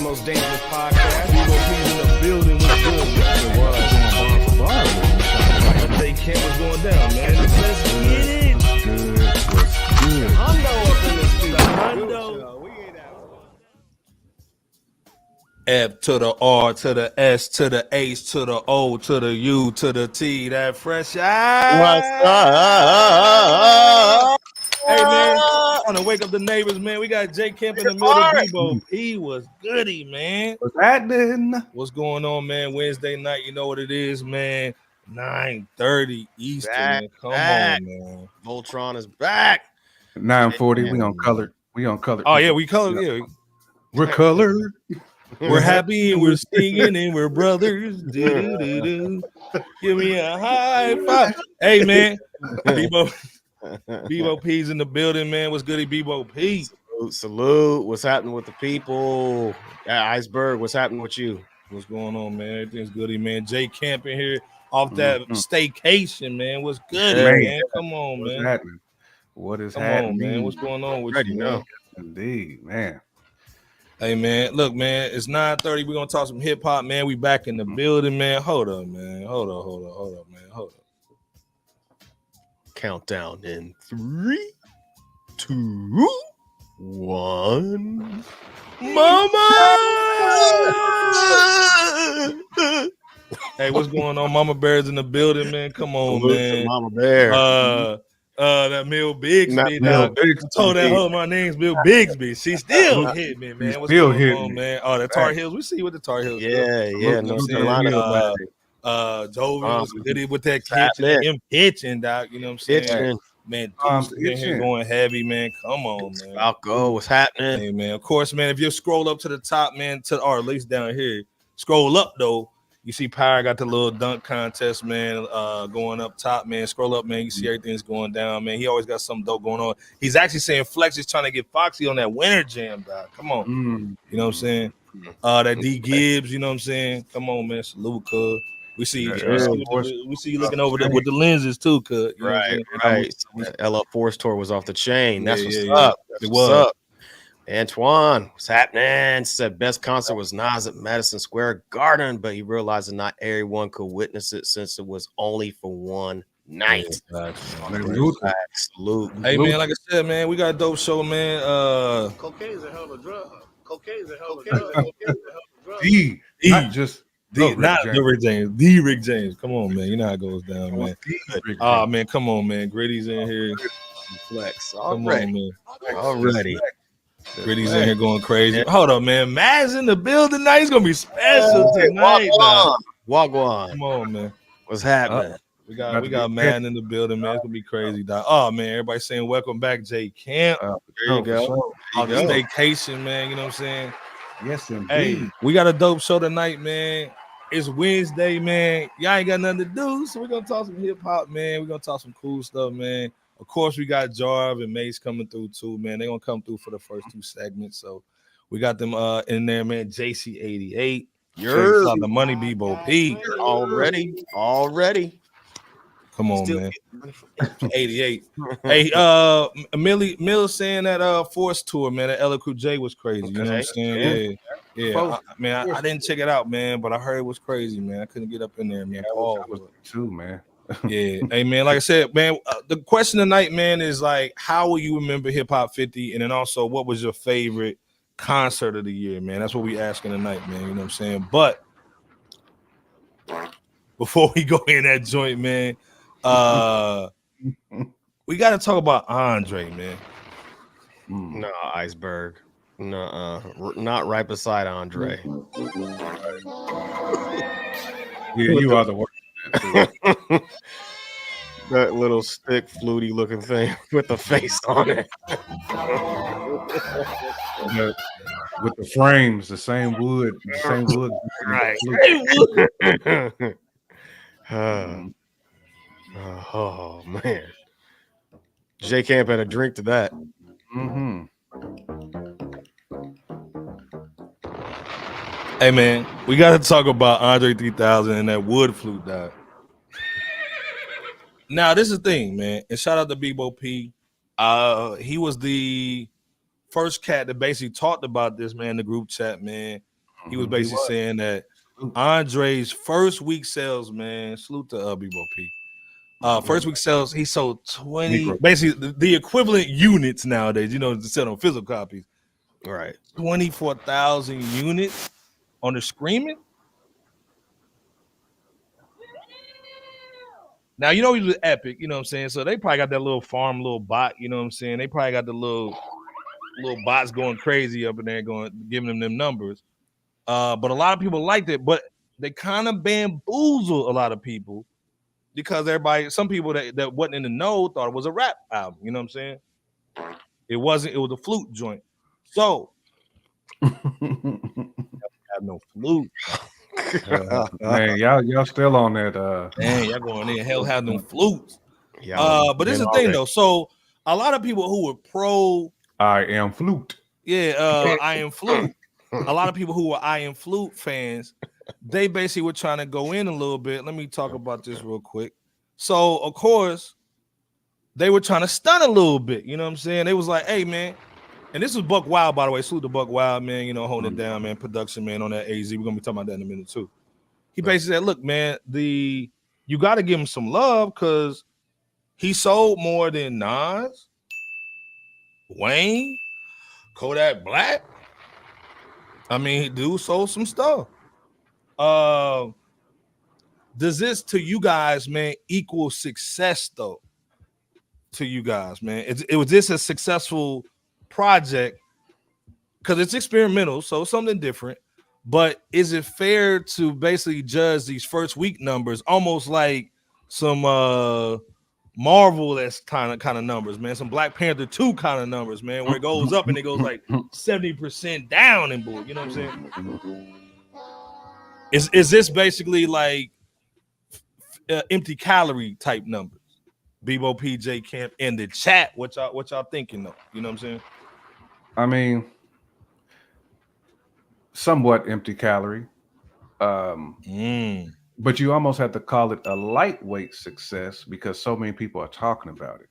America's most dangerous podcast. Revolt in the building was good. It was going bar for bar. They Kent was going down, man. Let's get it. Good. What's good? Hundo up in this studio. Hundo. We ain't out. F to the R to the S to the H to the O to the U to the T. That fresh out. What's up? Hey man, I want to wake up the neighbors, man. We got Jay Kemp in the middle of Bebo. He was goody, man. What's happening? What's going on, man? Wednesday night, you know what it is, man. 9:30 Eastern. Back, Man. Come back. on, man. Voltron is back. 9:40. We on colored. We on colored. Oh yeah, we colored. Yeah, we're colored. we're happy and we're singing and we're brothers. Do-do-do-do. Give me a high five. Hey man, Bebo P's in the building, man. What's goody, Bebo P? Salute. What's happening with the people? Iceberg, what's happening with you? What's going on, man? Everything's goody, man. Jay Camp in here off that staycation, man. What's good, man? Come on, What's man. happening? What is Come happening, on, man? What's going on with you, know. man? Indeed, man. Hey, man. Look, man. It's 9:30. We're gonna talk some hip hop, man. We back in the building, man. Hold up, man. Hold up, man. Hold up. Countdown in 3, 2, 1. Mama! Hey, what's going on? Mama Bear's in the building, man. Come on, man. Mama Bear. That Mill Bigsby. I told that hoe my name's Bill Bigsby. She still hit me, man. What's still going hit on, me. man? Oh, the Tar Heels. We see what the Tar Heels. Yeah. North Carolina. Jovi was goody with that kitchen, him pitching, doc. You know what I'm saying? Kitchen. Man, in here going heavy, man. Come on, man. Falco, what's happening? Hey, man. Of course, man. If you scroll up to the top, man, or at least down here, scroll up though. You see Power got the little dunk contest, man, going up top, man. Scroll up, man. You see everything's going down, man. He always got something dope going on. He's actually saying Flex is trying to get Foxy on that winter jam, dog. Come on. You know what I'm saying? That D Gibbs, you know what I'm saying? Come on, man. Salute, cuz. We see you looking over with the lenses too, cuz. Right. LL Force tour was off the chain. That's what's yeah. up. It What's was. up. Antoine, what's happening? Said best concert was Nas at Madison Square Garden, but he realized that not everyone could witness it since it was only for one night. Salute. Hey man, like I said, man, we got a dope show, man. Cocaine's a hell of a drug. Cocaine's a hell of a drug. Not the Rick James. The Rick James. Come on, man. You know how it goes down, man. Oh man, come on, man. Gritty's in here. Flex. Come on, man. Already. Gritty's in here going crazy. Hold up, man. Maz in the building tonight. He's gonna be special tonight. Wagwan. Come on, man. What's happening? We got man in the building, man. It's gonna be crazy, dog. Oh man, everybody saying welcome back, Jay Camp. There you go. On the staycation, man. You know what I'm saying? Yes, indeed. Hey, we got a dope show tonight, man. It's Wednesday, man. Y'all ain't got nothing to do, so we're gonna talk some hip hop, man. We're gonna talk some cool stuff, man. Of course, we got Jarv and Mase coming through too, man. They're gonna come through for the first two segments. So we got them in there, man. JC88. You're the Money Bebo P. Already. Come on, man. 88. Hey, Mill saying that Force tour, man, that LL Cool J was crazy. You know what I'm saying? Yeah. I didn't check it out, man, but I heard it was crazy, man. I couldn't get up in there, man. Paul was too, man. Yeah. Hey, man, like I said, man, the question tonight, man, is like, how will you remember Hip Hop 50? And then also, what was your favorite concert of the year, man? That's what we asking tonight, man. You know what I'm saying? But before we go in that joint, man, we got to talk about Andre, man. No, Iceberg. No, not right beside Andre. Yeah, you are the worst. That little stick fluty looking thing with the face on it. With the frames, the same wood. Right. Oh man. J Camp had a drink to that. Hey man, we got to talk about Andre 3000 and that wood flute dog. Now this is the thing, man, and shout out to Bebo P. He was the first cat that basically talked about this, man, in the group chat, man. He was basically saying that Andre's first week sales, man. Salute to Bebo P. First week sales, he sold 20, basically the equivalent units nowadays, you know, to sell on physical copies. Right. 24,000 units on the Screaming. Now, you know, he was Epic, you know what I'm saying? So they probably got that little farm, little bot, you know what I'm saying? They probably got the little bots going crazy up in there, giving them numbers. But a lot of people liked it, but they kind of bamboozled a lot of people because some people that wasn't in the know thought it was a rap album, you know what I'm saying? It wasn't, it was a flute joint. So, have no flute. Man, y'all still on that. Man, y'all going in. Hell, have no flutes. Yeah, but this is the thing though. So a lot of people who were pro I am flute. Yeah, I am flute. A lot of people who were I am flute fans, they basically were trying to go in a little bit. Let me talk about this real quick. So, of course, they were trying to stun a little bit. You know what I'm saying? They was like, hey, man. And this was Buck Wild, by the way. Salute to Buck Wild, man. You know, holding it down, man. Production, man, on that AZ. We're going to be talking about that in a minute, too. He basically said, look, man, you got to give him some love because he sold more than Nas, Wayne, Kodak Black. I mean, dude sold some stuff. Does this to you guys, man, equal success though? To you guys, man, was this a successful project? Because it's experimental, so something different. But is it fair to basically judge these first week numbers almost like some Marvel that's kind of numbers, man? Some Black Panther 2 kind of numbers, man, where it goes up and it goes like 70% down and bull. You know what I'm saying? Is this basically like empty calorie type numbers? Bebo PJ Camp in the chat. What y'all thinking though? You know what I'm saying? I mean, somewhat empty calorie. But you almost have to call it a lightweight success because so many people are talking about it.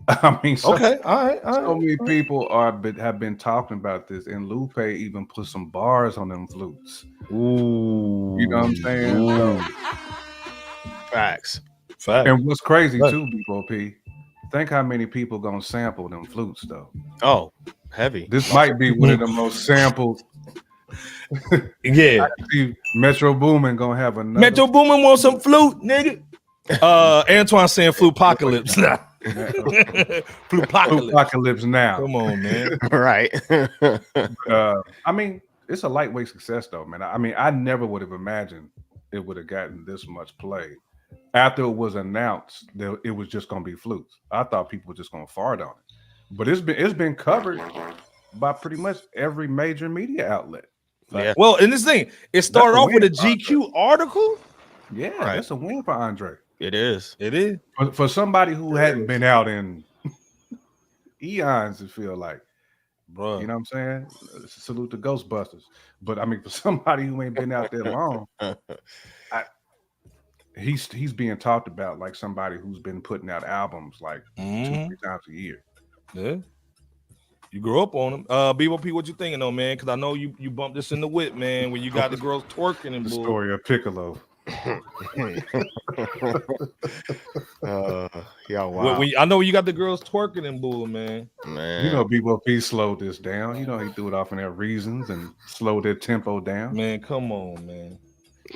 I mean, all right. So many people have been talking about this, and Lupe even put some bars on them flutes. Ooh, you know what I'm saying? So, facts. And what's crazy too, Bebo P, think how many people gonna sample them flutes though. Oh, heavy. This might be one of the most sampled. Yeah, I see Metro Boomin gonna have another. Metro Boomin want some flute, nigga. Antoine saying flutepocalypse now. Flutepocalypse now. Come on, man. Right. I mean, it's a lightweight success though, man. I mean, I never would have imagined it would have gotten this much play. After it was announced that it was just gonna be flutes, I thought people were just gonna fart on it. But it's been covered by pretty much every major media outlet. Yeah. Well, and this thing, it started off with a GQ article. Yeah, that's a win for Andre. It is. It is. For somebody who hadn't been out in eons, it feel like, bro. You know what I'm saying? Salute to Ghostbusters. But I mean, for somebody who ain't been out there long, he's being talked about like somebody who's been putting out albums like 2-3 times a year. Yeah. You grew up on them. Bebo P, what you thinking though, man? Because I know you bumped this in the whip, man, when you got the girls twerking and the story of Piccolo. Yeah, wow. I know you got the girls twerking and bull, man. You know, Bebo P slowed this down. You know, he threw it off in their reasons and slowed their tempo down. Man, come on, man.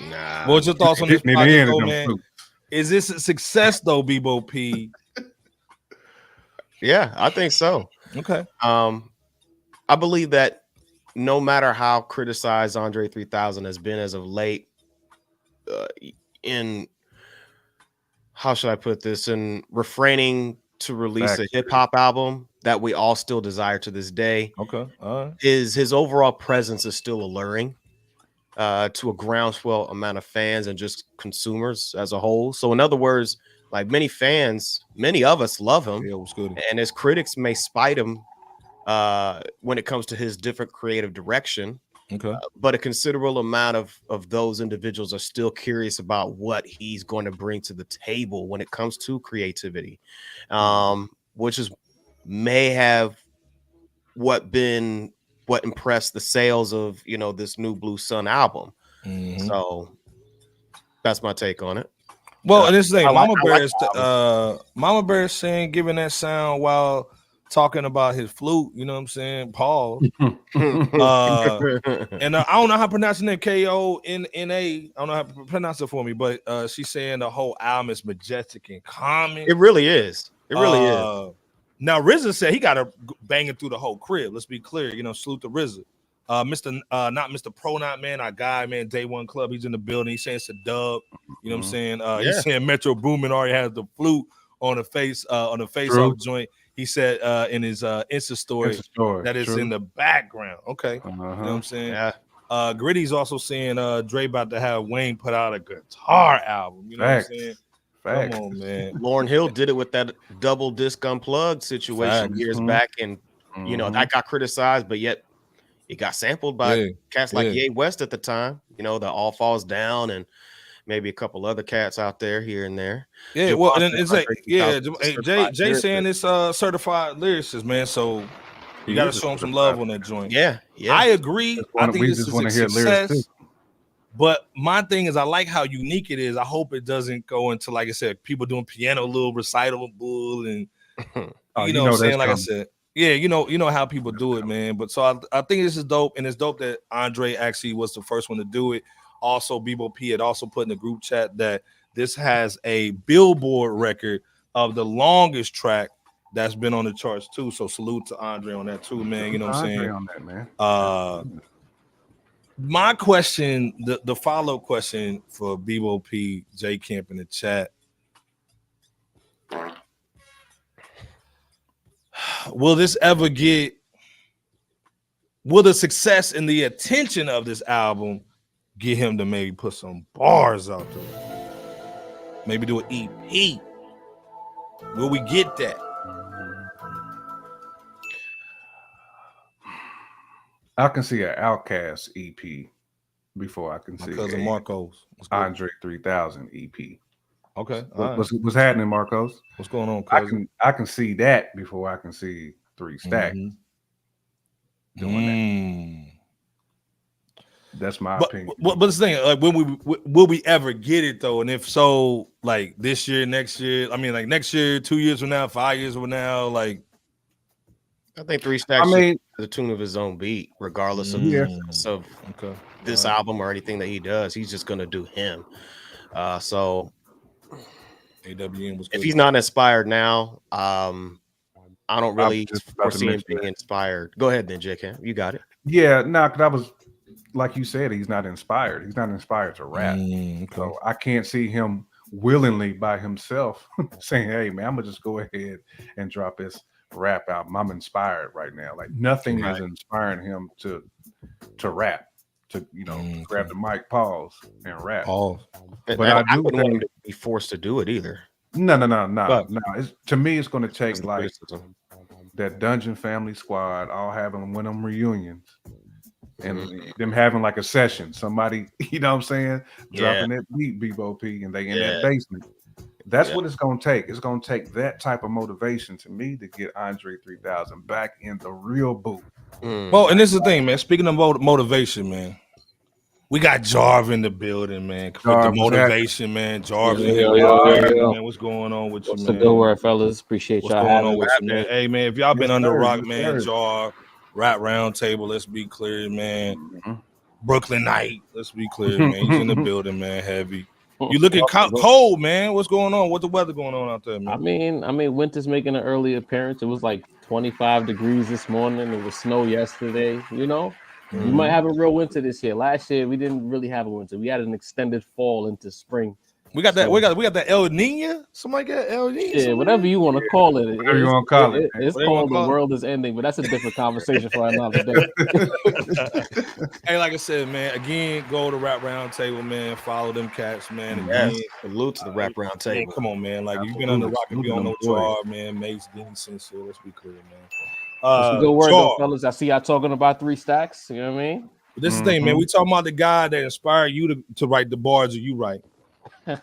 Nah. What's your thoughts on this project, though, man? Is this a success though, Bebo P? Yeah, I think so. Okay. I believe that no matter how criticized Andre 3000 has been as of late, in how should I put this, in refraining to release a hip hop album that we all still desire to this day. Okay. His overall presence is still alluring to a groundswell amount of fans and just consumers as a whole. So in other words, like many of us love him. Yeah, what's good? And his critics may spite him when it comes to his different creative direction. Okay. But a considerable amount of those individuals are still curious about what he's going to bring to the table when it comes to creativity, which may have what what impressed the sales of this new Blue Sun album. Mhm. So that's my take on it. Well, and this is the thing, I like Mama Bear is saying, giving that sound while talking about his flute. You know what I'm saying? Pause. And I don't know how to pronounce the name, Konna. I don't know how to pronounce it for me, but she's saying the whole album is majestic and calming. It really is. It really is. Now RZA said he got her banging through the whole crib. Let's be clear, salute to RZA. Not Mr. Pro Not, man, our guy, man, Day One Club. He's in the building. He's saying it's a dub. You know what I'm saying? He's saying Metro Boomin already has the flute on the face off joint. He said in his Insta story that it's in the background. Okay. You know what I'm saying? Yeah. Gritty's also saying Dre about to have Wayne put out a guitar album. You know what I'm saying? Facts. Come on, man. Lauryn Hill did it with that double disc unplugged situation years back, and that got criticized, but yet it got sampled by cats like Ye West at the time. The All Falls Down and maybe a couple other cats out there here and there. Yeah, well, and it's like Jay saying it's certified lyricist, man. So you got to show him some love on that joint. Yeah. I agree. I think this is a success. Too. But my thing is, I like how unique it is. I hope it doesn't go into, like I said, people doing piano, little recital bull, and what I'm saying. Like I said, you know how people do it, man. But so I think this is dope, and it's dope that Andre actually was the first one to do it. Also, Bebo P had also put in the group chat that this has a Billboard record of the longest track that's been on the charts too. So salute to Andre on that too, man. You know what I'm saying? On that, man. My question, the follow-up question for Bebo P, J Camp in the chat. Will the success and the attention of this album get him to maybe put some bars out there? Maybe do an EP. Will we get that? I can see an Outkast EP before I can see because of Marcos. Andre 3000 EP. Okay. What's happening, Marcos? What's going on? I can see that before I can see 3 Stacks doing that. That's my opinion. But the thing, like, will we ever get it though? And if so, like this year, next year, I mean, like next year, 2 years from now, 5 years from now, like. I think 3 Stacks is the tune of his own beat, regardless of this album or anything that he does. He's just gonna do him. So AWM was good. If he's not inspired now, I don't really foresee him being inspired. Go ahead then, J.K. You got it. Yeah, no, because I was like you said, he's not inspired. He's not inspired to rap. So I can't see him willingly by himself saying, "Hey, man, I'm gonna just go ahead and drop this rap album. I'm inspired right now." Like nothing is inspiring him to rap, to grab the mic, pause, and rap. But I wouldn't want him to be forced to do it either. No. To me, it's going to take like that Dungeon Family Squad all having one of them reunions and them having like a session. Somebody, you know what I'm saying, dropping that beat, Bebo P, and they in that basement. That's what it's going to take. It's going to take that type of motivation to me to get Andre 3000 back in the real booth. Well, and this is the thing, man. Speaking of motivation, man, we got Jarv in the building, man. With the motivation, man. Jarv in the building, man. What's going on with you, man? What's the good word, fellas? Appreciate y'all having me. Man. Hey, man, if y'all been under rock, man, Jarv, Rap Roundtable, let's be clear, man. Brooklyn Night, let's be clear, man. He's in the building, man, heavy. You looking cold, man. What's going on? What the weather going on out there, man? I mean, winter's making an early appearance. It was like 25 degrees this morning. It was snow yesterday, you know? We might have a real winter this year. Last year, we didn't really have a winter. We had an extended fall into spring. We got that. We got that El Nino. Somebody got El Nino. Yeah, whatever you want to call it. Whatever you want to call it. It's called The World Is Ending, but that's a different conversation for another day. Hey, like I said, man. Again, go to Rap Roundtable, man. Follow them cats, man. Again, salute to the Rap Roundtable. Come on, man. Like you've been on the rock if you don't know what you are, man. Mace, Dean, sincere. Let's be clear, man. Good word, though, fellas. I see y'all talking about 3 Stacks. You know what I mean? But this is the thing, man. We talking about the guy that inspired you to write the bars that you write. All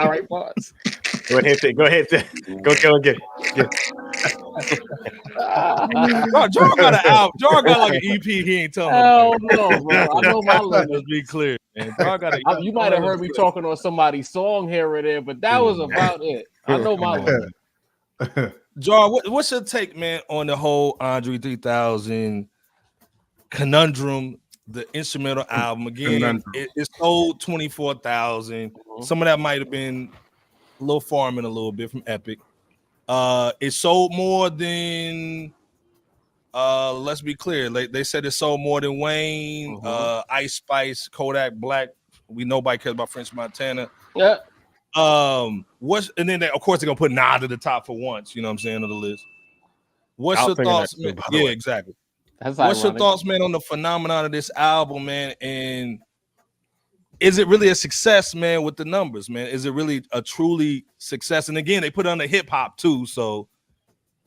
right, boss. Go ahead. Go and get it. Jarv got an album. Jarv got like an EP. He ain't telling Hell nobody. no, bro. I know my limits. Let's be clear, man. Jarv got You might have heard me talking on somebody's song here or there, but that was about it. I know my limits. Jarv, what's your take, man, on the whole Andre 3000 conundrum? The instrumental album again, it sold 24,000. Some of that might have been a little farming a little bit from Epic. It sold more than let's be clear. They said it sold more than Wayne, Ice Spice, Kodak Black. We nobody cares about French Montana. Yeah. And then of course they're gonna put Nas at the top for once, you know what I'm saying, on the list. What's your thoughts? Yeah, exactly. What's your thoughts, man, on the phenomenon of this album, man? And is it really a success, man, with the numbers, man? Is it really a truly success? And again, they put on the hip hop too, so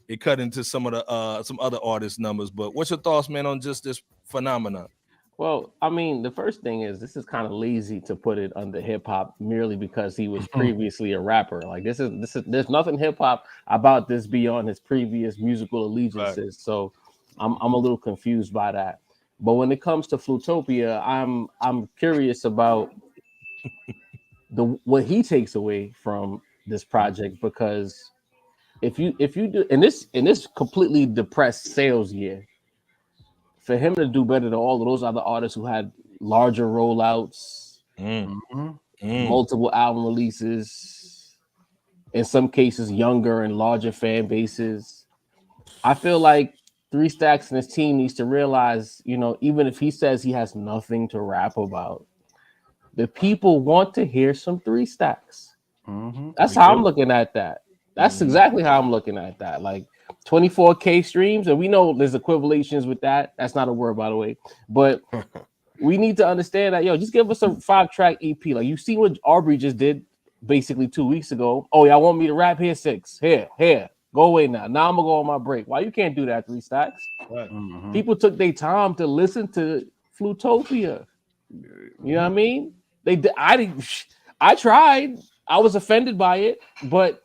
it cut into some of the some other artists' numbers. But what's your thoughts, man, on just this phenomenon? Well, I mean, the first thing is this is kind of lazy to put it under hip hop merely because he was previously a rapper. Like this is there's nothing hip hop about this beyond his previous musical allegiances. Right. So I'm a little confused by that. But when it comes to Flutopia, I'm curious about what he takes away from this project, because if you do in this completely depressed sales year, for him to do better than all of those other artists who had larger rollouts, multiple album releases, in some cases younger and larger fan bases, I feel like 3 Stacks and his team needs to realize, you know, even if he says he has nothing to rap about, the people want to hear some 3 Stacks. That's how I'm looking at that. That's exactly how I'm looking at that. Like 24K streams, and we know there's equivalations with that. That's not a word, by the way. But we need to understand that, just give us a 5-track EP. Like you see what Aubrey just did basically 2 weeks ago. Oh, y'all want me to rap? Here 6. Here. Go away now. Now I'm gonna go on my break. Why you can't do that, 3 Stacks? Right. People took their time to listen to Flutopia. You know what I mean? I tried. I was offended by it, but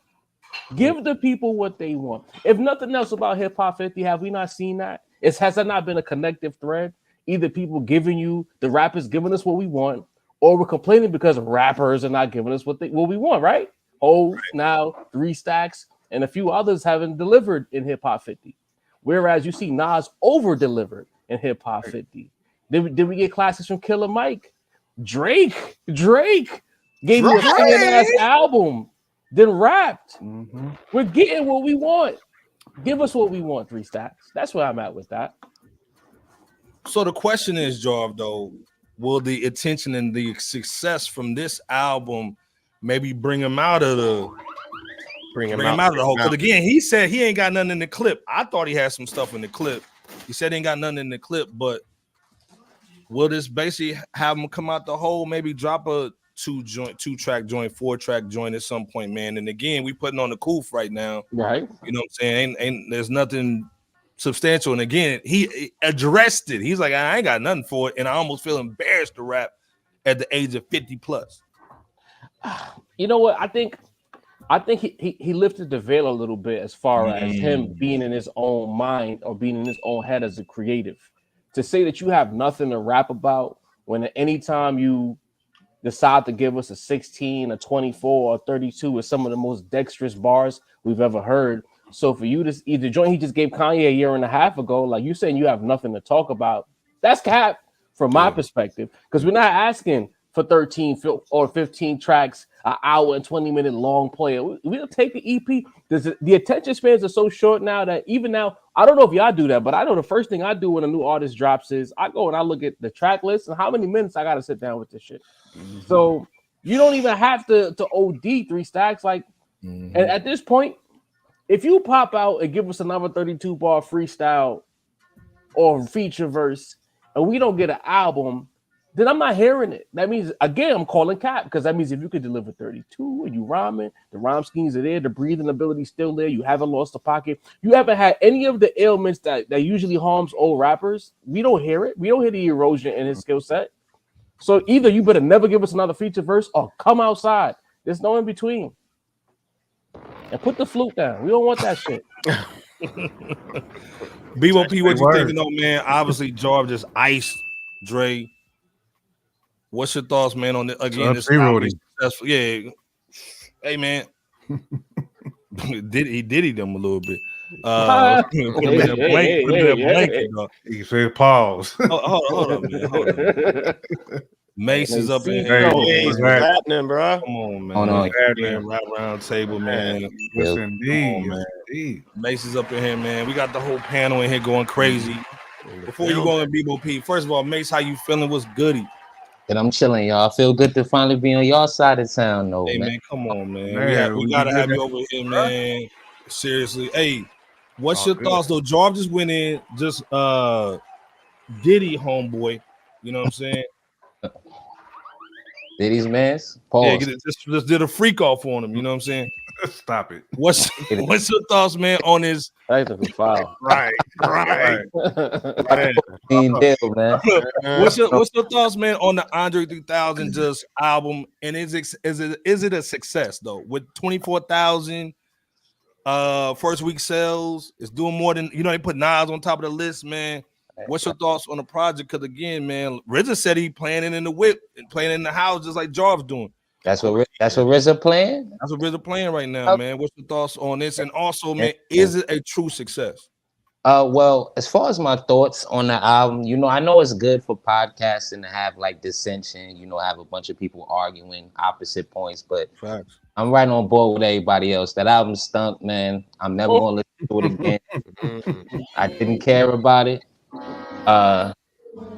give the people what they want. If nothing else about Hip Hop 50, have we not seen that? Has that not been a connective thread? Either people the rappers giving us what we want, or we're complaining because rappers are not giving us what we want, right? Now 3 Stacks and a few others haven't delivered in Hip Hop 50. Whereas you see Nas over-delivered in Hip Hop 50. Did we get classics from Killer Mike? Drake gave you a fan-ass album, then rapped. We're getting what we want. Give us what we want, 3 Stacks. That's where I'm at with that. So the question is, Jarv, though, will the attention and the success from this album maybe bring him out of the hole? Because again, he said he ain't got nothing in the clip. I thought he had some stuff in the clip. He said he ain't got nothing in the clip, but will this basically have him come out the hole? Maybe drop a 2-track joint, 4-track joint at some point, man. And again, we putting on the coof right now, right? You know what I'm saying? Ain't there's nothing substantial. And again, he addressed it. He's like, I ain't got nothing for it, and I almost feel embarrassed to rap at the age of 50 plus. You know what? I think he lifted the veil a little bit as far as him being in his own mind or being in his own head as a creative. To say that you have nothing to rap about when at any time you decide to give us a 16, a 24, or 32 is some of the most dexterous bars we've ever heard. So for you to the joint he just gave Kanye a year and a half ago, like you saying you have nothing to talk about, that's cap from my perspective, because we're not asking for 13 or 15 tracks, an hour and 20-minute long play. We'll take the EP. The attention spans are so short now that even now, I don't know if y'all do that, but I know the first thing I do when a new artist drops is I go and I look at the track list and how many minutes I got to sit down with this shit. So you don't even have to OD 3 Stacks. Like, and at this point, if you pop out and give us another 32-bar freestyle or feature verse and we don't get an album, then I'm not hearing it. That means, again, I'm calling cap, because that means if you could deliver 32 and you rhyming, the rhyme schemes are there, the breathing ability is still there, you haven't lost the pocket, you haven't had any of the ailments that usually harms old rappers, we don't hear it. We don't hear the erosion in his skill set. So either you better never give us another feature verse or come outside. There's no in between. And put the flute down. We don't want that shit. BOP, what you word. thinking, though, man? Obviously, Jarv just iced Dre. What's your thoughts, man, on the, again, this album is successful? Yeah. Hey, man. Diddy them a little bit. Put him in a blanket. Put him in a blanket, dog. He said pause. Hold up, man. Hold up. Mace is up in Hey, here. What's happening, bro? Come on, man. Hold on. Man, Rap Roundtable, man. Yes, Come indeed. on, man. Indeed. Mace is up in here, man. We got the whole panel in here going crazy. Before you go in BOP, first of all, Mace, how you feeling? What's goody? And I'm chilling, y'all. I feel good to finally be on y'all side of town, though, Hey, man. man, come on, man. Man, we gotta have you over here, man. Seriously. Hey, what's your thoughts, though? Jarv just went in, just Diddy homeboy. You know what I'm saying? Diddy's mans. Pause. Yeah, just did a freak off on him. You know what I'm saying? Stop it. What's your thoughts, man, on his Technical foul. right? Deal, man. What's your thoughts, man, on the Andre 3000 just album? And is it a success though? With 24,000 first week sales, it's doing more than they put Nas on top of the list, man. What's your thoughts on the project? Because again, man, RZA said he playing it in the whip and playing it in the house just like Jarv's doing. That's what RZA playing. That's what RZA playing right now, man. What's your thoughts on this? And also, man, is it a true success? Well, as far as my thoughts on the album, I know it's good for podcasting to have like dissension, have a bunch of people arguing opposite points, but Facts. I'm right on board with everybody else. That album stunk, man. I'm never gonna listen to it again. I didn't care about it.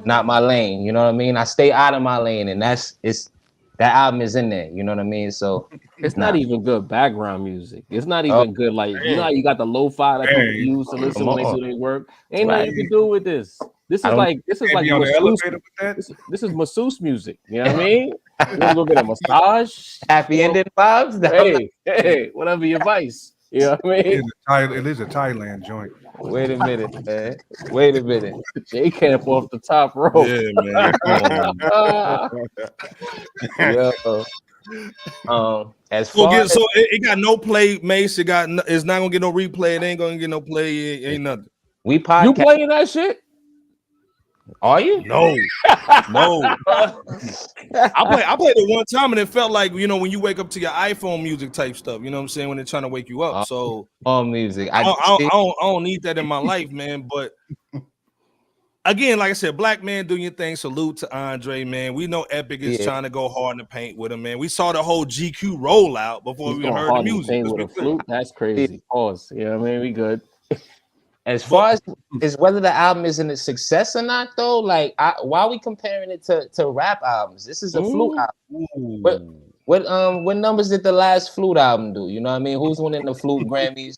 Not my lane, you know what I mean? I stay out of my lane, and that album is in there, you know what I mean? So it's not even good background music. It's not even good, like how you got the lo-fi that people use to listen when they do their work. Ain't nothing you can do with this. This is like masseuse. This is masseuse music. You know what I mean? You want to go get a massage? Happy ending vibes? Hey, whatever your vice. You know what I mean? It is a Thailand joint. Wait a minute, man. Wait a minute. J Camp off the top rope. Yeah, man. As far so it got no play, Mace. It's not gonna get no replay. It ain't gonna get no play. It ain't nothing. We podcast. You playing that shit? Are you? No. I played it one time and it felt like when you wake up to your iPhone music type stuff. You know what I'm saying? When they're trying to wake you up. So music. I don't need that in my life, man. But again, like I said, black man, do your thing. Salute to Andre, man. We know Epic is trying to go hard in the paint with him, man. We saw the whole GQ rollout before we heard the music. With a flute, that's crazy. Pause. Yeah, I mean, we good. As far as whether the album is a success or not, though, like why are we comparing it to rap albums? This is a flute album. What numbers did the last flute album do? You know what I mean? Who's winning the flute Grammys,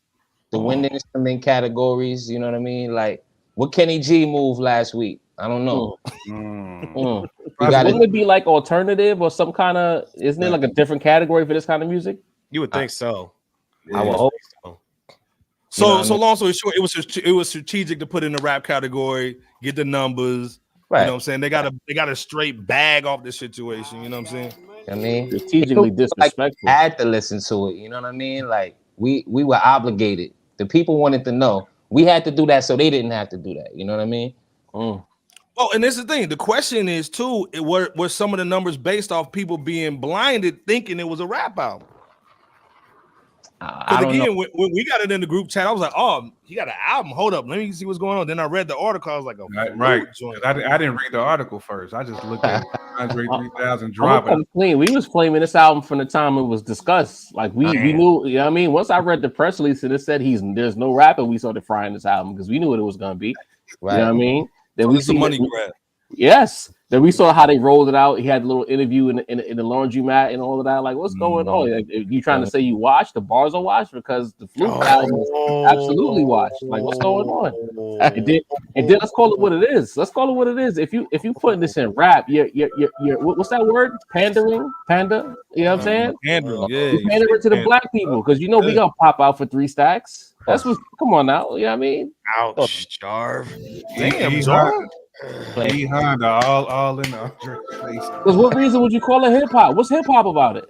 the winning instrument categories? You know what I mean? Like what Kenny G moved last week? I don't know. Wouldn't it be like alternative or some kind of? Isn't it like a different category for this kind of music? You would think so. I would hope so. So long story short, it was strategic to put in the rap category, get the numbers. Right. You know what I'm saying? They got a straight bag off this situation. You know what I'm saying? I mean, strategically disrespectful. Like, had to listen to it. You know what I mean? Like we were obligated. The people wanted to know. We had to do that, so they didn't have to do that. You know what I mean? Oh, and this is the thing. The question is too: were some of the numbers based off people being blinded, thinking it was a rap album? Because again, when we got it in the group chat, I was like, "Oh, he got an album. Hold up, let me see what's going on." Then I read the article. I was like, "Oh, right." I didn't read the article first. I just looked at Andre 3000 dropping. We was claiming this album from the time it was discussed. Like we knew. You know what I mean? Once I read the press release and it said there's no rapper, we started frying this album because we knew what it was gonna be. Right. You know what I mean? Then we see money grab. Yes. Then we saw how they rolled it out. He had a little interview in the laundromat and all of that. Like, what's going on? Like, you trying to say you watched? The bars are watched because the flute album is absolutely watched. Like, what's going on? And then let's call it what it is. If you putting this in rap, you're what's that word? Pandering? Panda? You know what I'm saying? Pandering, yeah. You're pandering to the black people because we gonna pop out for 3 stacks. That's what. Come on now. You know what I mean? Ouch, Jarv. Damn, Jarv. Honda, all in the face. Because what reason would you call it hip hop? What's hip hop about it?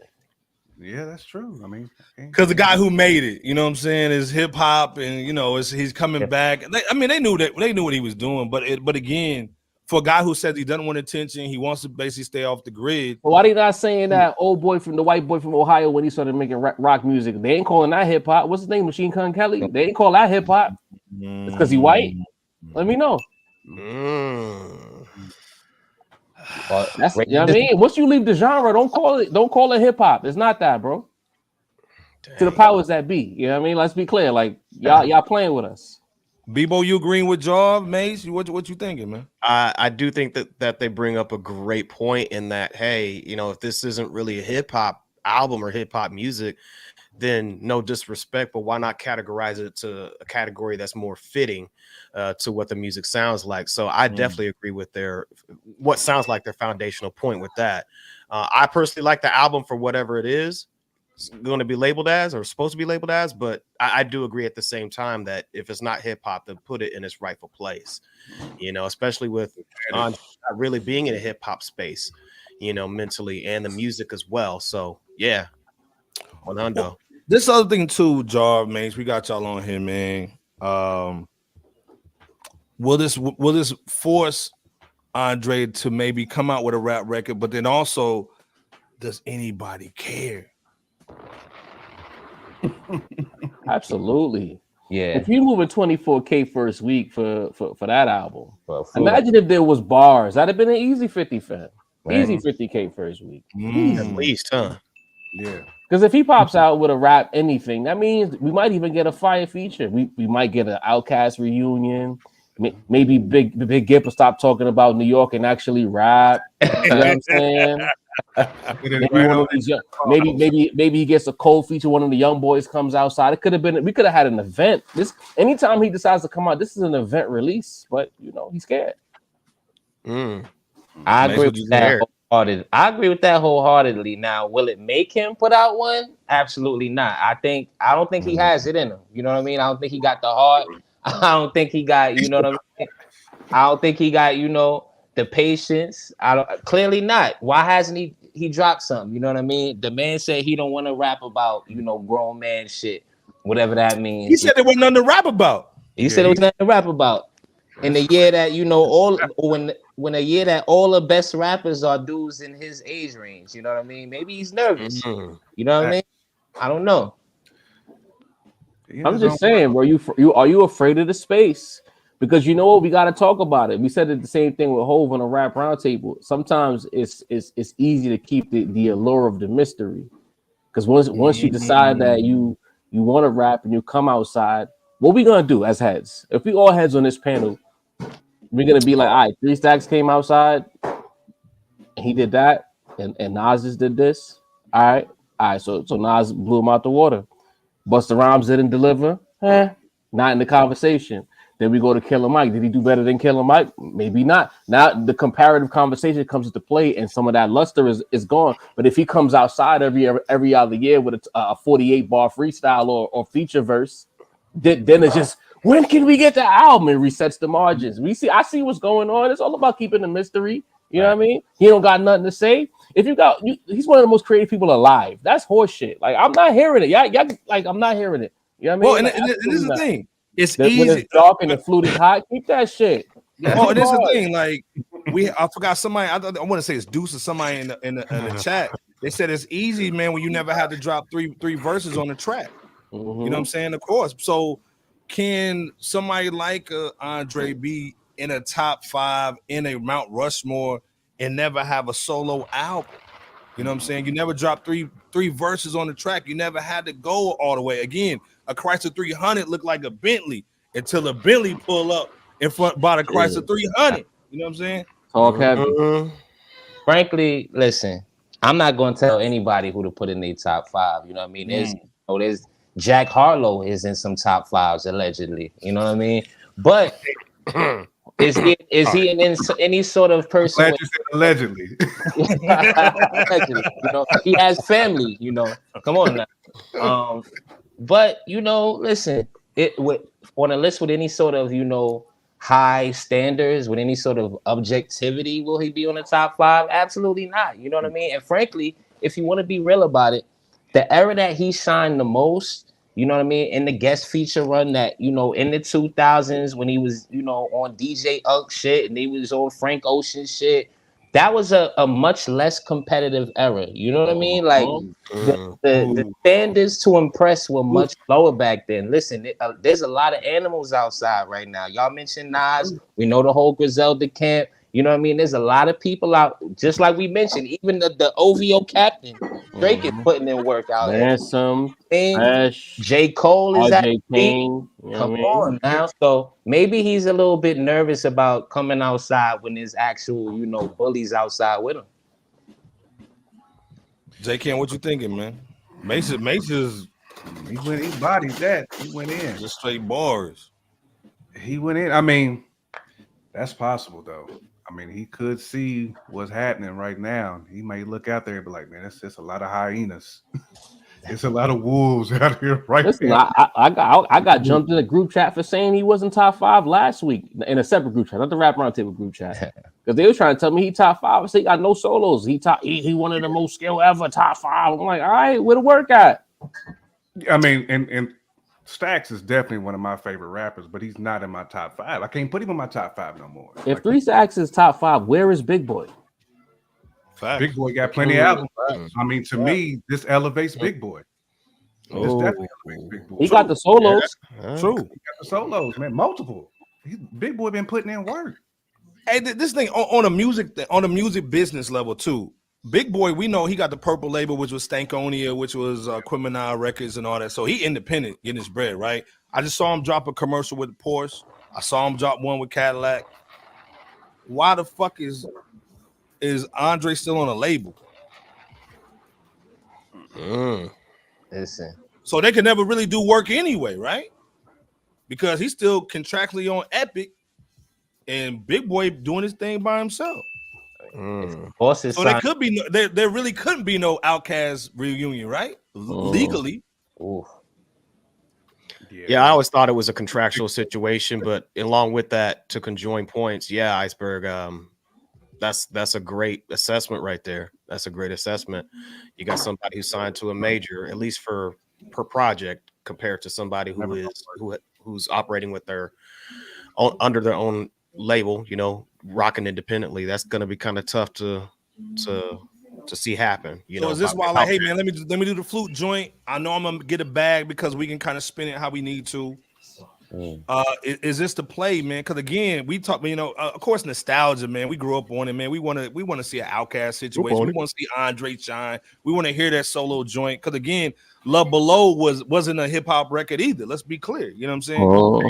Yeah, that's true. I mean, because the guy who made it, you know what I'm saying, is hip hop, and you know, he's coming back. They knew what he was doing, but again, for a guy who says he doesn't want attention, he wants to basically stay off the grid. Well, why they not saying that old boy from the white boy from Ohio when he started making rock music? They ain't calling that hip hop. What's his name? Machine Gun Kelly. They ain't call that hip hop. It's because he white. Let me know. That's you know what I mean. Once you leave the genre, don't call it hip hop. It's not that, bro. Dang. To the powers that be, you know what I mean. Let's be clear. Like y'all playing with us. Bebo, you agreeing with Jarv Mase? What you thinking, man? I do think that they bring up a great point in that, hey, you know, if this isn't really a hip hop album or hip hop music, then no disrespect, but why not categorize it to a category that's more fitting to what the music sounds like? So I definitely agree with what sounds like their foundational point with that. I personally like the album for whatever it is going to be labeled as or supposed to be labeled as, but I do agree at the same time that if it's not hip hop, then put it in its rightful place, you know, especially with not really being in a hip hop space, you know, mentally and the music as well. So yeah, Orlando. This other thing too, Jarv Mase, we got y'all on here, man. Will this force Andre to maybe come out with a rap record? But then also, does anybody care? Absolutely. Yeah. If you moving 24K first week for that album, imagine if there was bars. That'd have been an easy 50 fan. Right. Easy 50K first week. At least, huh? Yeah. Because if he pops out with a rap anything, that means we might even get a fire feature. We might get an Outkast reunion. Maybe Big Gip will stop talking about New York and actually rap. You know what I'm saying? Maybe he gets a cold feature. One of the young boys comes outside. It could have been. We could have had an event. Anytime he decides to come out, this is an event release. But you know he's scared. I agree with that. I agree with that wholeheartedly. Now, will it make him put out one? Absolutely not. I don't think he has it in him. You know what I mean? I don't think he got the heart. I don't think he got, you know what I mean? I don't think he got, you know, the patience. Clearly not. Why hasn't he dropped something? You know what I mean? The man said he don't want to rap about, you know, grown man shit, whatever that means. He said there wasn't nothing to rap about. He said there was nothing to rap about. In the year that, you know, when a year that all the best rappers are dudes in his age range, you know what I mean? Maybe he's nervous. You know what I mean? I don't know. I'm just saying, bro. Are you afraid of the space? Because you know what, we got to talk about it. We said the same thing with Hov on a Rap Roundtable. Sometimes it's easy to keep the allure of the mystery. Because once you decide that you want to rap and you come outside, what we gonna do as heads? If we all heads on this panel, we're gonna be like, all right, 3 Stacks came outside, and he did that, and Nas just did this. All right. So Nas blew him out the water. Busta Rhymes didn't deliver. Not in the conversation. Then we go to Killer Mike. Did he do better than Killer Mike? Maybe not. Now the comparative conversation comes into play, and some of that luster is gone. But if he comes outside every other year with a 48 bar freestyle or feature verse, then it's just, when can we get the album? It resets the margins. I see what's going on. It's all about keeping the mystery. You know what I mean? He don't got nothing to say. He's one of the most creative people alive. That's horseshit. Like, I'm not hearing it. Yeah, like, I'm not hearing it. You know what I mean? Well, and this is the thing. It's easy. When it's dark and the flute is hot, keep that shit. Oh, and this is the thing. Like, I forgot somebody. I want to say it's Deuce or somebody in the chat. They said it's easy, man, when you never had to drop three verses on the track. You know what I'm saying? Of course. So, can somebody like Andre be in a top 5 in a Mount Rushmore and never have a solo album? You know what I'm saying? You never dropped three verses on the track. You never had to go all the way. Again, a Chrysler 300 looked like a Bentley until a Bentley pull up in front by the Chrysler 300. You know what I'm saying? Talk heavy. Frankly, listen, I'm not going to tell anybody who to put in their top 5. You know what I mean? There's Jack Harlow is in some top 5s allegedly. You know what I mean? But is he in any sort of person? Glad you said allegedly. Allegedly, you know, he has family. You know, come on now. But you know, listen, on a list with any sort of, you know, high standards, with any sort of objectivity, will he be on the top 5? Absolutely not. You know what I mean? And frankly, if you want to be real about it, the era that he shined the most, you know what I mean, in the guest feature run that, you know, in the 2000s when he was, you know, on DJ Ugg shit and he was on Frank Ocean shit, that was a much less competitive era. You know what I mean? Like the standards to impress were much lower back then. Listen, there's a lot of animals outside right now. Y'all mentioned Nas. We know the whole Griselda camp. You know what I mean? There's a lot of people out, just like we mentioned, even the OVO captain, Drake is putting in work out here. Ransom, And Fresh, J. Cole is at RJ the Kane. You know Come what I mean? on now. So maybe he's a little bit nervous about coming outside when there's actual, you know, bullies outside with him. J. Ken, what you thinking, man? Mase is he bodied that. He went in. Just straight bars. He went in. I mean, that's possible though. I mean, he could see what's happening right now. He may look out there and be like, man, it's just a lot of hyenas. It's a lot of wolves out here right Listen, now. I got jumped in a group chat for saying he wasn't top 5 last week in a separate group chat, not the Rap Roundtable group chat. Because they were trying to tell me he top 5. I said he got no solos. He one of the most skill ever, top 5. I'm like, all right, where the work at? I mean, and Stax is definitely one of my favorite rappers, but he's not in my top 5. I can't put him in my top 5 no more. If 3 Stacks is top 5, where is Big Boy? Facts. Big Boy got plenty of albums. I mean, to me, this elevates Big Boy. This definitely elevates Big Boy. He got the solos. True. He got the solos, man, multiple. Big Boy been putting in work. Hey, this thing on the music business level too. Big Boy, we know he got the purple label, which was Stankonia, which was Criminal Records and all that. So he independent, getting his bread, right? I just saw him drop a commercial with Porsche. I saw him drop one with Cadillac. Why the fuck is Andre still on a label? Listen. So they can never really do work anyway, right? Because he's still contractually on Epic, and Big Boy doing his thing by himself. So there could be there really couldn't be no Outkast reunion, right? Legally. Yeah, I always thought it was a contractual situation, but along with that, to conjoin points, yeah, Iceberg, that's a great assessment right there. That's a great assessment. You got somebody who's signed to a major, at least per project, compared to somebody who's operating with their own, under their own label, you know, rocking independently. That's going to be kind of tough to see happen. You know, is this why, like, hey man, let me do the flute joint? I know I'm gonna get a bag because we can kind of spin it how we need to. Is this the play, man? Because again, we talk, you know, of course, nostalgia, man. We grew up on it, man. We want to see an Outkast situation. We want to see Andre shine. We want to hear that solo joint. Because again, Love Below wasn't a hip hop record either. Let's be clear. You know what I'm saying?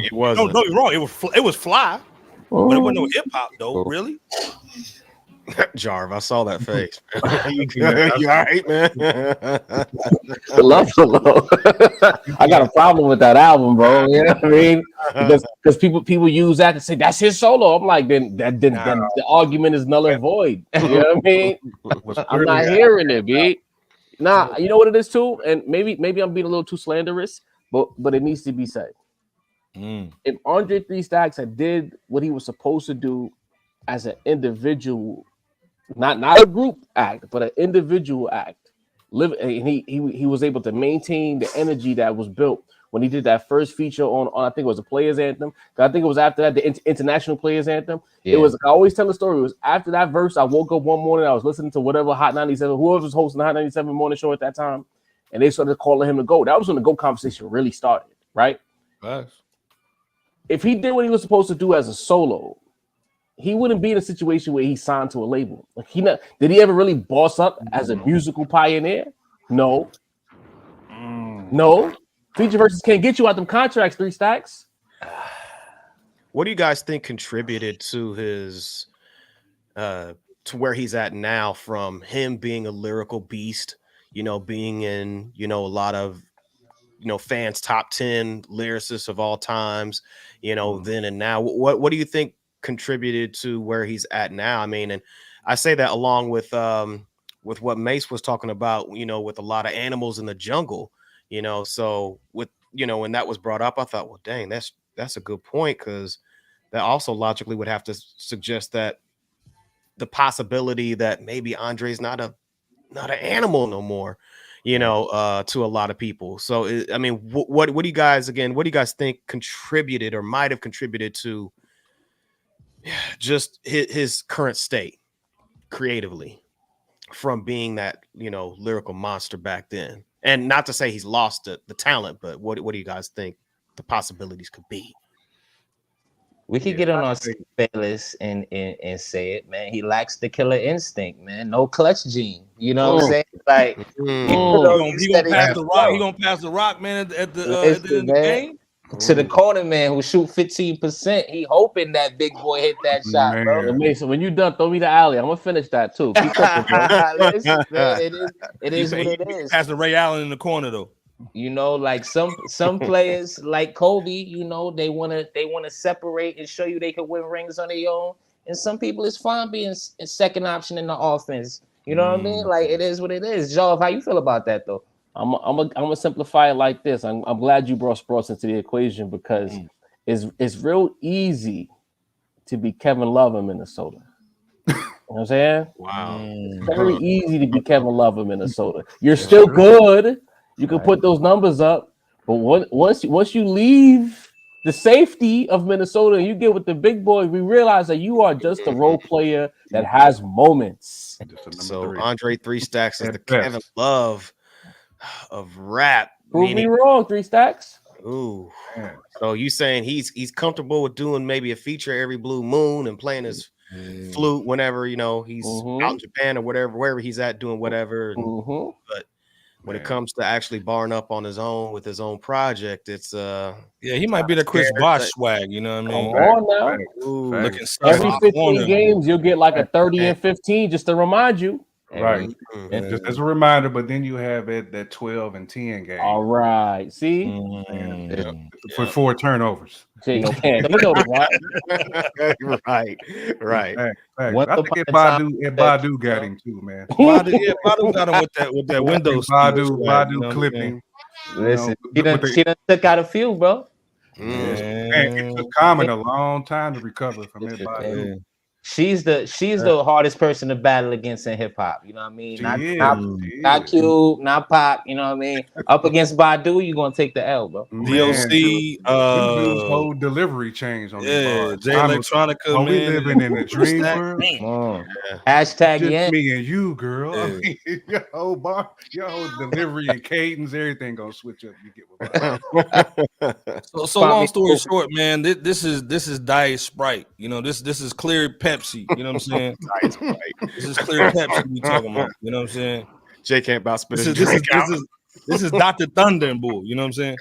It wasn't. No, you're wrong. It was fly, but it wasn't no hip hop though. Really? Jarv, I saw that face. You all right, man? Love Below. I got a problem with that album, bro. You know what I mean? Because people use that to say that's his solo. I'm like, then the argument is null and void. You know what I mean? I'm not hearing it, B. Nah, you know what it is too, and maybe I'm being a little too slanderous, but it needs to be said. If Andre 3 Stacks had did what he was supposed to do as an individual, not a group act, but an individual act, and he was able to maintain the energy that was built when he did that first feature on I think it was the Players Anthem. I think it was after that the International Players Anthem. Yeah. It was, I always tell the story. It was after that verse. I woke up one morning. I was listening to whatever Hot 97, whoever was hosting the Hot 97 morning show at that time, and they started calling him to go. That was when the go conversation really started, right? Nice. If he did what he was supposed to do as a solo, he wouldn't be in a situation where he signed to a label. Like did he ever really boss up as a musical pioneer? No. No. Feature verses can't get you out them contracts, 3 Stacks. What do you guys think contributed to his to where he's at now, from him being a lyrical beast, you know, being in, you know, a lot of, you know, fans' top 10 lyricists of all times, you know, then and now? What do you think contributed to where he's at now? I mean, and I say that along with what Mase was talking about, you know, with a lot of animals in the jungle, you know. So with, you know, when that was brought up, I thought, well, dang, that's a good point, because that also logically would have to suggest that the possibility that maybe Andre's not an animal no more. you know, to a lot of people. So, I mean, what do you guys, again, what do you guys think contributed or might have contributed to just his current state creatively from being that, you know, lyrical monster back then? And not to say he's lost the talent, but what do you guys think the possibilities could be? We could get on our Bayless and say it, man. He lacks the killer instinct, man. No clutch gene. You know what I'm saying? Like he gonna pass the rock. He gonna pass the rock, man, at the end of the game. To the corner man who shoot 15%. He hoping that big boy hit that shot, man. Bro. Mason, when you done, throw me the alley. I'm gonna finish that too. Keep Listen, man, it is what it is. Pass the Ray Allen in the corner though. You know, like some players like Kobe, you know, they wanna separate and show you they can win rings on their own. And some people it's fine being a second option in the offense. You know what I mean? Like it is what it is. Jarv, how you feel about that though? I'm gonna simplify it like this. I'm glad you brought Spross into the equation because it's real easy to be Kevin Love in Minnesota. You know what I'm saying? Wow. It's very easy to be Kevin Love in Minnesota. You're still good. You can put those numbers up, but once you leave the safety of Minnesota and you get with the big boys, we realize that you are just a role player that has moments. So Andre 3 Stacks is the Kevin Love of rap. Prove me wrong, 3 Stacks. Ooh. So you saying he's comfortable with doing maybe a feature every blue moon and playing his flute whenever, you know, he's out in Japan or wherever he's at doing whatever. But when it comes to actually barring up on his own with his own project, it's he might be the Chris Bosh swag, you know what I mean? Come on now. Ooh, every 15 games, you'll get like a 30 and 15 just to remind you. Right. And just as a reminder, but then you have it that 12 and 10 game. All right. See? For 4 turnovers. Jay, no can. You know that, right. I think Badu got him too, man. Badu got him with that Windows. Badu clipping. Listen, he done took out a few, bro. Man, it took Common a long time to recover from it. Badu. She's the hardest person to battle against in hip hop. You know what I mean? Not Cube, not Pop. You know what I mean? Up against Badu, you're gonna take the L, bro. DOC, whole delivery changed on the Jay Electronica, man. We living in a dream world. Hashtag just me and you, girl. I mean, your whole delivery and cadence, everything gonna switch up. You get what So long story short, man, this is Diet Sprite. You know, this is clear Pepsi. You know what I'm saying? This is clear Pepsi we talking about. You know what I'm saying? Jay can't bounce, but this is Dr. Thunder and Bull. You know what I'm saying?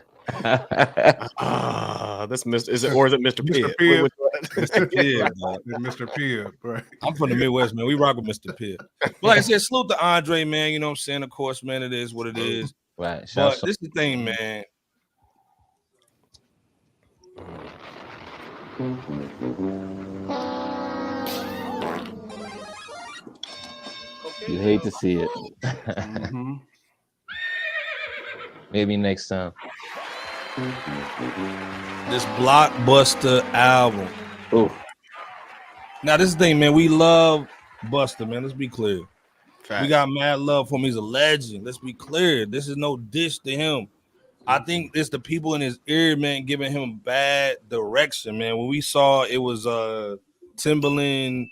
That's Mr. Is it Mr. Pibb? Mr. Pibb, Mr. Pibb, right? I'm from the Midwest, man. We rock with Mr. Pibb. But like I said, salute to Andre, man. You know what I'm saying? Of course, man, it is what it is. Right. But this is the thing, man. You hate to see it. Maybe next time. This BlockBusta album. Ooh. Now this thing, man, we love Busta, man. Let's be clear. Fact. We got mad love for him. He's a legend. Let's be clear. This is no dish to him. I think it's the people in his ear, man, giving him bad direction, man. When we saw it was Timberland,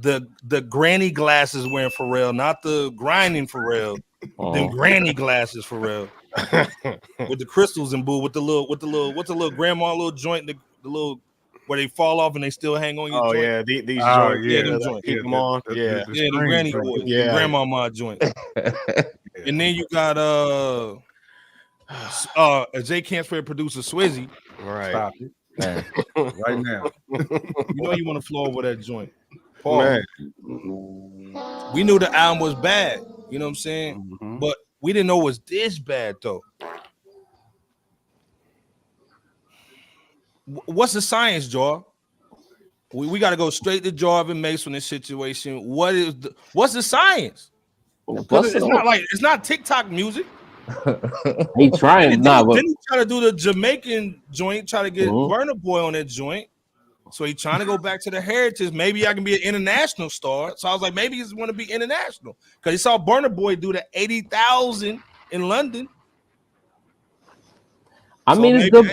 the granny glasses wearing Pharrell, not the grinding Pharrell. Them granny glasses Pharrell. With the crystals and boo, with the little what's the little grandma little joint, the little where they fall off and they still hang on your joint. Yeah, these joints, them joints. Keep them on. The granny boy, the grandma joint. And then you got Jay Camp's producer Swizzy. Right. Stop it. Man. Right now. You know you want to flow over that joint. Paul. We knew the album was bad, you know what I'm saying? But we didn't know it was this bad though. What's the science, Jarv? We got to go straight to Jarv and Mase on this situation. What's the science? It's not TikTok music. He trying Then he try to do the Jamaican joint, try to get Burna Boy on that joint. So he trying to go back to the heritage. Maybe I can be an international star. So I was like, maybe he's want to be international because he saw Burna Boy do the 80,000 in London. I mean, it's good.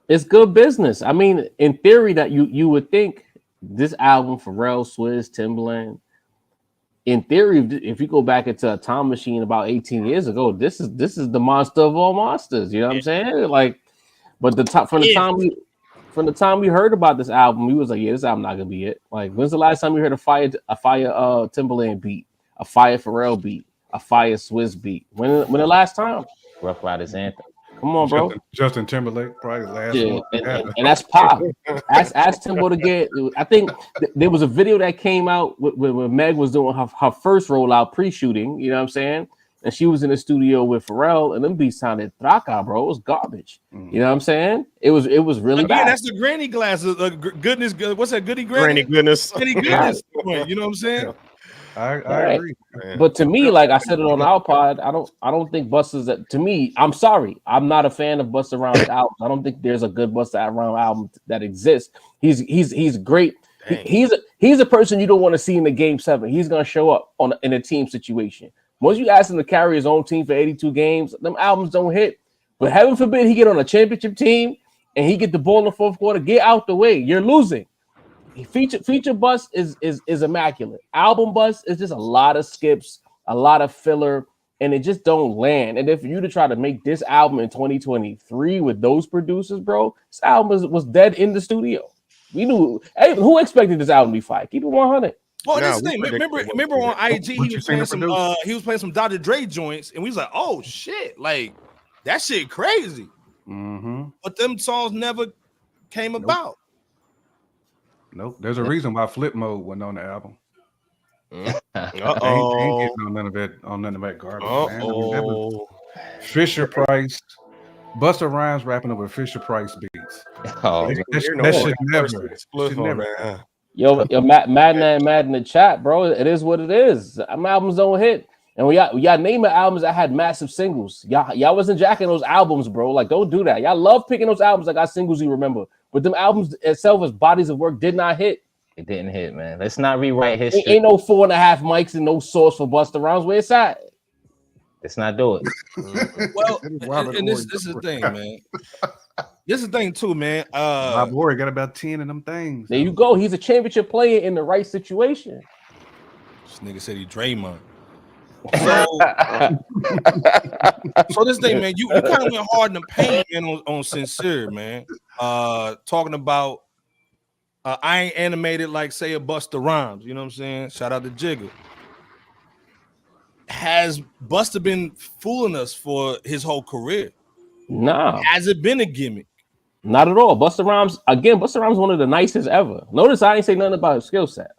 It's good business. I mean, in theory, that you would think this album, Pharrell, Swizz, Timbaland. In theory, if you go back into a time machine about 18 years ago, this is the monster of all monsters. You know what I'm saying? Like, but from the time we heard about this album, we was like, yeah, this album not gonna be it. Like, when's the last time we heard a fire Timbaland beat, a fire Pharrell beat, a fire Swizz beat? When the last time? Rough Riders anthem. Come on, bro. Justin Timberlake, probably last one. And that's pop. Ask Timbo to get. I think there was a video that came out when Meg was doing her first rollout pre-shooting. You know what I'm saying? And she was in the studio with Pharrell, and them beats sounded traca, bro. It was garbage. You know what I'm saying? It was really bad. Yeah, that's the granny glasses. Goodness, what's that? Goody granny? Granny goodness. Granny goodness. You know what I'm saying? I agree. Man. But to me, like I said it on our pod, I don't think Busta's that. To me, I'm sorry, I'm not a fan of Busta Rhymes albums. I don't think there's a good Busta Rhymes album that exists. He's great. He's a person you don't want to see in the game 7. He's gonna show up in a team situation. Once you ask him to carry his own team for 82 games, them albums don't hit. But heaven forbid he get on a championship team and he get the ball in the fourth quarter. Get out the way. You're losing. Feature bus is immaculate. Album bus is just a lot of skips, a lot of filler, and it just don't land. And if you to try to make this album in 2023 with those producers, bro, this album was dead in the studio. We knew. Hey, who expected this album to be fire? Keep it 100. Well, this thing. Remember on IG he was playing some Dr. Dre joints, and we was like, oh shit, like that shit crazy. Mm-hmm. But them songs never came about. Nope. There's a reason why Flip Mode wasn't on the album. Ain't getting none of that garbage. Man. I mean, that was Fisher Price, Busta Rhymes rapping over Fisher Price beats. Oh, that should never. Yo, Madden in the chat, bro. It is what it is. Albums don't hit. And y'all name the albums that had massive singles. Y'all wasn't jacking those albums, bro. Like, don't do that. Y'all love picking those albums that got singles you remember. But them albums itself as bodies of work did not hit. It didn't hit, man. Let's not rewrite history. Ain't no 4.5 mics and no source for Busta Rhymes. Where it's at? Let's not do it. Well, and this is the thing, man. This is the thing too, man. My boy got about 10 of them things. There you go. He's a championship player in the right situation. This nigga said he Draymond. So this thing, man, you kind of went hard in the paint, man, on Sincere, man. Talking about I ain't animated like say a Busta Rhymes, you know what I'm saying? Shout out to Jigga. Has Busta been fooling us for his whole career? Nah. Has it been a gimmick? Not at all. Busta Rhymes one of the nicest ever. Notice I ain't say nothing about his skill set.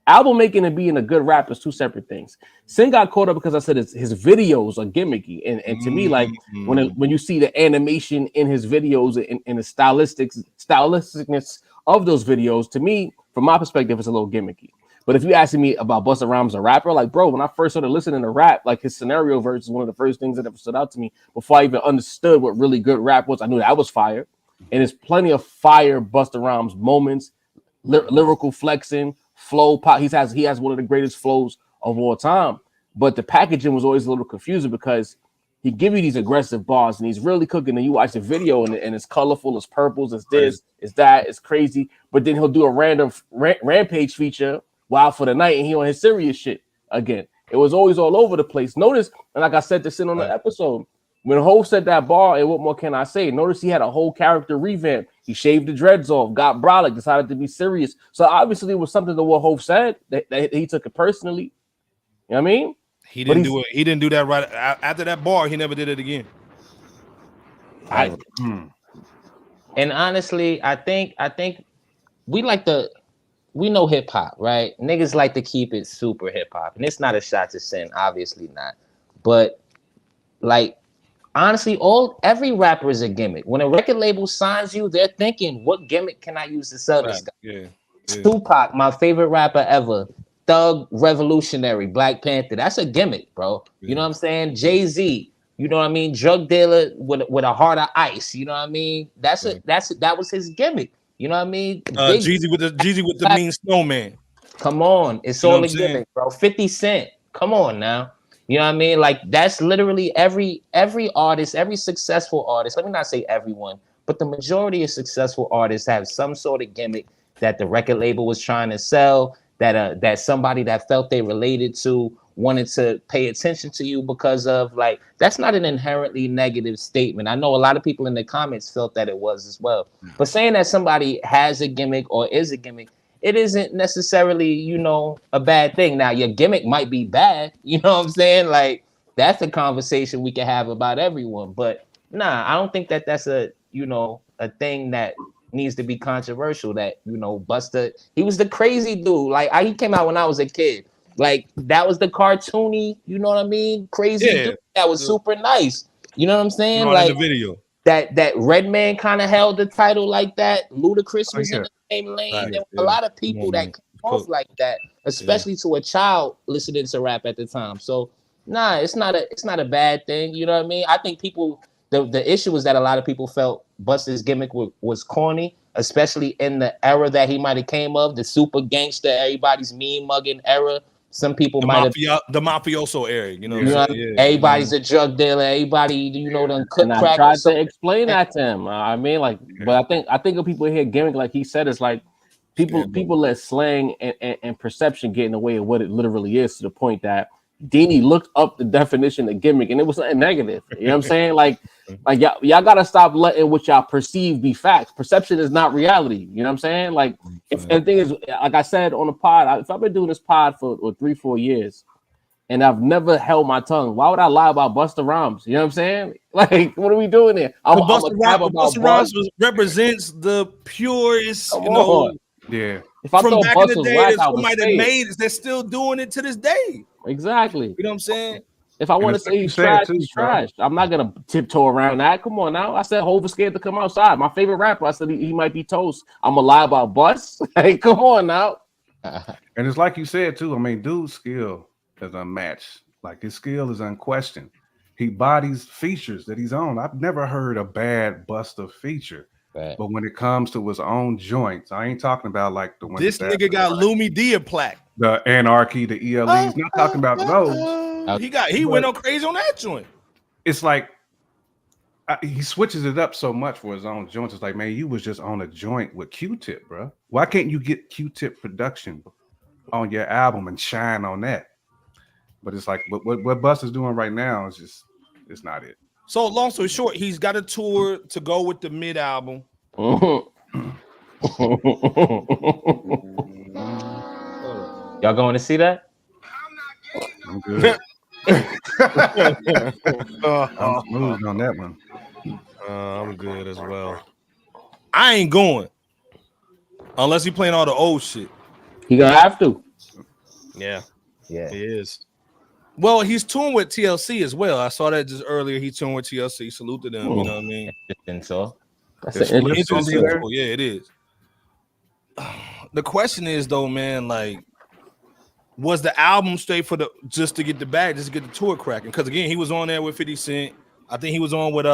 Album making and being a good rapper is two separate things. Sin got caught up because I said his videos are gimmicky, and to me, like when you see the animation in his videos and the stylisticness of those videos, to me, from my perspective, it's a little gimmicky. But if you asking me about Busta Rhymes, a rapper, like, bro, when I first started listening to rap, like his scenario verse is one of the first things that ever stood out to me before I even understood what really good rap was. I knew that was fire, and there's plenty of fire Busta Rhymes moments, lyrical flexing. Flow pop, he has one of the greatest flows of all time, but the packaging was always a little confusing because he give you these aggressive bars and he's really cooking, and you watch the video and it's colorful, it's purples, it's this, it's that, it's crazy, but then he'll do a random rampage feature Wild for the Night and he on his serious shit again. It was always all over the place. Notice, and like I said this in on the episode, when Hov said that bar, and what more can I say? Notice he had a whole character revamp. He shaved the dreads off, got brolic, decided to be serious. So obviously it was something that what Hov said that he took it personally. You know what I mean? He didn't do it. He didn't do that right after that bar. He never did it again. And honestly, I think we know hip hop, right? Niggas like to keep it super hip hop, and it's not a shot to Sin, obviously not. But like, honestly, every rapper is a gimmick. When a record label signs you, they're thinking, what gimmick can I use to sell this guy? Yeah. Tupac, my favorite rapper ever. Thug, Revolutionary, Black Panther. That's a gimmick, bro. You know what I'm saying? Jay-Z, you know what I mean? Drug dealer with a heart of ice. You know what I mean? That was his gimmick. You know what I mean? Jeezy with the mean snowman. Come on, it's all a gimmick, bro. 50 Cent. Come on now. You know what I mean? Like that's literally every artist, every successful artist. Let me not say everyone, but the majority of successful artists have some sort of gimmick that the record label was trying to sell, that somebody that felt they related to wanted to pay attention to you because of. Like, that's not an inherently negative statement. I know a lot of people in the comments felt that it was as well. But saying that somebody has a gimmick or is a gimmick, it isn't necessarily, you know, a bad thing. Now, your gimmick might be bad, you know what I'm saying? Like, that's a conversation we can have about everyone. But nah, I don't think that that's a, you know, a thing that needs to be controversial. That, you know, Busta, he was the crazy dude. Like, he came out when I was a kid. Like, that was the cartoony, you know what I mean? Crazy dude that was super nice. You know what I'm saying? Like, in the video. That Redman kind of held the title like that. Ludacris was in the same lane. Right, There were a lot of people that came off like that, especially to a child listening to rap at the time. So nah, it's not a bad thing. You know what I mean? I think people, the issue was that a lot of people felt Busta's gimmick was corny, especially in the era that he might have came of, the super gangster, everybody's mean mugging era. Some people might have the mafioso era, you know. Everybody's a drug dealer. Everybody, you know, done cook crack. I tried to explain that to him. I mean, like, but I think of people here gimmick, like he said, it's like people let slang and perception get in the way of what it literally is, to the point that Diddy looked up the definition of gimmick and it was something negative. You know what I'm saying? Like y'all gotta stop letting what y'all perceive be facts. Perception is not reality. You know what I'm saying? Like, and the thing is, like I said on the pod, if I've been doing this pod for 3-4 years and I've never held my tongue, why would I lie about Busta Rhymes? You know what I'm saying? Like, what are we doing here? Busta Rhymes represents the purest, you know. Yeah. If I from thought back Busta in the day, whack, that somebody that made it, they're still doing it to this day. Exactly. You know what I'm saying? If I want to say he's trash, he's trash. I'm not gonna tiptoe around that. Come on now. I said Hov was scared to come outside. My favorite rapper, I said he might be toast. I'm gonna lie about Bus. Hey, come on now. And it's like you said too. I mean, dude's skill is unmatched. Like, his skill is unquestioned. He bodies features that he's on. I've never heard a bad Busta feature. Right. But when it comes to his own joints, I ain't talking about like the one. This nigga got Lumi Dia plaque. The Anarchy, the ELEs. Not talking about those. He went on crazy on that joint. It's like he switches it up so much for his own joints. It's like, man, you was just on a joint with Q-Tip, bro. Why can't you get Q-Tip production on your album and shine on that? But it's like what Busta's doing right now is just, it's not it. So long story short, he's got a tour to go with the mid album. Y'all going to see that? I'm good. I'm smooth on that one. I'm good as well. I ain't going unless he playing all the old shit. He gonna have to. Yeah, he is. Well, he's touring with TLC as well. I saw that just earlier. He touring with TLC. Salute to them. You know what I mean? So that's an interesting. Yeah, it is. The question is though, man, like, was the album straight for just to get the bag, just to get the tour cracking? Because again, he was on there with 50 Cent. I think he was on with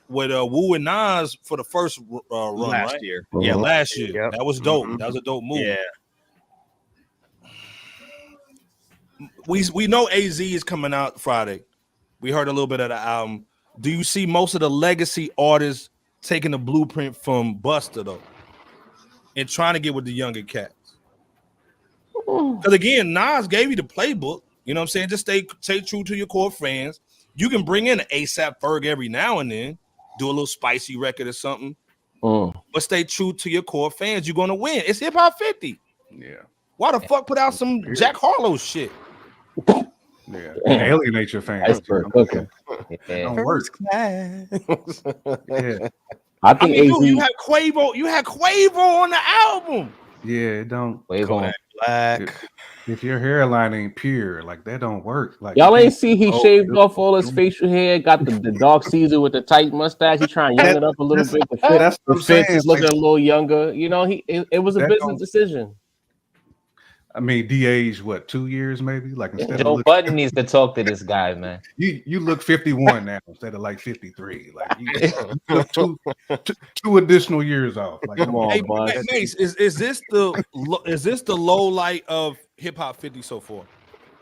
Wu and Nas for the first run last right? year. Yeah, last year. Yep. That was dope. Mm-hmm. That was a dope move. Yeah. We know AZ is coming out Friday. We heard a little bit of the album. Do you see most of the legacy artists taking the blueprint from Busta though, and trying to get with the younger cats? Because again, Nas gave you the playbook. You know what I'm saying? Just stay true to your core fans. You can bring in an ASAP Ferg every now and then, do a little spicy record or something, but stay true to your core fans. You're gonna win. It's Hip Hop 50. Yeah. Why the fuck put out some Jack Harlow shit? Yeah, alienate your fans. Okay. Don't work. Class. Yeah. I think dude, you had Quavo on the album. Yeah, it don't. Quavo Black. If your hairline ain't pure, like that don't work. Like, y'all ain't see he shaved off all his facial hair, got the dark Caesar with the tight mustache. He trying to young it up a little bit. The face is looking a little younger. You know, it was a business decision. I mean, de-age what, 2 years maybe? Like, instead Joe of Budden needs to talk to this guy, man. You look 51 now instead of like 53. Like, you look two additional years off. Like, Come on, hey, Bud. Mace, is this the low light of Hip Hop 50 so far?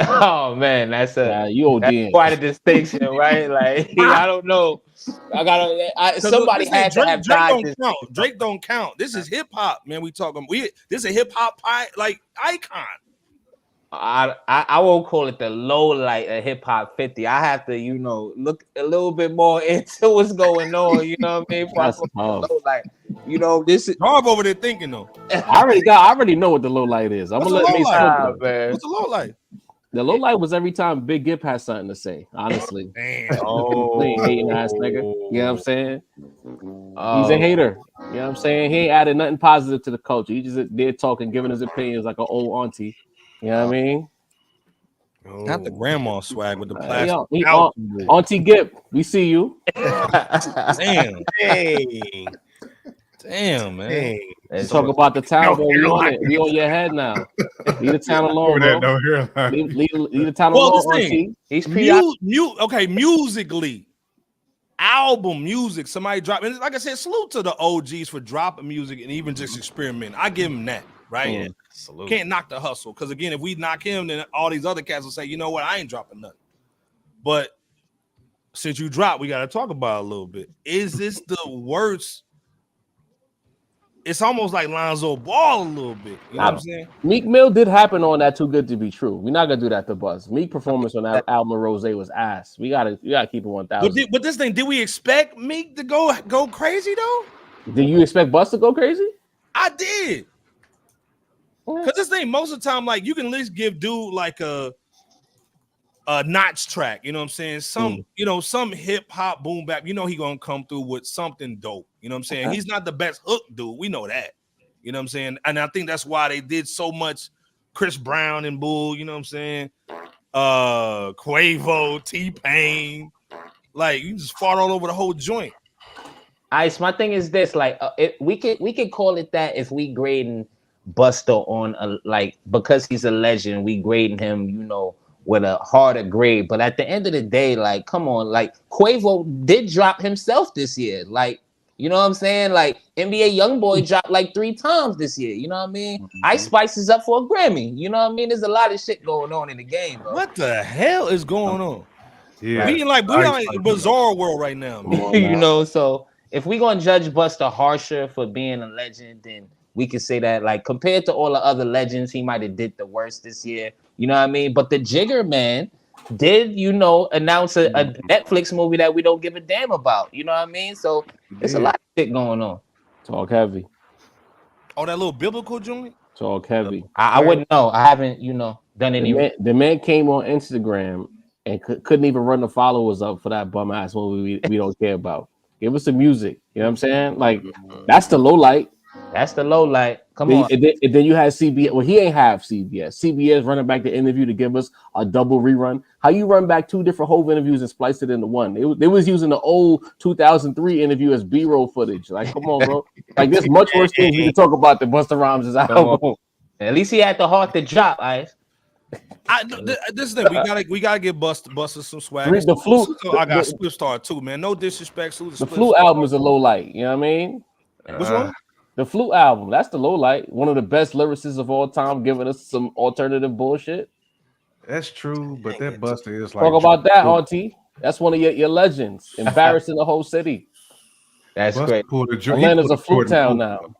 Oh man, that's ODing. quite a distinction, right? Like I don't know. Somebody had to have died. Drake don't count. This is hip hop, man. This is a hip hop icon. I won't call it the low light of hip hop 50. I have to, look a little bit more into what's going on. You know what I mean? This is Jarv over there thinking though. I already know what the low light is. I'm gonna let Mase talk. What's the low light? The low light was every time Big Gip had something to say. Honestly, damn. Hating ass nigga. You know what I'm saying? He's a hater. You know what I'm saying? He ain't added nothing positive to the culture. He just there talking, giving his opinions like an old auntie. You know what I mean? Not the grandma swag with the plastic. Auntie Gip, we see you. Damn. Damn, man. Let's talk about the town, bro. We on your head now. Leave the town alone, bro. Leave the town alone, Auntie. He's musically. Album music, somebody dropped. And like I said, salute to the OGs for dropping music and even just experimenting. I give him that. Right? Yeah, can't knock the hustle. Because again, if we knock him, then all these other cats will say, you know what, I ain't dropping nothing. But since you dropped, we got to talk about it a little bit. Is this the worst? It's almost like Lonzo Ball a little bit. You know what I'm saying? Meek Mill did happen on that Too Good to Be True. We're not gonna do that to Buzz. Meek performance on that album Rose was ass. We gotta keep it 1,000. But this thing, did we expect Meek to go crazy though? Did you expect Buzz to go crazy? I did. Because this thing, most of the time, like you can at least give dude like a notch track, you know what I'm saying? Some hip hop boom bap, he gonna come through with something dope. You know what I'm saying? He's not the best hook dude. We know that. You know what I'm saying? And I think that's why they did so much Chris Brown and Bull, you know what I'm saying? Quavo, T-Pain. Like you just fought all over the whole joint. Ice, my thing is this, like we could call it that if we grading Busta on because he's a legend, we grading him, with a harder grade. But at the end of the day, like, come on, like Quavo did drop himself this year. Like, you know what I'm saying? Like NBA YoungBoy dropped like 3 times this year. You know what I mean? Ice Spice is up for a Grammy. You know what I mean? There's a lot of shit going on in the game, bro. What the hell is going on? Yeah, we in a bizarre world right now, man. So if we gonna judge Busta harsher for being a legend, then we can say that, like, compared to all the other legends, he might have did the worst this year. You know what I mean? But the Jigger Man did, announce a Netflix movie that we don't give a damn about. You know what I mean? So there's a lot of shit going on. Talk heavy. Oh, that little biblical joint? Talk heavy. I wouldn't know. I haven't, done any. The man came on Instagram and couldn't even run the followers up for that bum ass movie we don't care about. Give us some music. You know what I'm saying? Like, that's the low light. That's the low light. Come on. And then you had CBS. Well, he ain't have CBS. CBS running back the interview to give us a double rerun. How you run back 2 different whole interviews and splice it into one? They was using the old 2003 interview as B-roll footage. Like, come on, bro. Like, there's much worse things we can talk about than Busta Rhymes' album. At least he had the heart to drop, Ice. This thing, we gotta give Busta some swag. The Flute. I got Split Star too, man. No disrespect. The Flute album is a low light. You know what I mean? Which one? The Flute album. That's the low light. One of the best lyricists of all time, giving us some alternative bullshit. That's true, but that Busta is like. Talk about that, Auntie. That's one of your legends, embarrassing the whole city. That's great. Atlanta's a Flute town now.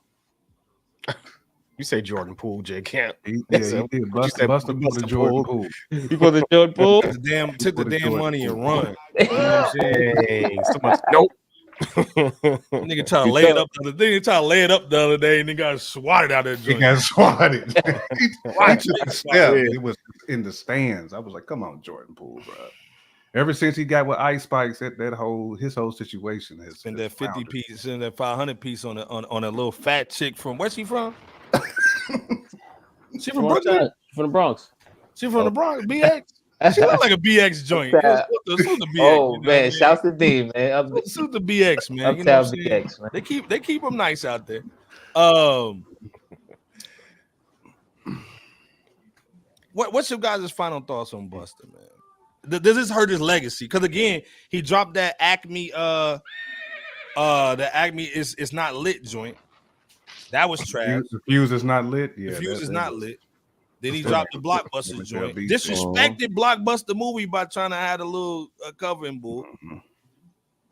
You say Jordan Poole, Jay Camp. He did. Busta pulled the Jordan Poole. You pulled the Jordan Poole? Took the damn money and run. You know what I'm saying? So much. Nope. Nigga try to lay it up. The other day, and then got swatted out of the joint. He got swatted. It was in the stands. I was like, "Come on, Jordan Poole, bro." Ever since he got with Ice Spikes, his whole situation has spent that 50 piece and that 500 piece on a little fat chick from where's she from? She from Brooklyn? From the Bronx. She from the Bronx, BX. She look like a BX joint. Man, shouts to D, man. Suit the BX, man. You know what I'm saying? BX, man. They keep them nice out there. What's your guys' final thoughts on Busta, man? Does this hurt his legacy? Because again, he dropped that Acme, the Acme is not lit joint. That was trash. The Fuse is not lit. Yeah, the Fuse is not lit. Then he dropped the BlockBusta joint. Disrespected BlockBusta movie by trying to add a little covering bull.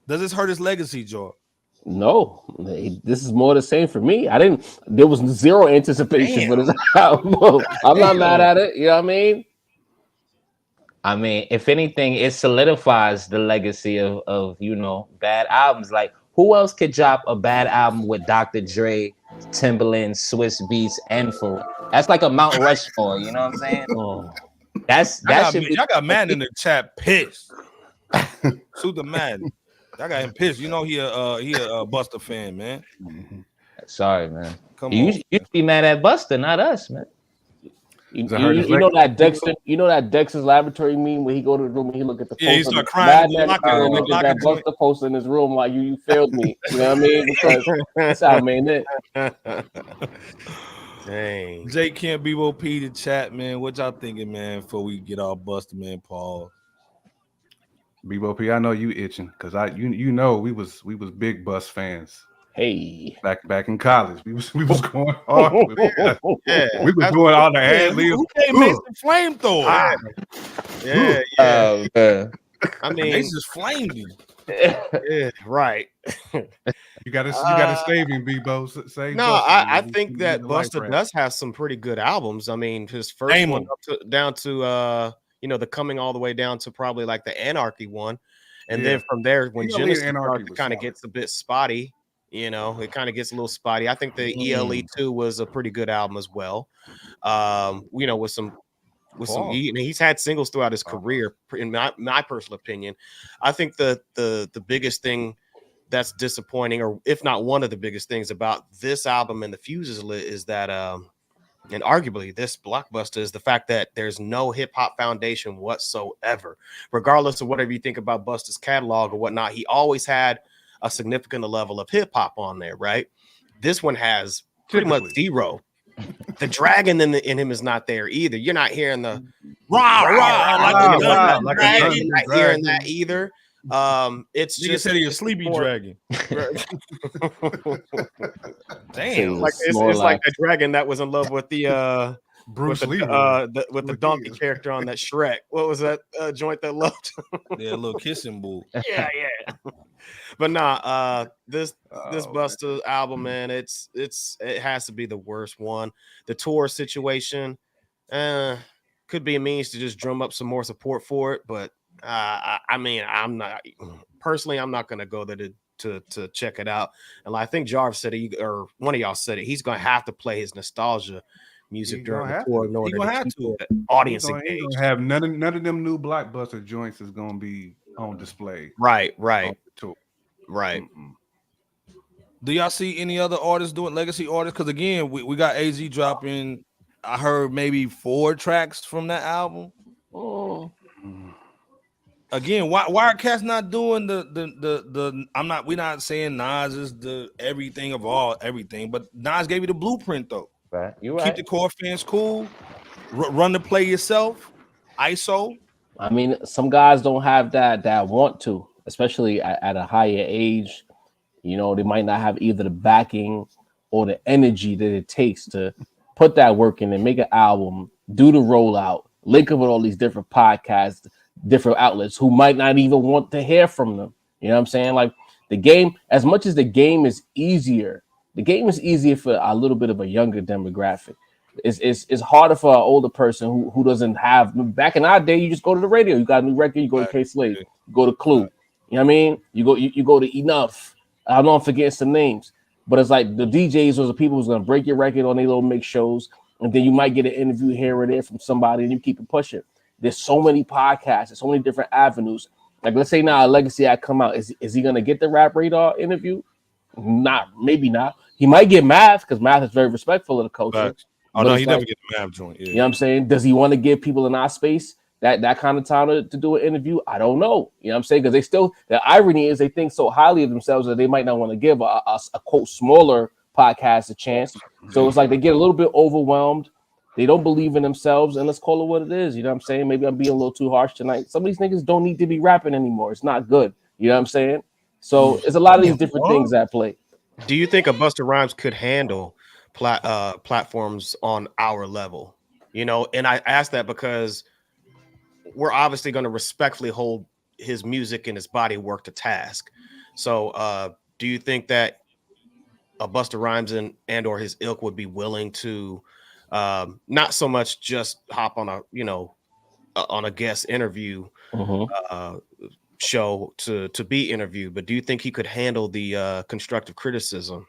Does this hurt his legacy, Jarv? No, this is more the same for me. There was zero anticipation for this album. I'm not mad at it. You know what I mean? I mean, if anything, it solidifies the legacy of bad albums. Like, who else could drop a bad album with Dr. Dre, Timbaland, Swiss Beats, and Fool? That's like a Mount Rushmore. You know what I'm saying? Oh. Y'all got Madden in the chat pissed. Shoot the Madden. I got him pissed. You know he a Busta fan, man. Sorry, man. You should be mad at Busta, not us, man. You know that Dexter's Laboratory meme where he go to the room and he look at the poster. He start crying. Look at that Busta poster in his room like you failed me. You know what I mean? Because that's how I mean it. Dang. Jake can't be OP to chat, man. What y'all thinking, man? Before we get all busted, man. Paul. BBOP, I know you itching because we was big Bus fans. Hey, back in college, we was going hard. We was doing all the ad libs. Who came Mason flamethrower? I mean, Mason's flamed him. Yeah, right. You gotta save him, Bebo. I think that Busta does have some pretty good albums. I mean, his first one down to the Coming all the way down to probably like the Anarchy one. And then from there, when Genesis kind of gets a bit spotty, it kind of gets a little spotty. I think the ELE2 was a pretty good album as well. He's had singles throughout his career, in my personal opinion. I think the biggest thing that's disappointing, or if not one of the biggest things about this album and the Fuses lit, is that and arguably this BlockBusta, is the fact that there's no hip-hop foundation whatsoever. Regardless of whatever you think about Busta's catalog or whatnot, he always had a significant level of hip-hop on there, right? This one has pretty much zero. The dragon in him is not there either. You're not hearing the rah like a dragon. You're not hearing that either. It's just said you're a sleepy dragon. Damn, it's like a dragon that was in love with the Bruce Lee with the donkey character on that Shrek. What was that joint that loved? Yeah, a little kissing bull. Yeah. But this Busta album, man, it has to be the worst one. The tour situation could be a means to just drum up some more support for it, but I mean, I'm not going to go there to check it out. And I think Jarv said or one of y'all said it, he's going to have to play his nostalgia music during the tour in order to keep the audience engaged. He gonna have none of them new BlockBusta joints is going to be on display. Right. On the tour. Right. Do y'all see any other artists doing legacy artists? Because again, we got AZ dropping. I heard maybe 4 tracks from that album. Oh. Again, why are cats not doing the we're not saying Nas is the everything of everything, but Nas gave you the blueprint though. Right. You're right. Keep the core fans cool, run the play yourself, ISO. I mean, some guys don't have that want to, especially at a higher age. They might not have either the backing or the energy that it takes to put that work in and make an album, do the rollout, link up with all these different podcasts, different outlets who might not even want to hear from them. You know what I'm saying? Like the game, as much as the game is easier for a little bit of a younger demographic. It's harder for an older person who doesn't have. Back in our day, you just go to the radio. You got a new record, you go to K-Slade, you go to Clue. You know what I mean? You go to Enough. I know I'm forgetting some names, but it's like the DJs or the people who's gonna break your record on their little mix shows, and then you might get an interview here or there from somebody, and you keep it pushing. There's so many podcasts, there's so many different avenues. Like let's say now a Legacy Act come out, is he gonna get the Rap Radar interview? Maybe not. He might get Math because Math is very respectful of the culture. Oh no, he never get the Math joint. Yeah. You know what I'm saying? Does he want to give people in our space that kind of time to do an interview? I don't know. You know what I'm saying? Because the irony is they think so highly of themselves that they might not want to give a quote smaller podcast a chance. So it's like they get a little bit overwhelmed. They don't believe in themselves, and let's call it what it is. You know what I'm saying? Maybe I'm being a little too harsh tonight. Some of these niggas don't need to be rapping anymore. It's not good. You know what I'm saying? So it's a lot of these different things at play. Do you think a Busta Rhymes could handle platforms on our level? You know, and I asked that because we're obviously going to respectfully hold his music and his body work to task. So do you think that a Busta Rhymes and or his ilk would be willing to not so much just hop on a, you know, on a guest interview show to be interviewed, but do you think he could handle the constructive criticism?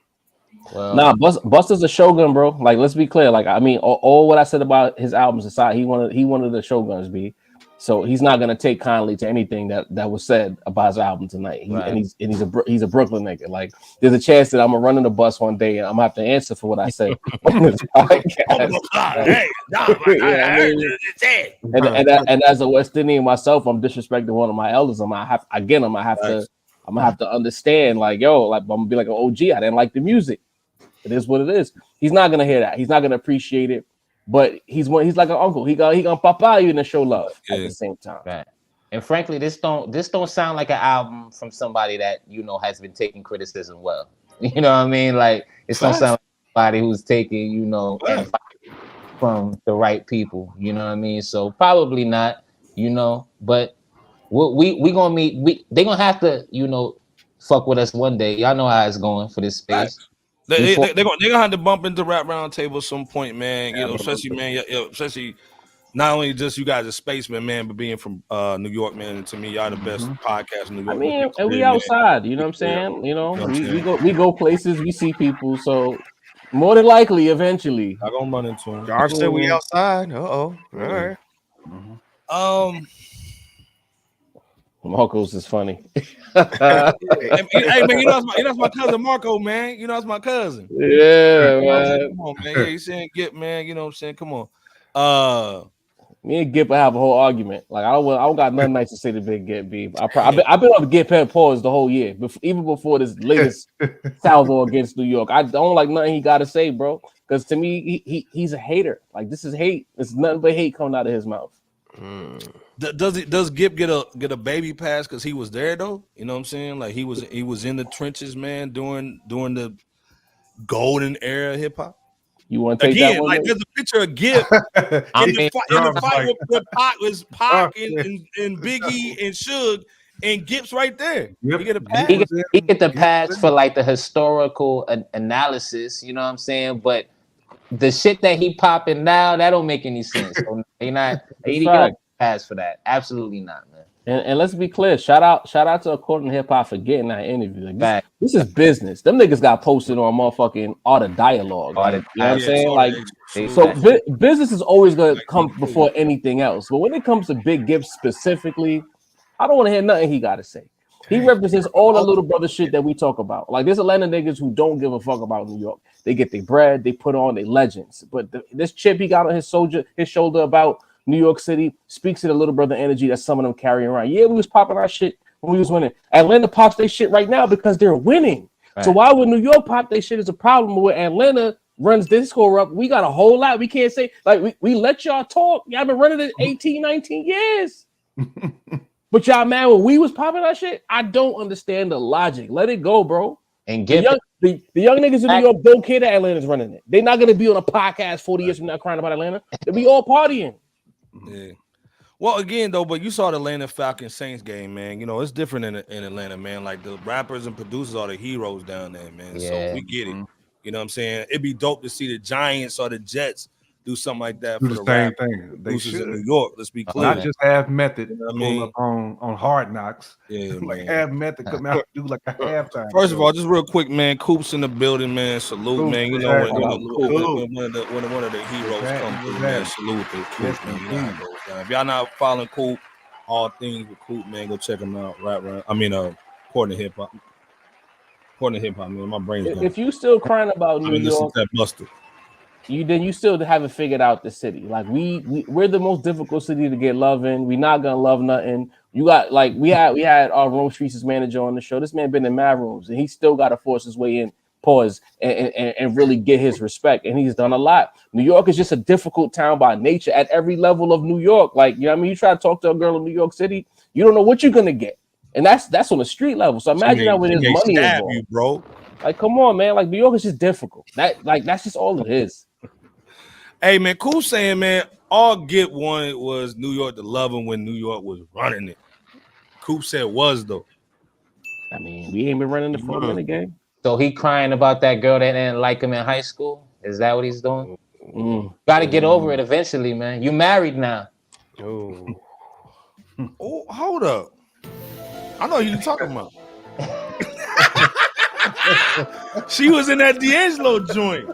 Well, nah, Busta's a shogun, bro. Like, let's be clear. Like, I mean, all what I said about his albums aside, he wanted the shoguns be. So he's not gonna take kindly to anything that was said about his album tonight. And he's a Brooklyn nigga. Like, there's a chance that I'm gonna run in the bus one day and I'm gonna have to answer for what I said on this podcast. And as a West Indian myself, I'm disrespecting one of my elders. I'm gonna have to understand. Like, yo, like I'm gonna be like an OG. I didn't like the music. It is what it is. He's not gonna hear that. He's not gonna appreciate it. But he's like an uncle. He gonna pop out you and show love at the same time. Right. And frankly, this don't sound like an album from somebody that, you know, has been taking criticism well. You know what I mean? Like, it don't sound like somebody who's taking, you know, from the right people. You know what I mean? So probably not, you know, but we gonna meet. They gonna have to, you know, fuck with us one day. Y'all know how it's going for this space. They're gonna have to bump into Rap Roundtable at some point, man. You know, especially, man, especially not only just you guys are spacemen, man, but being from New York, man. And to me, y'all the best podcast in New York. I mean, and we outside, you know what I'm saying? Yeah. You know, we go places, we see people, so more than likely, eventually, I'm gonna run into him. Jarv said we outside. All right. Marcos is funny. Hey man, you know that's my cousin Marco, man. You know that's my cousin. Yeah, man. Come on, man. Yeah, he's saying Gip, man. You know what I'm saying? Come on. Me and Gip have a whole argument. Like, I don't got nothing nice to say to Big Gip, B. I've been on Gip head pause the whole year, even before this latest salvo against New York. I don't like nothing he got to say, bro. Because to me, he's a hater. Like, this is hate. It's nothing but hate coming out of his mouth. Does Gip get a baby pass because he was there though? You know what I'm saying? Like, he was in the trenches, man, during the golden era of hip hop. You want to take that one? Like, there's a picture of Gip in the fight with Pac, was Pac and Biggie and Suge, and Gip's right there. Yep. He get a pass. He get the pass for like the historical analysis. You know what I'm saying? But the shit that he popping now, that don't make any sense. So he don't pass for that. Absolutely not, man. And let's be clear. Shout out to According to Hip Hop for getting that interview. Like, this is business. Them niggas got posted on motherfucking Art of Dialogue. You know what I'm saying? Like, so business is always gonna come before anything else. But when it comes to Big Gibbs specifically, I don't want to hear nothing he got to say. He represents all the little brother shit that we talk about. Like, there's Atlanta niggas who don't give a fuck about New York. They get their bread, they put on their legends. But this chip he got on his shoulder about New York City speaks to the little brother energy that some of them carry around. Yeah, we was popping our shit when we was winning. Atlanta pops their shit right now because they're winning. Right. So why would New York pop their shit is a problem where Atlanta runs this score up? We got a whole lot. We can't say, like, we let y'all talk. Y'all been running it 18, 19 years. But y'all mad when we was popping our shit? I don't understand the logic. Let it go, bro. And the young niggas in New York don't care that Atlanta's running it. They're not going to be on a podcast 40 years from now crying about Atlanta. They'll be all partying. Yeah. Well, again, though, but you saw the Atlanta Falcons Saints game, man. You know, it's different in Atlanta, man. Like, the rappers and producers are the heroes down there, man. Yeah. So we get it. You know what I'm saying? It'd be dope to see the Giants or the Jets do something like that for the same thing. They should in New York. Let's be clear. Not just have Method, you know what I mean? Up on Hard Knocks. Yeah, like, have Method come out and do like a halftime. First of all, just real quick, man. Coop's in the building, man. Salute, man. You know when one of the heroes come through, man. Salute to Coop, man. If y'all not following Coop, all things with Coop, man, go check him out. According to hip hop. According to hip hop, man. My brain's going. If you still crying about New York, that Busta. You still haven't figured out the city. Like, we're the most difficult city to get love in. We're not gonna love nothing. You got, like, we had our Rome Streets' manager on the show. This man been in mad rooms and he still got to force his way in, pause, and really get his respect. And he's done a lot. New York is just a difficult town by nature at every level of New York. Like, you know what I mean? You try to talk to a girl in New York City, you don't know what you're gonna get, and that's on the street level. So imagine that with his money involved, you, bro. Like, come on, man. Like, New York is just difficult. That's just all it is. Hey man, cool saying, man. All Get wanted was New York to love him when New York was running it. Coop said was though. I mean, we ain't been running the 4-minute game. So he crying about that girl that didn't like him in high school. Is that what he's doing? Got to get over it eventually, man. You married now. Oh, Oh, hold up. I know who you talking about. She was in that D'Angelo joint.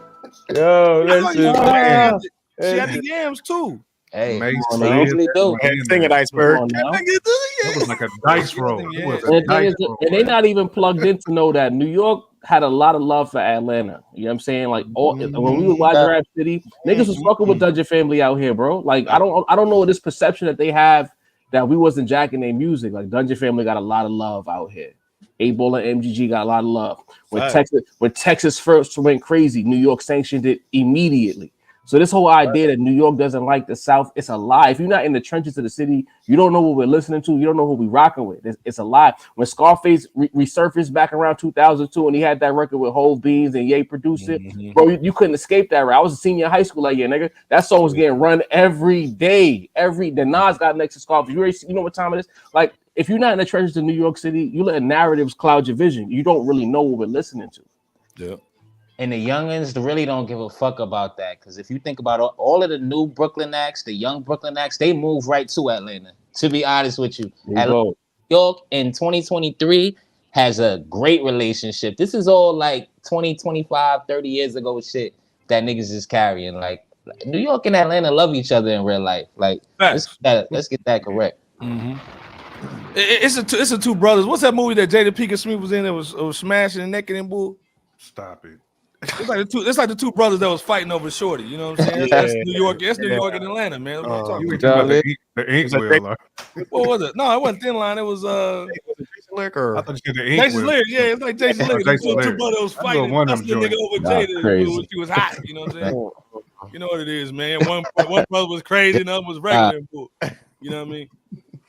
Yo, She had the yams too. Hey, Mace they usually do. sing it, Iceberg. That was like a dice roll. It was a And the thing dice is, roll. and they not even plugged in to know that New York had a lot of love for Atlanta. You know what I'm saying? Like when we was watching Rap City, niggas was fucking with Dungeon Family out here, bro. Like I don't know this perception that they have that we wasn't jacking their music. Like Dungeon Family got a lot of love out here. 8-Ball and MGG got a lot of love. When Texas first went crazy, New York sanctioned it immediately. So this whole idea that New York doesn't like the South, it's a lie. If you're not in the trenches of the city, you don't know what we're listening to. You don't know who we rocking with. It's a lie. When Scarface resurfaced back around 2002 and he had that record with Hove Beans and Ye produced it, bro, you couldn't escape that. Right? I was a senior in high school that year, nigga. That song was getting run every day. The Nas got next to Scarface. You know what time it is? Like, if you're not in the trenches of New York City, you let narratives cloud your vision. You don't really know what we're listening to. Yeah. And the youngins really don't give a fuck about that. Because if you think about all of the new Brooklyn acts, the young Brooklyn acts, they move right to Atlanta. To be honest with you. New York in 2023 has a great relationship. This is all like 20, 25, 30 years ago shit that niggas is carrying. Like New York and Atlanta love each other in real life. Like let's get that correct. Mm-hmm. It's the two brothers. What's that movie that Jada Pinkett Smith was in that was smashing and naked and bull? Stop it. It's like the two brothers that was fighting over Shorty. You know what I'm saying? That's New York. That's New York and Atlanta, man. What You were talking about the ink wheel. What was it? No, it wasn't Thin Line. It was I thought you said the ink Jason wheel. Lear. Yeah, it's like Jason Lear. The two brothers was fighting the nigga over Jada when she was hot. You know what I'm saying? You know what it is, man. One brother was crazy, and the other was regular. You know what I mean?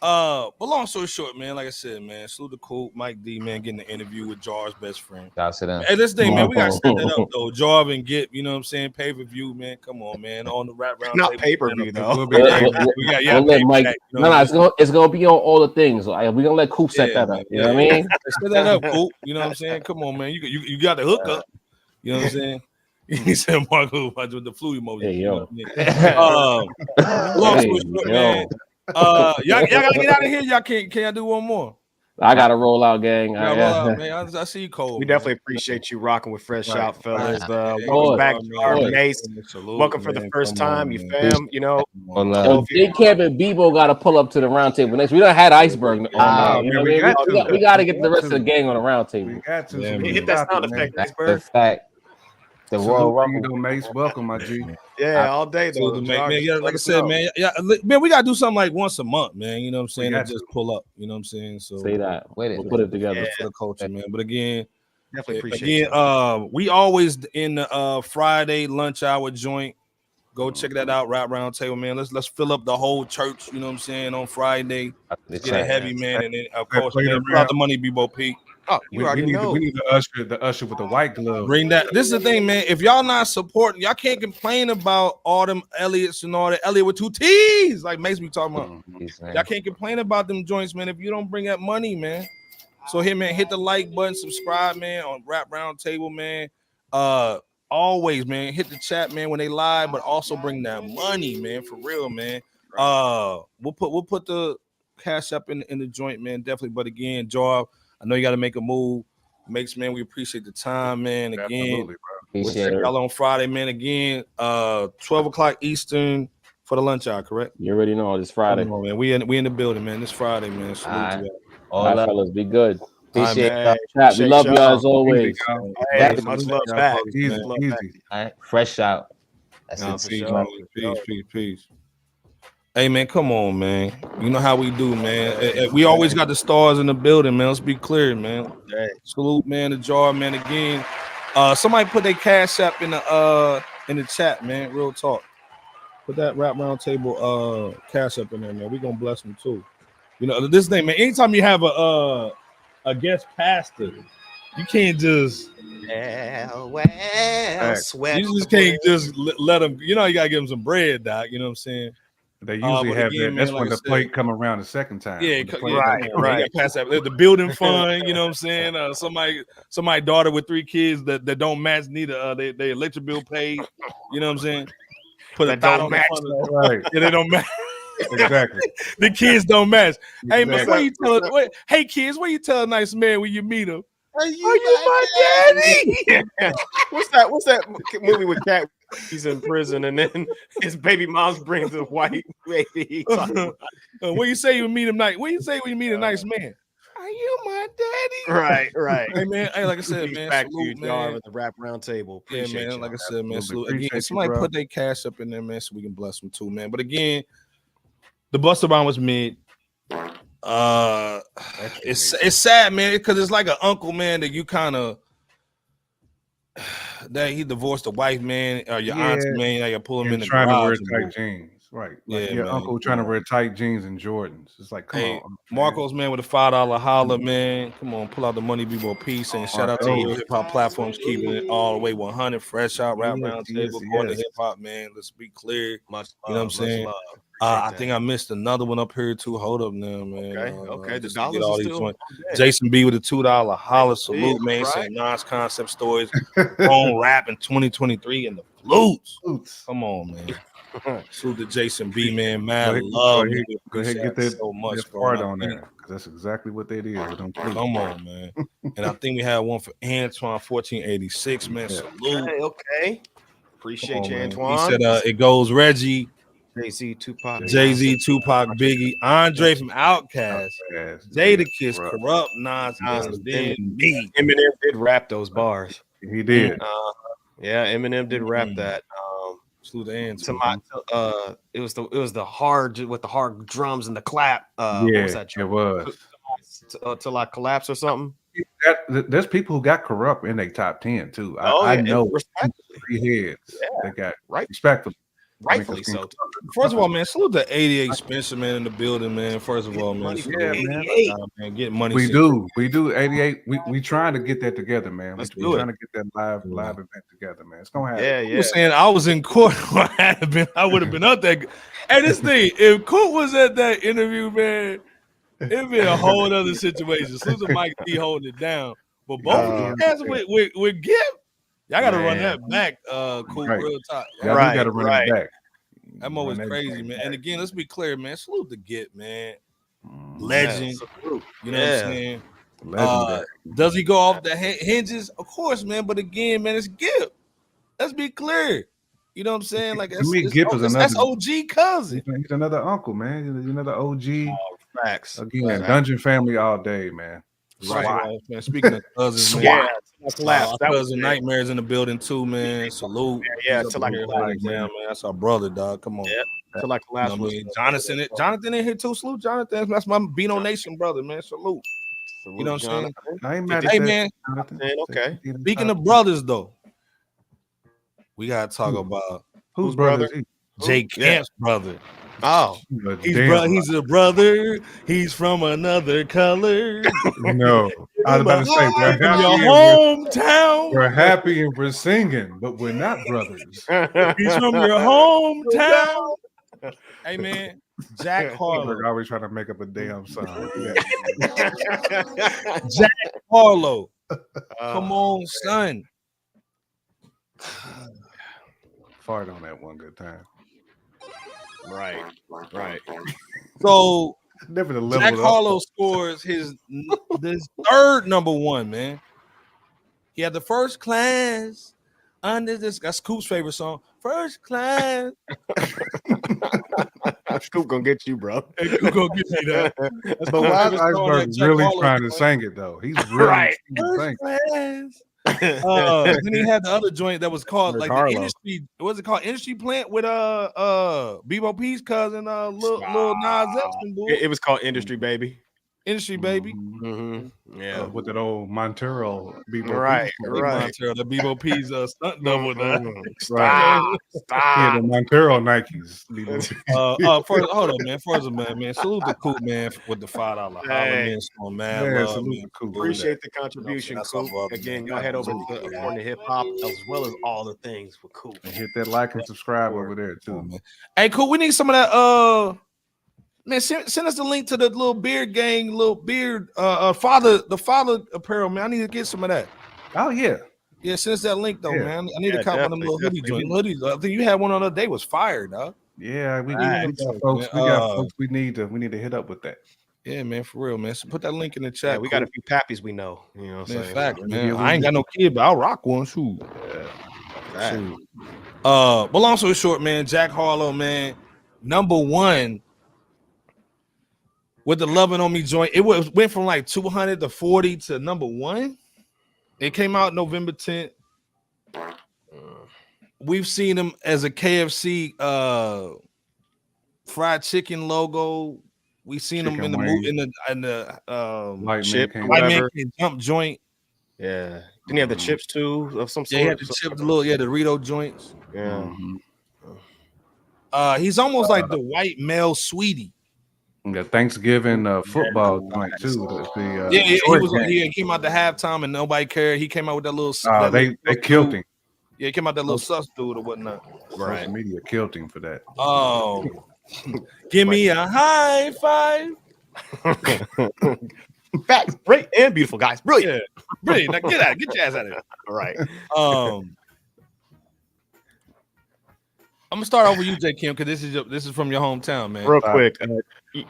But long story short, man, like I said, man, salute to Cool, Mike D, man, getting the interview with Jarv's best friend. Hey, this thing, man, we gotta set that up though. Jarv and Get, you know what I'm saying? Pay-per-view, man. Come on, man. On the Rap Roundtable. Not pay-per-view though. It's gonna be on all the things. Like, we're gonna let Coop set that up. You know what I mean? Set that up, Coop. You know what I'm saying? Come on, man. You got the hookup. You know what I'm saying? He said Marco with the flu emoji. Hey, yo. Long story short, man. Y'all gotta get out of here. Y'all can I do one more? I gotta roll out, gang. Man. I see you, Cole. We definitely appreciate you rocking with Fresh Out, fellas. Right. Welcome back, Jarv Mase. Welcome for the first time, you fam. You know, J Camp and Bebo gotta pull up to the round table next. We done had Iceberg. We gotta get the rest of the gang on the round table. We got to. Hit that sound effect, Iceberg. The Royal Rumble. Mace, welcome, my G. Yeah, all day though. Man, like I said, man, man, we gotta do something like once a month, man. You know what I'm saying? And just pull up. You know what I'm saying? So say that. We'll put it together for the culture, man. But again, definitely appreciate we always in the Friday lunch hour joint. Go check that out, Rap Roundtable, man. Let's fill up the whole church. You know what I'm saying? On Friday, get it heavy, man. And then of course, man, the money, Bebo P. Oh, we need the usher with the white glove. Bring that. This is the thing, man. If y'all not supporting, y'all can't complain about all them Elliots and all that. Elliot with 2 T's, like makes me talking about. Y'all can't complain about them joints, man. If you don't bring that money, man. So here, man, hit the like button, subscribe, man, on Rap Roundtable, man. Always, man, hit the chat, man, when they live, but also bring that money, man, for real, man. We'll put the cash up in the joint, man, definitely. But again, Jarv, I know you got to make a move. Makes, man, we appreciate the time, man. Again, we'll check y'all on Friday, man. Again, 12 o'clock Eastern for the lunch hour, correct? You already know this Friday. On, man. We in the building, man. This Friday, man. Salute to y'all. All right, fellas, be good. Appreciate chat. We love y'all as always. Much love back. Easy. Fresh out. That's it. Peace. Hey, man, come on, man. You know how we do, man. We always got the stars in the building, man. Let's be clear, man. Salute, man, the Jarv, man. Again, somebody put their cash app in the chat, man. Real talk. Put that Rap Roundtable cash up in there, man. We gonna bless them too. You know this thing, man. Anytime you have a guest pastor, You can't just. Sweat. You just can't just let them. You know, you gotta give them some bread, Doc. You know what I'm saying? They usually but have again, that. man, That's like when I the said, plate come around the second time. Yeah, When the plate right, man, right. You gotta pass that. The building fund. You know what I'm saying? Somebody daughter with 3 kids that don't match neither. They electric bill paid. You know what I'm saying? Put That a thought don't on the match, front of though. Right. Yeah, they don't match. Exactly. The kids don't match. Hey man, Exactly. what you tell? Hey kids, what you tell a nice man when you meet him? Are Are you my daddy? What's that movie with Cat? He's in prison, and then his baby mom brings a white baby. What you say you meet him nice? What you say when you meet a nice man? Are you my daddy? Right. Hey man, hey, like I said, Peace man, back to salute, you, Jarv, man. at the Rap Roundtable. Yeah, Appreciate man. you. Like I said, man, salute again. Appreciate you, Somebody bro. put their cash up in there, man, so we can bless them too, man. But again, the Busta Rhymes was mid. It's sad, man, because it's like an uncle, man, that you kind of that he divorced the wife, man, or your auntie, man, like you pull him in And the trying to wear garage. tight jeans. Right. Like Yeah, your man, uncle trying to wear tight jeans and Jordans. It's like, come on. Marcos, man, with a $5 holler, man. Come on, pull out the money, be more peace, and shout out to your hip hop platforms keeping it all the way 100. Fresh out, Rap Roundtable, going to hip hop, man. Let's be clear. Much You know what I'm saying? love. I think I missed another one up here too. Hold up now, man. Okay. The just to dollars get all are these still joints. Jason B with a $2 holler. Salute, man. right. Saying Nas concept stories, on rap in 2023 and the flutes. Come on, man. Salute to Jason B, man. Mad love. Go ahead, get that so much, that bro. part on there, because that's exactly what that is. Come on, man. And I think we had one for Antoine 1486, man. Salute. Okay. Appreciate you, Man. Antoine. He said it goes Reggie, Jay-Z, Tupac, Biggie, Andre from Outkast, Jadakiss, Corrupt, Nas, and then me. Eminem did rap those bars. He did. Yeah, Eminem did rap that. It was the hard with the hard drums and the clap. What was that? It was till I collapse or something. There's people who got Corrupt in their top 10 too. I know 3 heads that got respectable. Rightfully so. First of all, man, salute to 88 Spencer, man, in the building, man. First of all, man, man, get money. We do 88. We trying to get that together, man. We're trying to get that live event together, man. It's gonna happen. I was saying I was in court. I would have been up there. And this thing, if Cook was at that interview, man, it'd be a whole other situation. Salute to Mike D holding it down. But both of you guys with Gibb, y'all got to run that back, Cool, real talk. Right, got to run it back. That mo was crazy, man. And again, let's be clear, man. Salute to Gibb, man. Legend. You know what I'm saying? Does he go off the hinges? Of course, man. But again, man, it's Gibb. Let's be clear. You know what I'm saying? Like that's OG cousin. He's another uncle, man. He's another OG. Facts. Again, Dungeon family all day, man. Right, man. Speaking of cousins, man, cousin Nightmares in the building too, man. Salute. Yeah, till I collapse, man. That's our brother, dog. Come on. Yeah, till I collapse. Jonathan in here too. Salute, Jonathan. That's my Beano Nation brother, man. Salute. You know what I'm saying? I ain't mad at hey, that, man. Okay. Speaking of brothers, though, we gotta talk about whose brother is he? Jake Camp's brother. Oh, he's a brother. He's from another color. No, I was about to say we're hometown. We're happy and we're singing, but we're not brothers. He's from your hometown. Hey man, Jack Harlow. We're always trying to make up a damn song. Jack Harlow. Come on, son. Fart on that one good time. Right. So Jack Harlow scores this third number one, man. He had the First Class under this. That's Scoop's favorite song. First Class. Scoop gonna get you, bro. Scoop gonna get you that. But why is Iceberg really trying to sing it though? He's really First Class. Then he had the other joint that was called like the industry. What's it called? Industry Plant with Bebo P's cousin, Lil Nas X. It was called Industry Baby. industry, baby. Yeah, with that old Montero Bebo right, P. Big right. Montero, the Bebo P's stunt double. Stop, Yeah, stop. the Montero Nikes. Bebo P. Hold on, man. First of all, man, salute the Coop, man, with the $5 holla, Hey. man. So mad Man, love, salute man. the Coop. Appreciate the You know what I'm contribution, saying? That's Coop. our brother, Again, man. y'all head over to Absolutely, man. According to Hip Hop, as well as all the things with Coop. And hit that like and subscribe over there Come too. on, man. Hey, Coop, we need some of that. Man, send us the link to the little beard gang, little beard, the father apparel, man. I need to get some of that. Oh yeah. Yeah, send us that link though, Yeah. man. I need to cop one of them little hoodie definitely. joints. Hoodies. I think you had one the other day was fire, dog. Yeah, we Right. got folks. We got folks. We need to hit up with that. Yeah, man, for real, man. So put that link in the chat. Yeah, we got a few pappies we know. You know what I'm man, saying? fact, So, man. yeah, I ain't got no kid, but I'll rock one. Shoot. Fact. But long story short, man, Jack Harlow, man, #1 with the Lovin' on Me joint. It went from like 200 to 40 to #1. It came out November 10th. We've seen him as a KFC fried chicken logo. We seen him in the movie in the White chip, Man White Man whatever. Can't Jump joint. Yeah. Didn't he have the chips too of some sort? Yeah, he had the chip, the Dorito joints. Yeah. He's almost like the white male sweetie. The Thanksgiving football joint too. He came out the halftime and nobody cared. He came out with that little. They killed him. Yeah, he came out that little sus dude or whatnot. Right. Social media killed him for that. Oh, give me a high five. Facts, great and beautiful guys. Brilliant. Yeah, brilliant. Now get your ass out of here. All right. I'm gonna start off with you, J. Kim, because this is from your hometown, man. Real quick,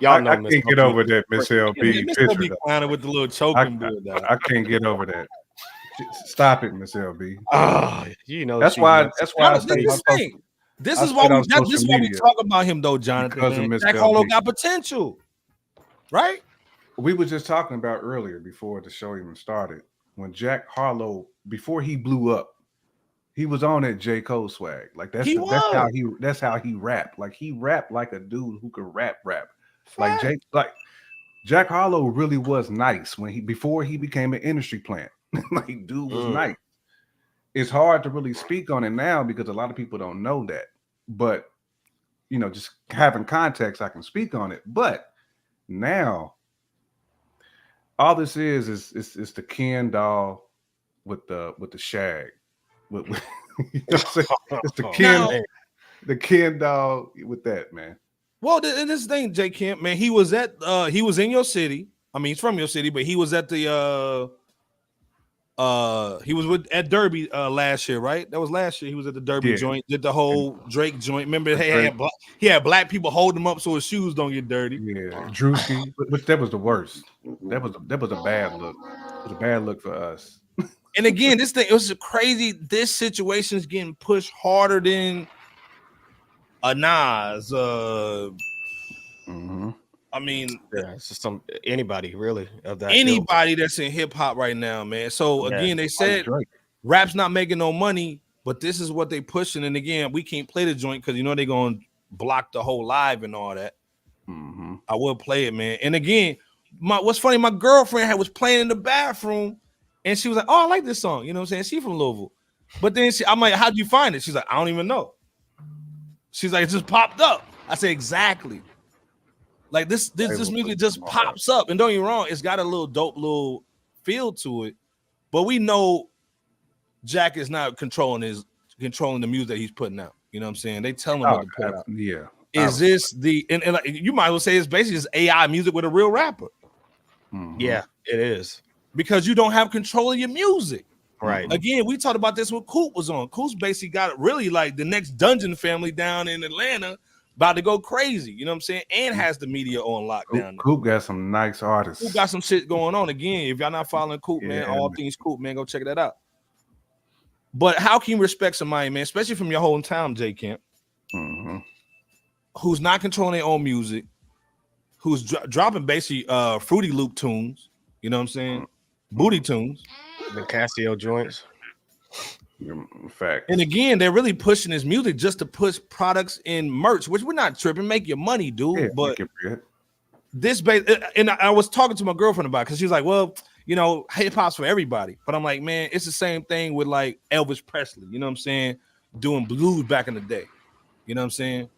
y'all know I can't get over that Miss LB Miss picture. LB clowning with the little choking board. I can't get over that. Stop it, Miss LB. You know that's why I say this is why we talk about him though, Jonathan. Jack Harlow got potential, right? We were just talking about earlier before the show even started when Jack Harlow, before he blew up, he was on that J. Cole swag. Like that's how he rapped. Like he rapped like a dude who could rap. Like Jack Harlow really was nice before he became an industry plant. Like dude was nice. It's hard to really speak on it now because a lot of people don't know that. But you know, just having context, I can speak on it. But now all this is the Ken doll with the shag. You know what I'm it's the Ken doll with that, man. Well, this thing, J. Kemp, man, he was in your city. I mean, he's from your city, but he was at the he was at Derby last year, right? That was last year. He was at the Derby joint, did the whole Drake joint. Remember, he had black people hold him up so his shoes don't get dirty. Yeah, Drewski, but that was the worst. That was a bad look. It was a bad look for us. And again, this thing, it was crazy. This situation is getting pushed harder than a Nas. I mean, it's just anybody really of that. Anybody that's in hip hop right now, man. So again, they said rap's not making no money, but this is what they pushing. And again, we can't play the joint because they're gonna block the whole live and all that. I will play it, man. And again, what's funny, my girlfriend was playing in the bathroom. And she was like, "Oh, I like this song." You know what I'm saying? She from Louisville. But then I'm like, "How'd you find it?" She's like, "I don't even know." She's like, "It just popped up." I say, "Exactly." Like this music just pops up. And don't get me wrong, it's got a little dope little feel to it. But we know Jack is not controlling the music that he's putting out. You know what I'm saying? They tell him what to put out. Yeah. Is this and like, you might as well say it's basically just AI music with a real rapper. Yeah, it is. Because you don't have control of your music. Right. Again, we talked about this when Coop was on. Coop's basically got it really like the next Dungeon family down in Atlanta about to go crazy. You know what I'm saying? And has the media on lockdown. Coop got some nice artists. Coop got some shit going on. Again, if y'all not following Coop, man, all things Coop, man, go check that out. But how can you respect somebody, man, especially from your hometown, J. Kemp, who's not controlling their own music, who's dropping basically Fruity Loop tunes, you know what I'm saying? Booty tunes, the Casio joints. Fact. And again, they're really pushing his music just to push products in merch, which we're not tripping. Make your money, dude. But this and I was talking to my girlfriend about it because she was like, well, you know, hip hop's for everybody. But I'm like, man, it's the same thing with like Elvis Presley, you know what I'm saying? Doing blues back in the day. You know what I'm saying?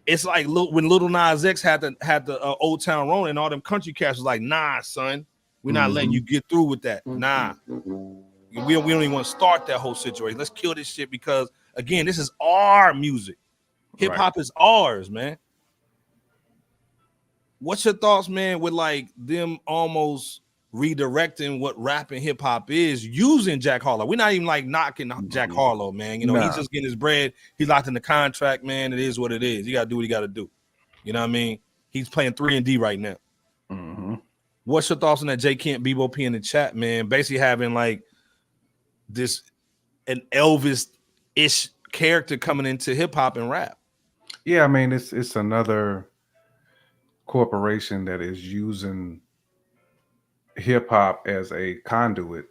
It's like when Little Nas X had the Old Town Road, and all them country cats was like, nah, son, we're not letting you get through with that. Nah. We don't even want to start that whole situation. Let's kill this shit because, again, this is our music. Hip hop is ours, man. What's your thoughts, man, with like them almost redirecting what rap and hip hop is using Jack Harlow? We're not even like knocking Jack Harlow, man. You know, he's just getting his bread. He's locked in the contract, man. It is what it is. You got to do what you got to do. You know what I mean? He's playing 3-D right now. What's your thoughts on that J Kent Bebo P in the chat, man? Basically having like an Elvis-ish character coming into hip hop and rap. Yeah, I mean, it's another corporation that is using hip hop as a conduit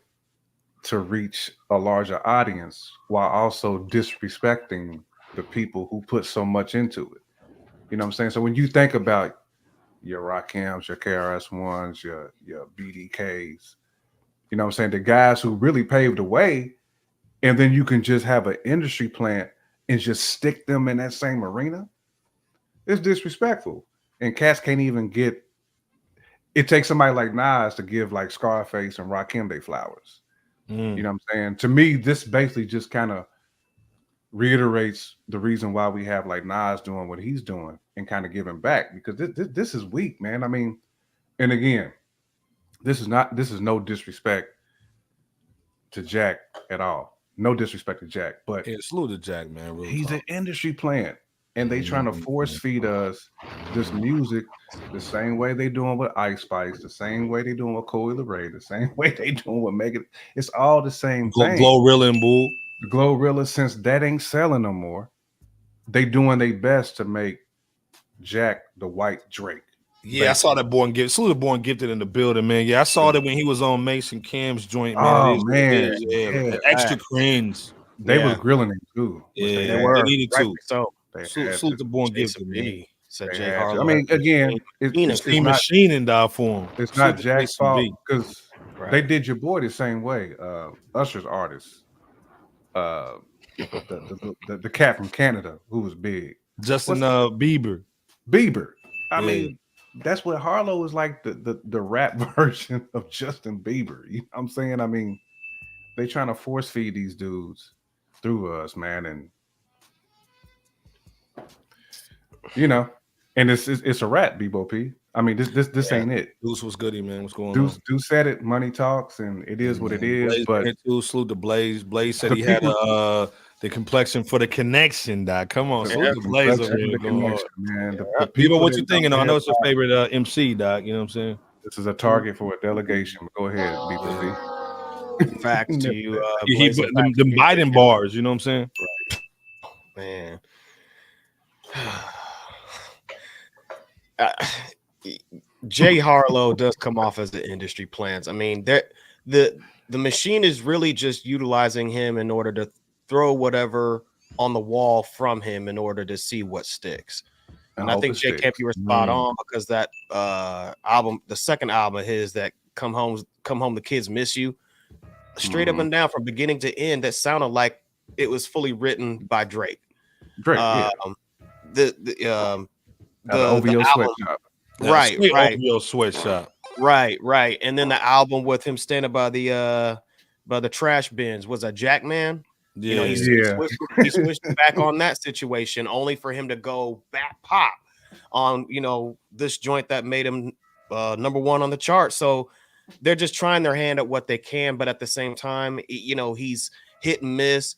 to reach a larger audience while also disrespecting the people who put so much into it. You know what I'm saying? So when you think about your Rakims, your KRS-Ones, your BDKs, you know what I'm saying? The guys who really paved the way, and then you can just have an industry plant and just stick them in that same arena. It's disrespectful. And cats can't even get. It takes somebody like Nas to give like Scarface and Rakim their flowers. You know what I'm saying? To me, this basically just kind of reiterates the reason why we have like Nas doing what he's doing and kind of giving back, because this is weak, man. I mean, and again, this is no disrespect to Jack at all. No disrespect to Jack, but salute to Jack, man. He's an industry plant. And they trying to force feed us this music the same way they doing with Ice Spice, the same way they doing with Coi Leray, the same way they doing with Megan. It's all the same thing. Glorilla and Bull. The Glorilla, since that ain't selling no more, they doing their best to make Jack the white Drake. Yeah, basically. I saw that Born Gifted. Salute to Born Gifted in the building, man. Yeah, I saw that when he was on Mason Cam's joint, man. Oh, man. Yeah. Extra cringe. They was grilling him too. Yeah, they were. They needed to. So salute to Born Gifted, man. Said Jay Harlow. I mean, again, it's machining die for him. It's not Jack's fault because they did your boy the same way. Usher's artist, the cat from Canada who was big, Justin Bieber. I mean, that's what Harlow is like, the rap version of Justin Bieber. You know what I'm saying? I mean, they trying to force feed these dudes through us, man, and you know, and it's a rat, Bebo P. I mean, this ain't it. Deuce was goody, man. What's going on? Deuce said it. Money talks, and it is what it is. Blaze, but salute to Blaze. Blaze said he had the complexion for the connection. Doc, come on, salute to Blaze over here, man. Bebo, what you thinking? I know it's your favorite MC, Doc. You know what I'm saying? This is a target for a delegation. Go ahead, Bebo P. Facts to you. He put them Biden bars. You know what I'm saying? Right. Man. Jay Harlow does come off as the industry plans. I mean, the machine is really just utilizing him in order to throw whatever on the wall from him in order to see what sticks. And I think Jay Kemp, you were spot on, because that album, the second album of his, that Come Home, the Kids Miss You, straight up and down from beginning to end, that sounded like it was fully written by Drake. The OVO sweatshop. Right. OVO sweatshop. Right. And then the album with him standing by the trash bins, was that Jackman? Yeah. You know, he switched back on that situation, only for him to go back pop on, you know, this joint that made him number one on the chart. So they're just trying their hand at what they can, but at the same time, you know, he's hit and miss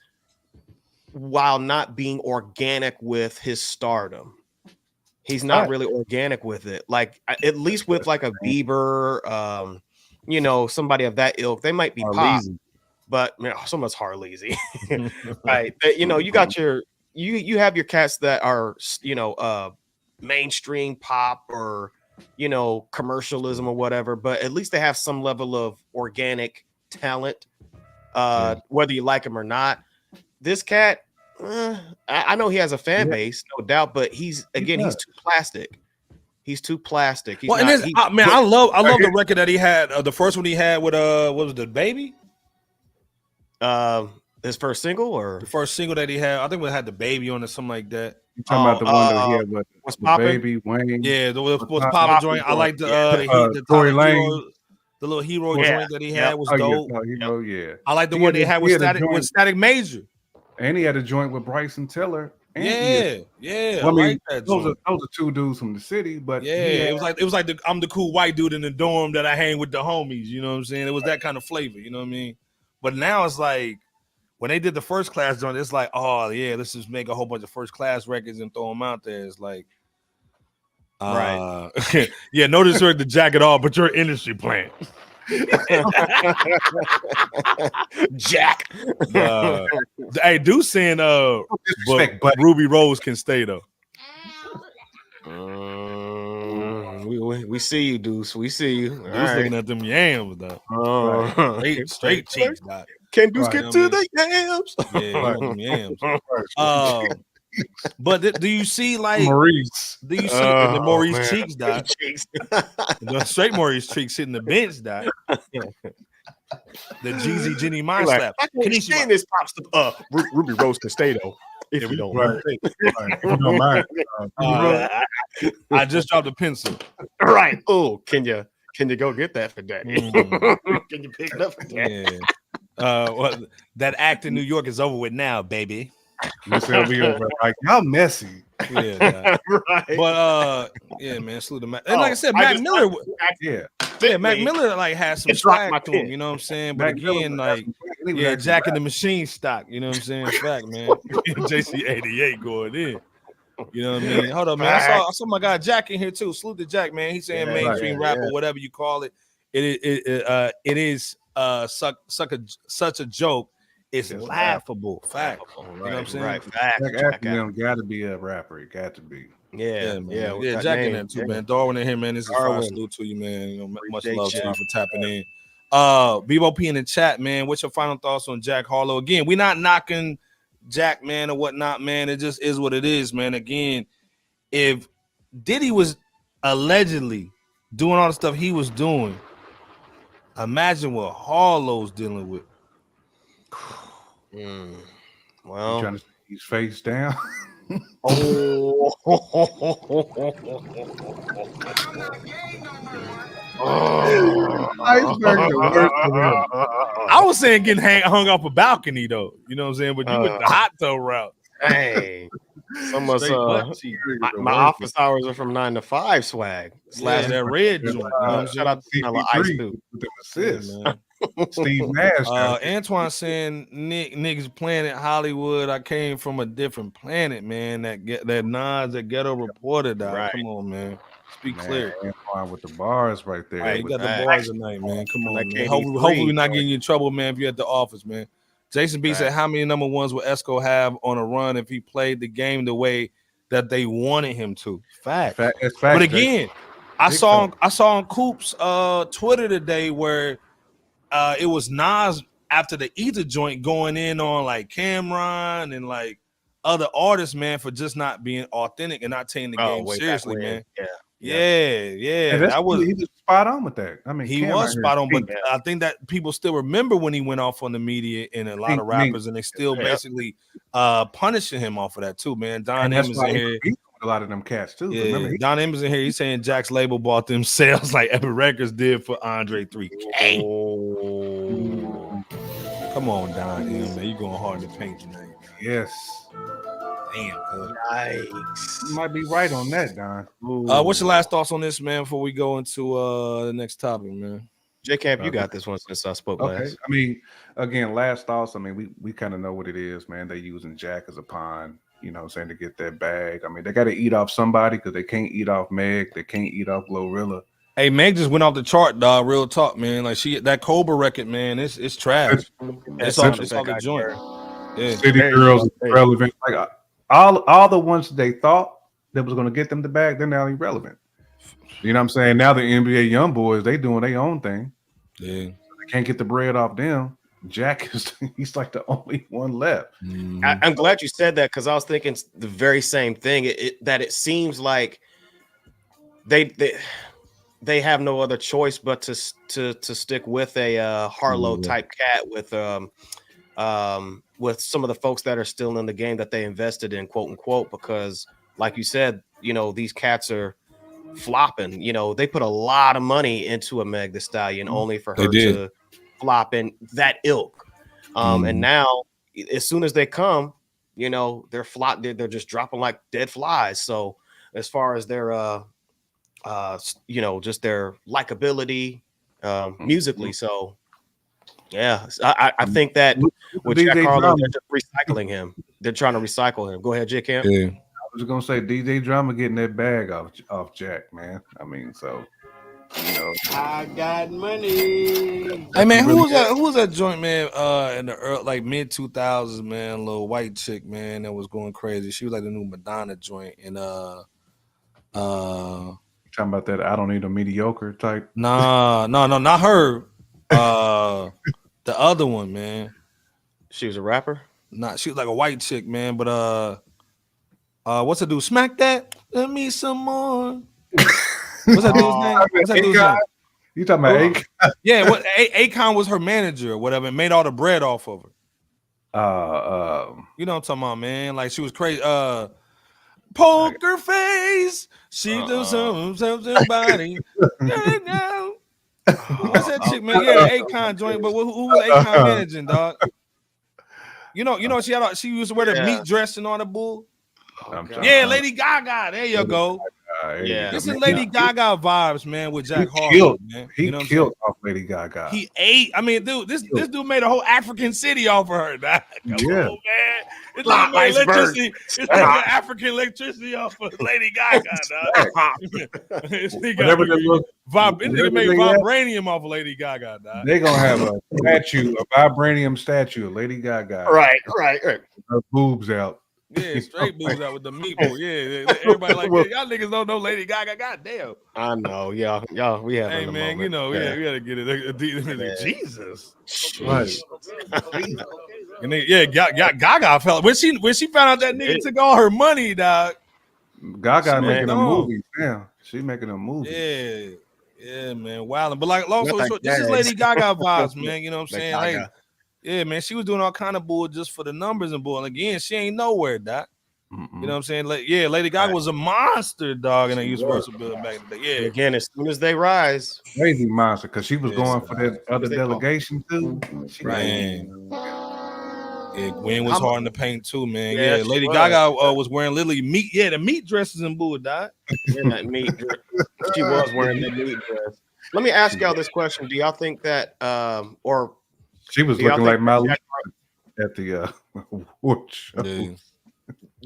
while not being organic with his stardom. He's not really organic with it. Like, at least with like a Bieber, you know, somebody of that ilk, they might be pop, but man, so much Harleasy. Right. You know, you got you have your cats that are, you know, mainstream pop or, you know, commercialism or whatever, but at least they have some level of organic talent, whether you like him or not. This cat, I know he has a fan base, no doubt, but he's too plastic. He's too plastic. He's Well, and not, this, man, I love the record that he had. The first one he had with what was the Baby? his first single or The first single that he had, I think we had the Baby on it, something like that. You talking about the one that he had with What's the Poppin'? Baby, Wayne? Yeah, the was Poppin' Papa joint. I like the Tory Tyler Hero, Lane. the little hero joint that he had was Oh, dope. yeah, Hero, yeah. I like the He one had they had he with had a joint- Static Major. And he had a joint with Bryson Tiller. And Yeah, Well, I mean, like that those joint. are two dudes from the city, but Yeah, it was like I'm the cool white dude in the dorm that I hang with the homies. You know what I'm saying? It was that kind of flavor. You know what I mean? But now it's like when they did the First Class joint, it's like, oh yeah, let's just make a whole bunch of First Class records and throw them out there. It's like, right? Yeah, no disrespect to Jack at all, but you're an industry plant. Jack. Hey, Deuce saying but Ruby Rose can stay though. We see you, Deuce. We see you. Deuce looking at them yams though. Straight cheeks, Doc. Can Deuce get to the yams? Yeah, he want them yams. But do you see like Maurice? Do you see the Maurice man. Cheeks, Doc? The straight Maurice Cheeks sitting the bench, Doc. The Jeezy Jenny mind Like, slap. I can't stand this pops to Ruby Rose can stay though. If you don't, Right. If you don't mind. I just dropped a pencil. right? Oh, can you go get that for daddy? Can you pick it up for daddy? Yeah. Well, that act in New York is over with now, baby. You said we over like y'all messy. Yeah, right. but yeah, man, salute to Mac. And like I said, Mac Miller, Mac Miller like has some swag to him. You know what I'm saying? But again, like, yeah, Jack in the Machine stock. You know what I'm saying? Fact, man. JC88 going in. You know what I mean? Hold up, man. I saw my guy Jack in here too. Salute to Jack, man. He's saying mainstream rap or whatever you call it. It is such a joke. It's laughable. Fact. You know what I'm saying? Right. Jack gotta be a rapper. He got to be. Yeah, Jack in there too, man. Darwin in here, man. This is a salute to you, man. You know, much love to you for tapping in. Bebo P in the chat, man. What's your final thoughts on Jack Harlow? Again, we're not knocking Jack, man, or whatnot, man. It just is what it is, man. Again, if Diddy was allegedly doing all the stuff he was doing, imagine what Harlow's dealing with. Well, you trying to see his face down. I was saying getting hung off a balcony though. You know what I'm saying? But you went the hot tub route. Hey, my office hours are from 9 to 5 swag. That red joint. Shout out to Ice too. Steve Nash. Antoine saying niggas planet Hollywood. I came from a different planet, man. That Nas, that ghetto reporter, dog. Right. Come on, man. Speak clear. Antoine with the bars right there. Right, you got the bars tonight, man. Come on, man. Hopefully we're not getting you in trouble, man. If you're at the office, man. Jason B said, "How many number ones would Esco have on a run if he played the game the way that they wanted him to?" Fact. But again, I saw on Coop's Twitter today where it was Nas after the Ether joint going in on like Cameron and like other artists, man, for just not being authentic and not taking the game seriously, man. Yeah. That was he was spot on with that. I mean, he was spot on, but I think that people still remember when he went off on the media and a lot of rappers, and they still basically punishing him off of that too, man. Don M is in here. A lot of them cats too. Yeah, Don M is in here. He's saying Jack's label bought them sales like Epic Records did for Andre 3K. Oh. Come on, Don M, man. You going hard in the paint tonight. Yes. Damn. Nice. You might be right on that, Don. What's your last thoughts on this, man, before we go into the next topic, man? J Camp, you got this one since I spoke last. I mean, again, last thoughts. I mean, we kind of know what it is, man. They're using Jack as a pawn, you know what I'm saying, to get that bag. I mean, they got to eat off somebody because they can't eat off Meg. They can't eat off Glorilla. Hey, Meg just went off the chart, dog. Real talk, man. Like that Cobra record, man, it's trash. It's off the joint. Yeah. City Girls is irrelevant. Like all the ones they thought that was going to get them the bag, they're now irrelevant. You know what I'm saying? Now the NBA young boys, they doing their own thing. Yeah, they can't get the bread off them. Jack he's like the only one left. I'm glad you said that because I was thinking the very same thing. It seems like they have no other choice but to stick with a Harlow type cat with some of the folks that are still in the game that they invested in, quote unquote, because like you said, you know, these cats are flopping. You know, they put a lot of money into a Meg Thee Stallion only for her to flop in that ilk. And now as soon as they come, you know, they're just dropping like dead flies. So as far as their you know, just their likability musically. So yeah, I think that with Jack Harlow, they're just recycling him. They're trying to recycle him. Go ahead, J Camp. Yeah. I was gonna say DJ Drama getting that bag off Jack, man. I mean, so you know, I got money. Hey man, who was that joint, man? In the early, like mid 2000s, man, little white chick, man, that was going crazy. She was like the new Madonna joint, and talking about that I don't need a mediocre type. No, not her. The other one, man. She was a rapper. She was like a white chick, man. But what's that dude? Smack that. Let me some more. What's that dude's name? What's that dude's name? You talking about Akon? Yeah, what Akon was her manager or whatever, and made all the bread off of her. You know what I'm talking about, man? Like she was crazy. Poker face. She do something body. What's that chick, man? Yeah, Akon joint, but who was Akon managing, dog? You know, she used to wear the meat dress and all the bull. Yeah, Lady Gaga. There you go. Yeah, this is Lady Gaga vibes, man, with Jack Harlow, man. He killed off Lady Gaga. He ate. I mean, dude, this dude made a whole African city off of her. Come on, man. It's like electricity. It's like African electricity off of Lady Gaga, dog. This nigga made vibranium off of Lady Gaga, dog. They're gonna have a vibranium statue of Lady Gaga. Right. Her boobs out. Yeah, straight boobs out with the meatball. Yeah, everybody like that. Y'all niggas don't know Lady Gaga. Goddamn. I know, y'all. We have. Hey man, you know, we gotta get it. Jesus. Right. And then, Gaga felt when she found out that nigga took all her money, dog. Gaga making a movie. Yeah, she making a movie. Yeah, man, wilding. But like, long story short, this is Lady Gaga vibes, man. You know what I'm saying? Like, yeah, man, she was doing all kind of bull just for the numbers and bull. And again, she ain't nowhere, doc. You know what I'm saying? Lady Gaga was a monster, dog, in the Universal building back in the day. Yeah. Again, as soon as they rise, crazy monster, because she was going for that other delegation too. Yeah, Gwen was hard in the paint too, man. Yeah, Lady Gaga was wearing literally meat. Yeah, the meat dresses and bull, dog. Yeah, that meat dress. She was wearing the meat dress. Let me ask y'all this question: do y'all think that, or she was looking like Miley at the award show?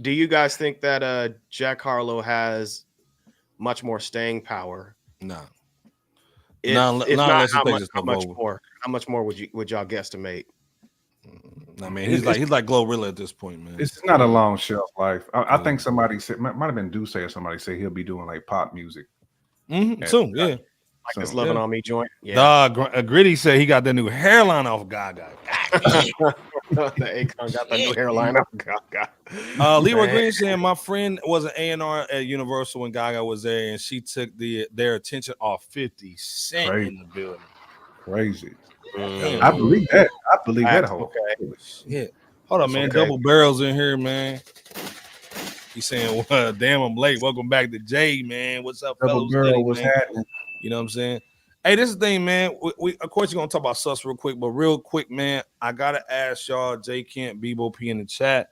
Do you guys think that Jack Harlow has much more staying power? No. If not, how much more would y'all guesstimate? I mean, he's like Glorilla at this point, man. It's not a long shelf life. I think somebody said, might have been Duce or somebody said he'll be doing like pop music soon. Yeah. Like this Lovin' on Me joint. Yeah. Gritty said he got the new hairline off Gaga. The Akon got the new hairline off Gaga. Leroy Green saying my friend was an A&R at Universal when Gaga was there, and she took their attention off 50 Cent in the building. Crazy. I believe that. That whole. Yeah. Hold on, man. Double Barrels in here, man. He's saying, well, damn, I'm late. Welcome back to Jay, man. What's up, Double fellas? Barrel was happening. You know what I'm saying? Hey, this is the thing, man. We of course, you're going to talk about Sus real quick, but real quick, man, I got to ask y'all, J Camp, Bebo P in the chat.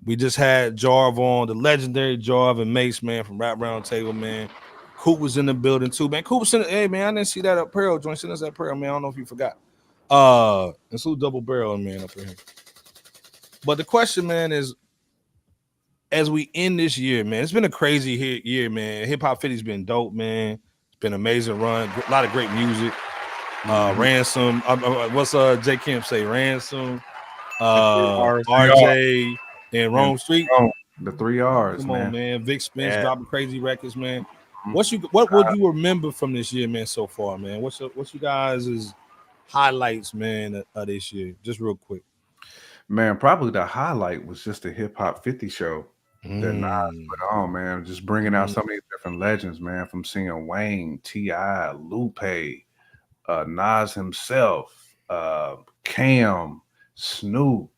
We just had Jarv on, the legendary Jarv and Mase, man, from Rap Roundtable, man. Coop was in the building, too, man. Coop was in the, hey, man, I didn't see that apparel joint. Send us that apparel, man. I don't know if you forgot. And so Double Barrel, man, up here. But the question, man, is, as we end this year, man, it's been a crazy year, man. Hip Hop 50's been dope, man. It's been an amazing run. A lot of great music. Ransom. What's J Camp say? Ransom, RJ, and Rome Street. The 3 R's. Come on, man. Vic Spence dropping crazy records, man. What would you remember from this year, man, so far, man? What's you guys' highlights, man, of this year? Just real quick. Man, probably the highlight was just the Hip Hop 50 show. that Nas put on, man. Just bringing out so many different legends, man. From seeing Wayne, T.I., Lupe, Nas himself, Cam, Snoop.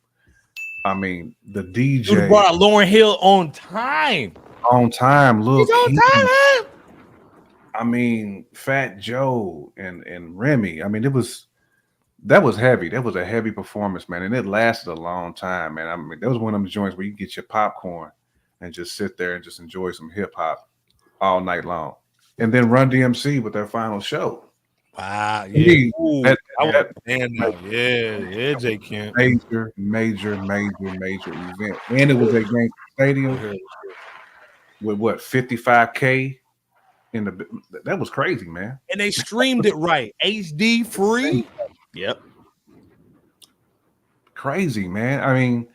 I mean, the DJ. Dude brought out Lauryn Hill on time. On time, Lil He's on Kim. time. I mean, Fat Joe and Remy. I mean, that was heavy. That was a heavy performance, man, and it lasted a long time, man. I mean, that was one of them joints where you get your popcorn and just sit there and just enjoy some hip hop all night long. And then Run DMC with their final show. Wow, yeah. Yeah, J. Kemp. Major event. And it was a Yankee Stadium with what, 55K in the, that was crazy, man. And they streamed it right. HD free. Yep. Crazy, man. I mean,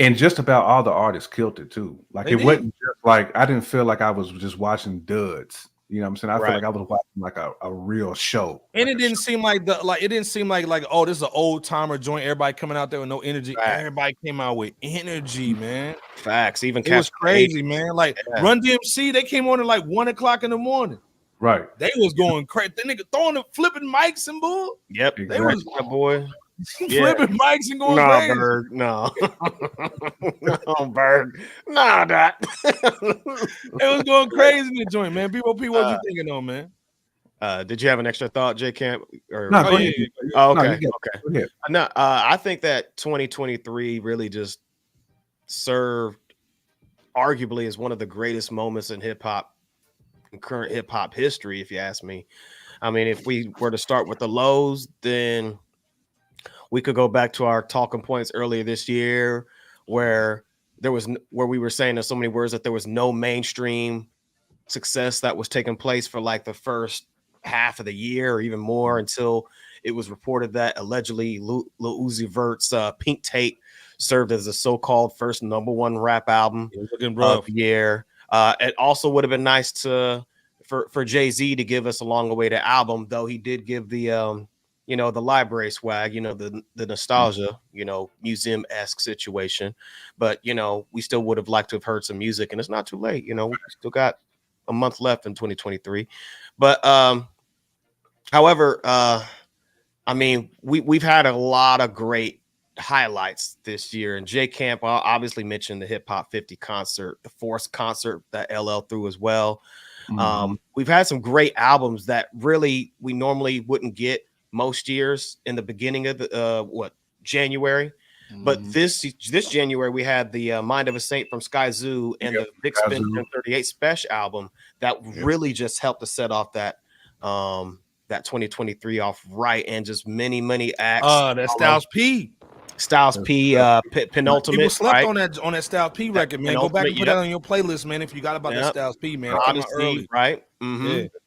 and just about all the artists killed it too. Like it wasn't just like, I didn't feel like I was just watching duds. You know what I'm saying? I feel like I was watching like a real show. And it didn't seem like oh, this is an old timer joint. Everybody coming out there with no energy. Right. Everybody came out with energy, man. Facts. Even it was crazy, man. Like Run DMC, they came on at like 1 o'clock in the morning. Right. They was going crazy. That nigga throwing the flipping mics and bull. Yep. They was boy. Flipping mics and going crazy. Berg, no. No, Berg. No, that. It was going crazy in the joint, man. BOP, what you thinking on, man? Did you have an extra thought, J. Camp? Or no, okay. Okay. No, I think that 2023 really just served arguably as one of the greatest moments in hip hop, in current hip hop history, if you ask me. I mean, if we were to start with the lows, then we could go back to our talking points earlier this year where we were saying in so many words that there was no mainstream success that was taking place for like the first half of the year or even more until it was reported that allegedly Lil Uzi Vert's Pink Tape served as the so-called first #1 rap album of the year. It also would have been nice for Jay-Z to give us a long-awaited album, though he did give the the library swag, the nostalgia, museum-esque situation. But, we still would have liked to have heard some music, and it's not too late. We still got a month left in 2023. But however, I mean, we've had a lot of great highlights this year. And J. Camp obviously mentioned the Hip Hop 50 concert, the Force concert that LL threw as well. We've had some great albums that really we normally wouldn't get most years in the beginning of the January, but this January we had the Mind of a Saint from Sky Zoo and the Big Spin 38 Special album that really just helped to set off that 2023 off right, and just many acts. That Styles P. Penultimate. People slept on that Styles P record, man. Go back and put that on your playlist, man. If you got about that Styles P, man. Odyssey, right?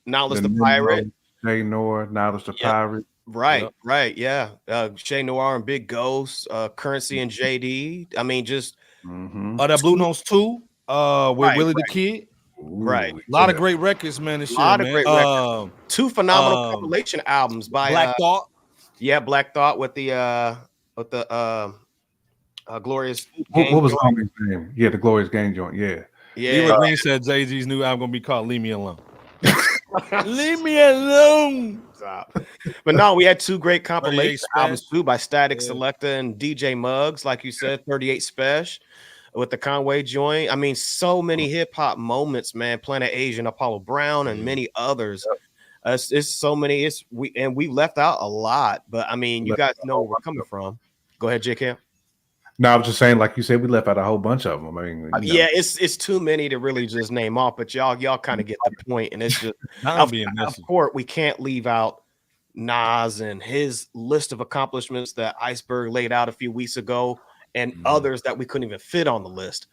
Knowledge the Pirate. Jay Noir, Knowledge the Pirate. Right, yeah. Shay Noir and Big Ghost, Currency and JD. I mean, just that Blue Notes 2, with Willie the Kid. Right. A lot of great recorts, man. This year, great records. 2 phenomenal compilation albums by Black Thought. Yeah, Black Thought with the Glorious Game. What was the name? Yeah, the Glorious Game joint. Yeah. Eva Green said Jay-Z's new album gonna be called Leave Me Alone. Leave me alone. Stop. But no, we had 2 great compilation albums too by Static Selecta and DJ Muggs, like you said, 38 Special with the Conway joint. I mean, so many hip hop moments, man. Planet Asia and Apollo Brown and many others. It's so many. We left out a lot, but I mean, you guys know where we're coming from. Go ahead, J. Camp. No, I was just saying, like you said, we left out a whole bunch of them. I mean, yeah, it's too many to really just name off, but y'all kind of get the point. And it's just, of course, we can't leave out Nas and his list of accomplishments that Iceberg laid out a few weeks ago, and others that we couldn't even fit on the list.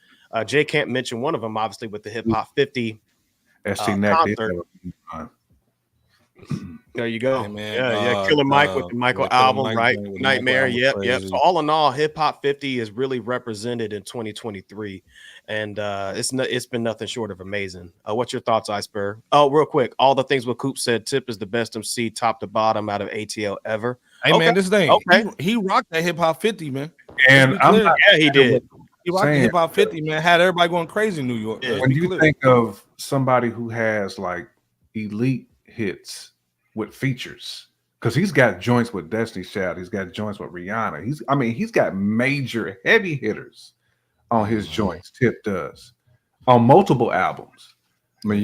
Jay Camp mentioned one of them, obviously, with the Hip Hop 50 concert. There you go. Man. Killer Mike with the Michael album, right? Nightmare. Yep. So all in all, Hip Hop 50 is really represented in 2023, and it's been nothing short of amazing. What's your thoughts, Iceberg? Oh, real quick, all the things what Coop said. Tip is the best MC, top to bottom, out of ATL ever. Hey man, this thing. He rocked that Hip Hop 50, man. And I'm not, he did. saying, Hip Hop 50, man, had everybody going crazy in New York. Yeah. when you think of somebody who has like elite hits with features, because he's got joints with Destiny's Child, he's got joints with Rihanna. He's got major heavy hitters on his joints. Tip does on multiple albums. I mean,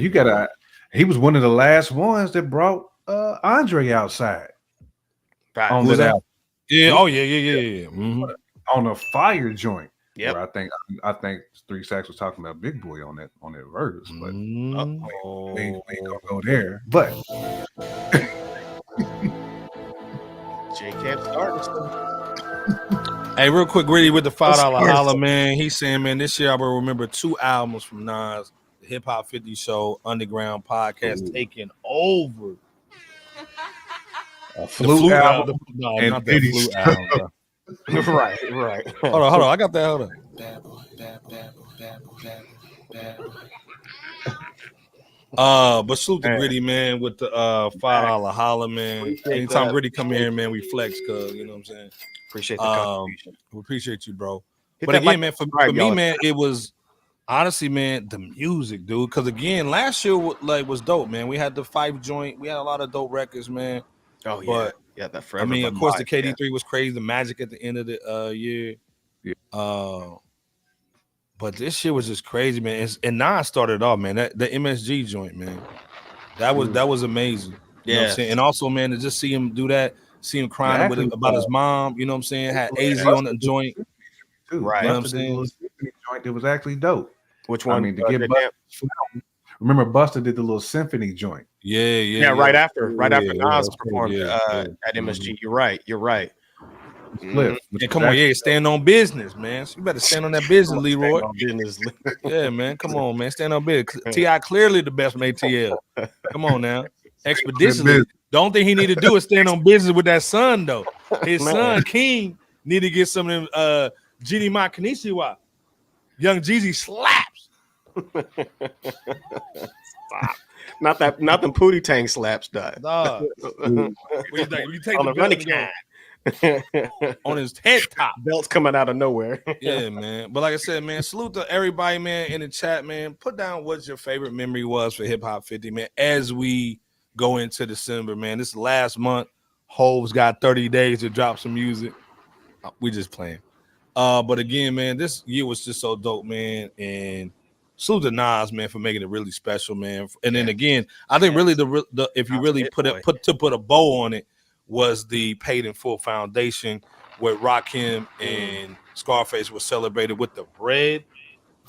he was one of the last ones that brought Andre outside on Was that that? album. Yeah. Oh yeah. Mhm. On a fire joint. Yep. Where I think 3 Sacks was talking about Big Boy on that verse, but we ain't gonna go there. But Jay can't start. Hey, real quick, Gritty with the $5 holla, man. He's saying, man, this year I will remember 2 albums from Nas, the Hip Hop 50 Show, Underground Podcast taking over. a Flute album no, and not that Diddy Flute stuff. album. Right. Hold on. I got that. Hold on. But salute to Gritty, man, with the $5 holla, man. Appreciate Anytime that. Gritty come here, man, we flex, cuz, you know what I'm saying? Appreciate the contribution. We appreciate you, bro. Hit But that again, like man, for subscribe, me, y'all. man, it was honestly, man, the music, dude. Because again, last year was dope, man. We had the Fife joint. We had a lot of dope records, man. Oh yeah, But yeah. That I forever. mean, but of course, the live, KD3 was crazy. The Magic at the end of the year. Yeah. But this year was just crazy, man. And Nas started off, man. The MSG joint, man. That was amazing. You know what I'm saying? And also, man, to just see him do that, see him crying about his mom, you know what I'm saying? Had AZ on the joint. Too. Right. You know what I'm Busta did a saying? little symphony joint that was actually dope. Which one? I mean, to get Busta, remember Busta did the little symphony joint. Yeah. Right after Nas that's performed cool, at MSG. You're right. Split. Yeah, come on, stand on business, man. So you better stand on that business, Leroy. Business. Yeah, man. Come on, man. Stand on business. T.I. clearly the best from ATL. Come on now. Expeditiously. The only thing he need to do is stand on business with that son, though. His son, King, need to get some of them Genie Ma Kanishiwa. Young Jeezy slaps. Stop. Not them Pootie Tang slaps, dog. Dog. You take On the the running belt and go on his head top. Belts coming out of nowhere. Yeah, man. But like I said, man, salute to everybody, man, in the chat, man. Put down what your favorite memory was for Hip Hop 50, man, as we go into December, man. This last month, Hove's got 30 days to drop some music. We just playing. But again, man, this year was just so dope, man. And salute to Nas, man, for making it really special, man. And then again, I think really the if you really put a bow on it, was the Paid in Full Foundation, where Rakim and Scarface was celebrated with the bread.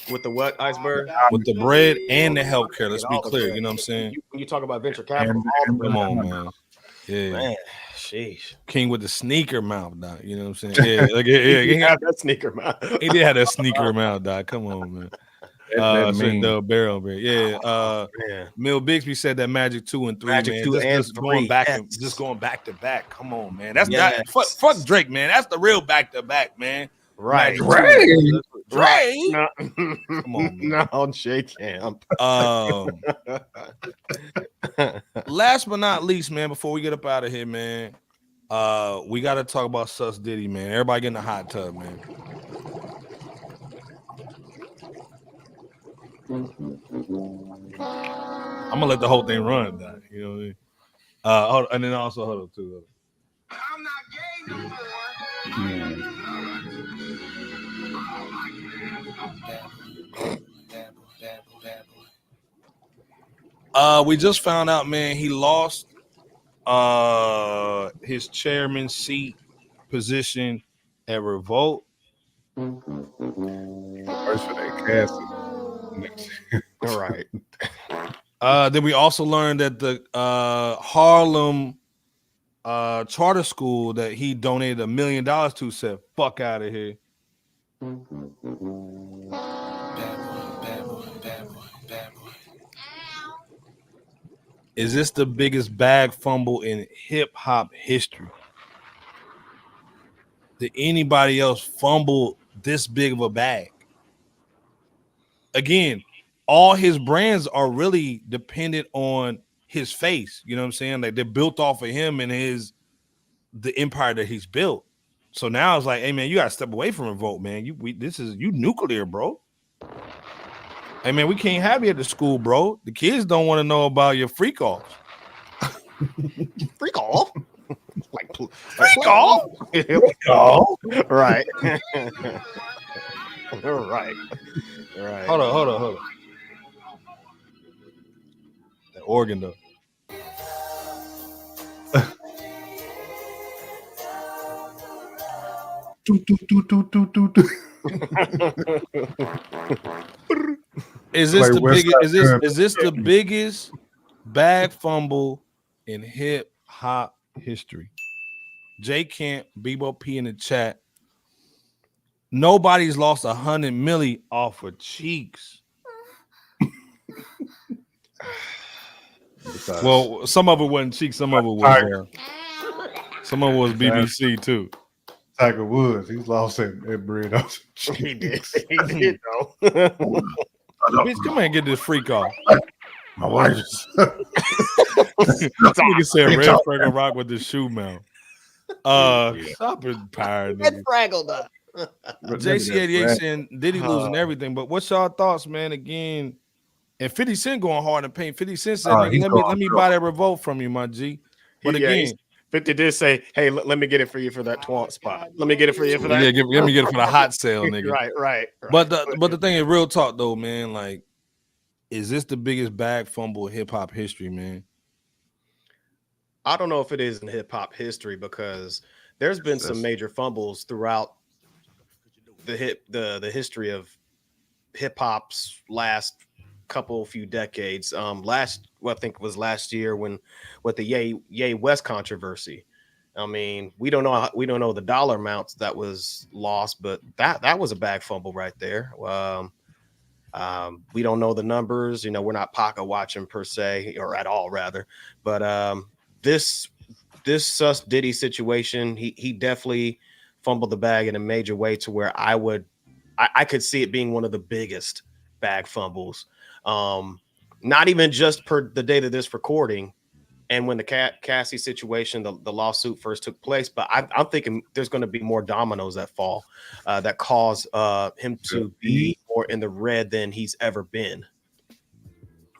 With the what, Iceberg? With the bread and the healthcare. Let's be clear. You know what I'm saying? When you talk about venture capital, Come on, man. Yeah. Man, sheesh. King with the sneaker mouth, dog. You know what I'm saying? Yeah, he had that sneaker mouth. He did have that sneaker mouth, dog. Come on, man. The barrel bread. Yeah. Mill Bixby said that Magic 2 and 3, Magic man. 2 and 3. Just going back to back. Come on, man. That's not fuck Drake, man. That's the real back to back, man. Right. Drake. No. Come on, man. No, J Camp. Last but not least, man, before we get up out of here, man, we got to talk about Sus Diddy, man. Everybody get in the hot tub, man. I'm gonna let the whole thing run, dog. You know what I mean? And then also hold up too. I'm not gay no more. We just found out, man, he lost his chairman seat position at Revolt. First for that casting. All right. Then we also learned that the Harlem charter school that he donated $1 million to said, "Fuck out of here." Bad boy. Is this the biggest bag fumble in hip hop history? Did anybody else fumble this big of a bag? Again, all his brands are really dependent on his face. You know what I'm saying? Like they're built off of him and the empire that he's built. So now it's like, hey man, you gotta step away from Revolt, man. You nuclear, bro. Hey man, we can't have you at the school, bro. The kids don't want to know about your freak offs. Freak off. Like Freak off. Oh, Right. Right. Right. Hold on. That organ though. Is this Like the West biggest? Side Is this the biggest bag fumble in hip hop history? J Camp, Bebo P in the chat. Nobody's lost 100 milli off of Cheeks. Well, some of it wasn't Cheeks, some of it was BBC too. Tiger Woods, he's lost that bread off. He did though. Bitch, come here and get this freak off. My wife is. Nigga said Red Fraggle Rock with the shoe mount. Stop it, pirate. Red Fraggle up. JC88 saying Diddy losing everything, but what's y'all thoughts, man? Again, and 50 Cent going hard in paint. 50 Cent said, let me buy that Revolt from you, my G. But again, 50 did say, hey, let me get it for you for that twant spot. Let me get it for you for that. Yeah, let me get it for the hot sale, nigga. Right. But the thing is, real talk though, man, like, is this the biggest bag fumble in hip hop history, man? I don't know if it is in hip hop history because there's been some major fumbles throughout the history of hip hop's last few decades. I think it was last year with the Ye West controversy. I mean, we don't know the dollar amounts that was lost, but that was a bag fumble right there. We don't know the numbers. We're not pocket watching per se, or at all rather. But this Diddy situation, he definitely fumbled the bag in a major way to where I could see it being one of the biggest bag fumbles. Not even just per the date of this recording and when the Cassie situation, the lawsuit first took place, but I'm thinking there's going to be more dominoes that fall that cause him to be more in the red than he's ever been.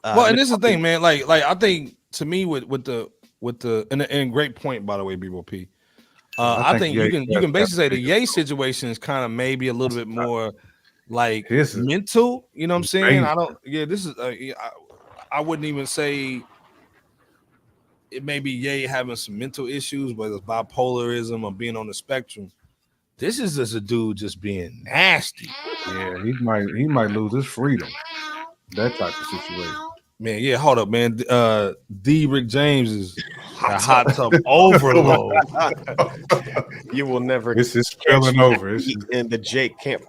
Well, and this is the thing, man. Like I think to me with the and great point, by the way, Bebo P. I think you can basically say the Ye situation is kind of maybe a little bit more like mental. You know what I'm saying? I wouldn't even say it may be Ye having some mental issues, whether it's bipolarism or being on the spectrum. This is just a dude just being nasty. Yeah, he might lose his freedom. That type of situation. Man, yeah, hold up, man. D. Rick James is a hot tub overload. You will never. This is spilling over. In the Jake camp.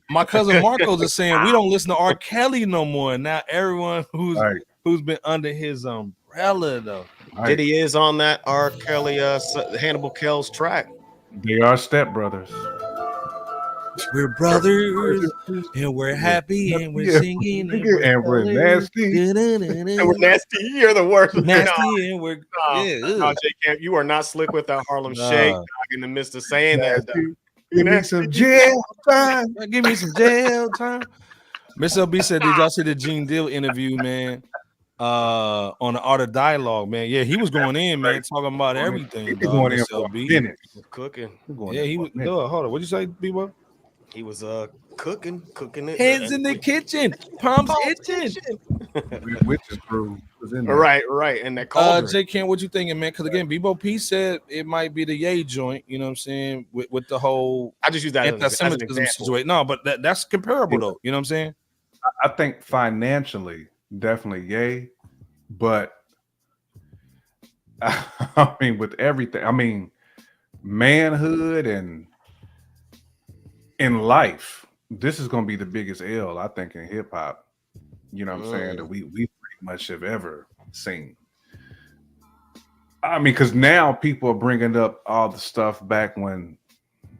My cousin Marcos is saying we don't listen to R. Kelly no more. Now everyone who's been under his umbrella though. Diddy is on that R. Kelly Hannibal Kells track. They are stepbrothers. We're brothers and we're happy and we're singing and we're nasty. And we're nasty. You're the worst. Nasty and we're no, J-Camp, you are not slick with that Harlem Shake. In the midst of saying that. Give me some jail time. Give me some jail time. Miss LB said, did y'all see the Gene Deal interview, man? On the Art of Dialogue, man. Yeah, he was going in, man, talking about everything. Going in for LB. Cooking. Yeah, he was. Hold on. What'd you say, Bebo? He was cooking it. Hands in the kitchen, palms itching. Witch's brew was in there. Right. And that cauldron. J. Kent, what you thinking, man? Because again, Bebo P said it might be the Ye joint. You know what I'm saying? With the whole, I just use that anti-Semitism situation. No, but that's comparable though. You know what I'm saying? I think financially, definitely Ye, but I mean with everything. I mean, manhood and in life, this is going to be the biggest L, I think, in hip hop. You know what I'm saying? That we pretty much have ever seen. I mean, because now people are bringing up all the stuff back when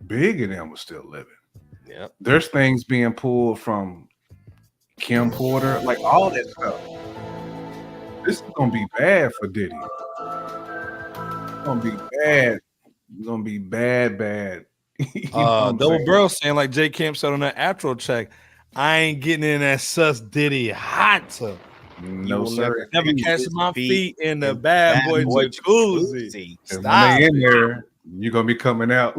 Big and them was still living. Yeah, there's things being pulled from Kim Porter, like all that stuff. This is going to be bad for Diddy. It's going to be bad You're gonna be bad. You know what I'm Double saying? Barrel saying like J Camp said on that Afro check, I ain't getting in that sus Diddy hot tub. No will sir. Never Use catching his my feet feet in the in bad boy jacuzzi. And Stop when they in it. there, you're gonna be coming out.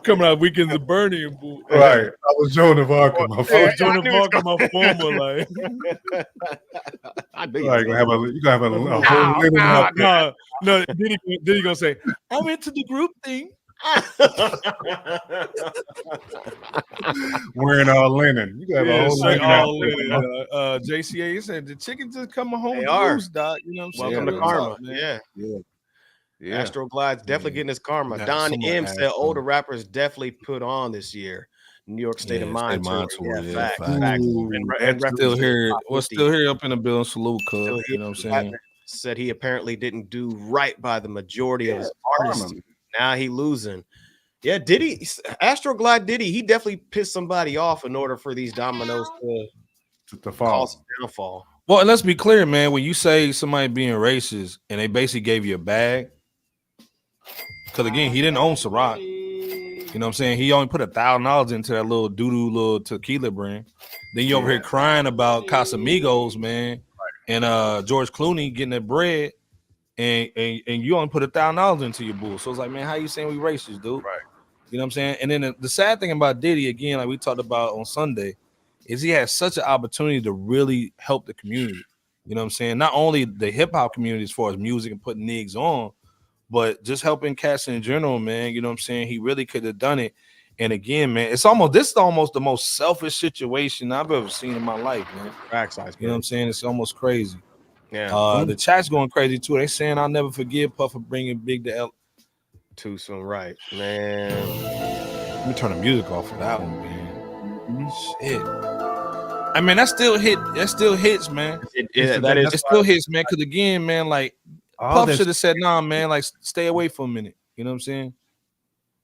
Coming out weekends of Bernie and boo. Right. I was Joan of Arc in my I was phone. doing the fuck in my former like. I knew Like, you you gonna have a whole living out there No. Diddy gonna say, I went to the group thing. wearing all linen. You gotta have a whole straight linen out all there. in. JCA said the chickens just coming home They with the are. goose, doc. You know what I'm saying? Welcome to Real karma. talk, man. Yeah. Astro Glide's definitely getting his karma. Yeah, Don so much M said Astro. older rappers definitely put on this year. New York State of Mind tour. Facts. Ooh, And that's Still references here. Pop We're 50. still here up in the building. Salute, Still cuz. You know what I'm here. saying? Said he apparently didn't do right by the majority of his artists. karma. Now he losing. Yeah, Diddy, Astro Glide Diddy, he definitely pissed somebody off in order for these dominoes to to fall. cause a downfall. Well, and let's be clear, man. When you say somebody being racist and they basically gave you a bag, because again, he didn't own Ciroc. You know what I'm saying? He only put $1,000 into that little doo-doo little tequila brand. Then you over here crying about Casamigos, man, and George Clooney getting that bread, and you only put $1,000 into your bull. So it's like, man, how you saying we racist, dude? Right. You know what I'm saying? And then the sad thing about Diddy, again, like we talked about on Sunday, is he has such an opportunity to really help the community. You know what I'm saying? Not only the hip hop community as far as music and putting niggas on, but just helping cats in general, man. You know what I'm saying? He really could have done it. And again, man, this is almost the most selfish situation I've ever seen in my life, man. You know what I'm saying? It's almost crazy. Yeah. The chat's going crazy too. They saying I'll never forgive Puff for bringing Big to L. Too soon, right, man. Let me turn the music off for that one, man. Shit. I mean, that still hits, man. It still hits, man. Because again, man, like Puff should have said, nah, man, like stay away for a minute. You know what I'm saying?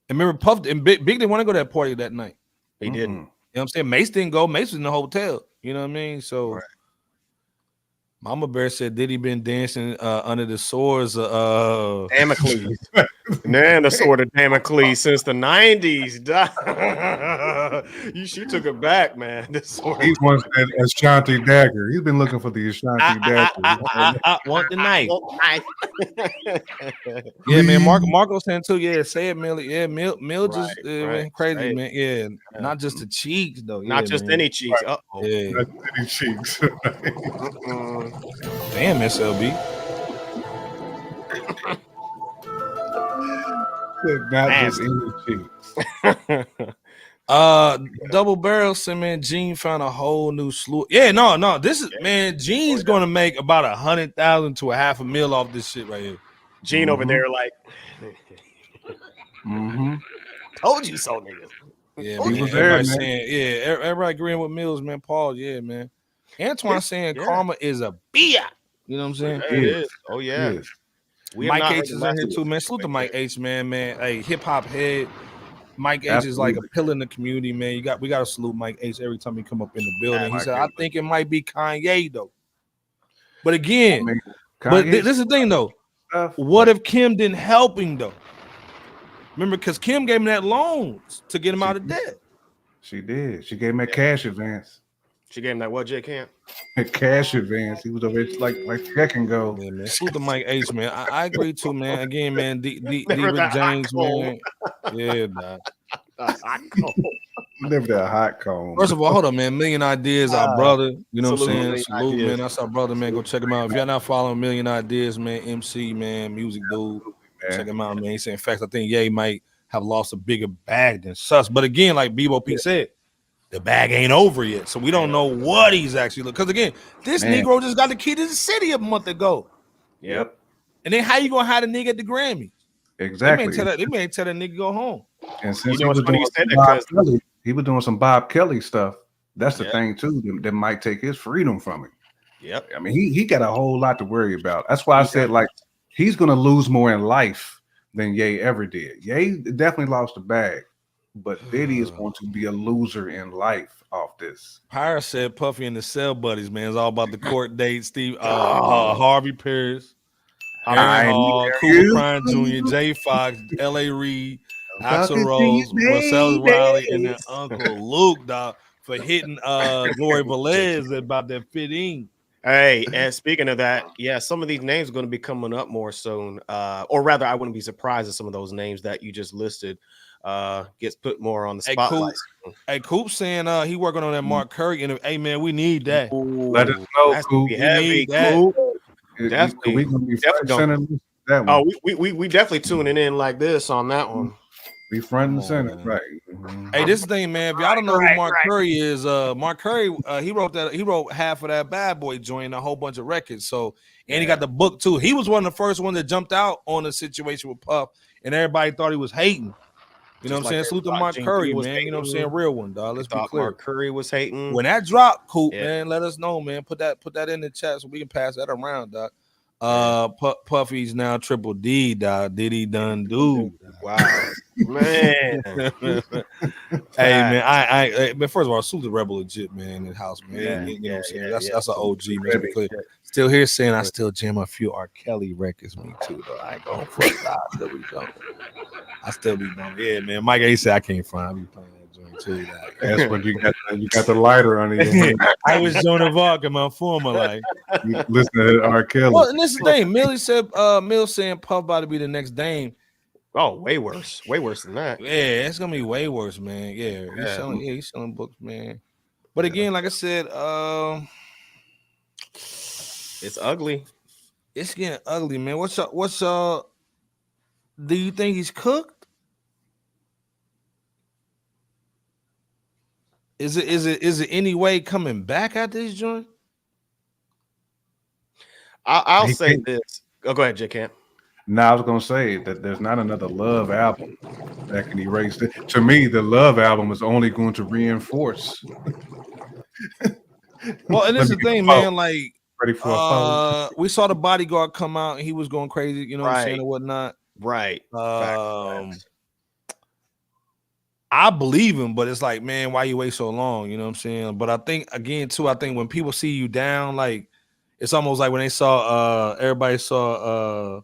And remember, Puff and Big didn't want to go to that party that night. He didn't. You know what I'm saying? Mace didn't go. Mace was in the hotel. You know what I mean? So Mama Bear said Diddy been dancing under the swords Damocles. Man, the sword of Damocles since the 90s. She took it back, man. He wants that Ashanti dagger. He's been looking for the Ashanti dagger. I want the knife. Yeah, man. Marco saying too. Yeah, say it, Millie. Yeah, Mill just went crazy, man. Yeah, not just the cheeks though. Not just any cheeks. Uh-oh. Yeah, not any cheeks. Damn, SLB. Not just any cheeks. Double Barrel said, man, Gene found a whole new slew. Yeah, no. This is man, Gene's gonna make about 100,000 to $500,000 off this shit right here. Gene over there, like, told you so, nigga. Yeah, he man, was there, man. saying, everybody agreeing with Mills, man. Paul, yeah, man. Antoine saying karma is a biatch. You know what I'm saying? It is. Oh yeah. Mike H is in here too, man. Salute to Mike H, man. Hey, hip hop head. Mike H is like a pillar in the community, man. We gotta salute Mike H every time he come up in the building. He said, I think it might be Kanye though. But again, this is the thing though. What if Kim didn't help him though? Remember, because Kim gave him that loan to get him out of debt. She did. She gave him a cash advance. She gave him that what, J Camp? A cash advance. He was over there like check and go. Yeah, man. Salute to Mike H, man. I agree too, man. Again, man, D. Rick James, man. Yeah, nah. Never that hot cone. First of all, hold on, man. Million Ideas, our brother. You know what I'm saying? Million Salute, Ideas. man. That's our brother, man. Go check him out. If y'all not following Million Ideas, man, MC, man, music dude, check him out, man. He said, in fact, I think Ye might have lost a bigger bag than Sus. But again, like Bebo P said, the bag ain't over yet. So we don't know what he's actually looking. Because again, this Negro just got the key to the city a month ago. Yep. And then how you gonna hide a nigga at the Grammys? Exactly. They may tell that nigga go home. And since You know what's funny you said that, Bob 'cause- Kelly, he was doing some Bob Kelly stuff. That's the thing too that might take his freedom from him. Yep. I mean, he got a whole lot to worry about. That's why I said like he's gonna lose more in life than Ye ever did. Ye definitely lost the bag, but Diddy is going to be a loser in life off this. Pyre said Puffy and the Cell Buddies, man. It's all about the court date. Steve Harvey Pierce. Aaron Hall, Cooper Prime Jr., Jay Fox, L.A. Reid, Axl Rose, Marcellus Riley, and their Uncle Luke, dog, for hitting Glory Velez about that 15. Hey, and speaking of that, yeah, some of these names are going to be coming up more soon. Or rather, I wouldn't be surprised if some of those names that you just listed gets put more on the spotlight. Hey, Coop saying he working on that Mark Curry. And hey, man, we need that. Ooh, Let us know, Coop. We need that. Coop. Definitely. We gonna be front and center that one. Oh, we definitely tuning in like this on that one. Be front and center, man. right? Hey, this thing, man. If y'all don't know who Mark Curry is, Mark Curry, he wrote half of that Bad Boy joint, a whole bunch of records. So, and he got the book too. He was one of the first ones that jumped out on the situation with Puff, and everybody thought he was hating. You know what I'm saying? Salute to Mark Curry, man. You know what I'm saying? Real one, dog. Let's be clear. Mark Curry was hating. When that drop, Coop, man, let us know, man. Put that in the chat so we can pass that around, dog. Puffy's now Triple D, dog. Diddy done do. Wow, man. Hey, man, man, first of all, salute the Rebel legit, man, in the house, man. You know what I'm saying? That's an OG, man. Still here saying I still jam a few R. Kelly records, me too, though. I ain't going for it. I still be going. Yeah, man. Mike A said I can't find. I be playing that joint too. That's when you got the lighter on you. I was Joan of Arc in my former life. You listen to R. Kelly. Well, and this is the thing. Millie saying Puff about to be the next Dame. Oh, way worse than that. Yeah, it's gonna be way worse, man. Yeah, he's selling books, man. But again, like I said, it's ugly. It's getting ugly, man. What's do you think he's cooked? Is it any way coming back at this joint? I'll say this. Oh, go ahead, J Camp. No, I was gonna say that there's not another Love album that can erase it. To me, the Love album is only going to reinforce. Well, and this is the thing, man. Like, ready for a we saw the Bodyguard come out and he was going crazy, you know what I'm saying, or whatnot. Right. I believe him, but it's like, man, why you wait so long? You know what I'm saying? But I think again, too, when people see you down, like it's almost like when they saw everybody saw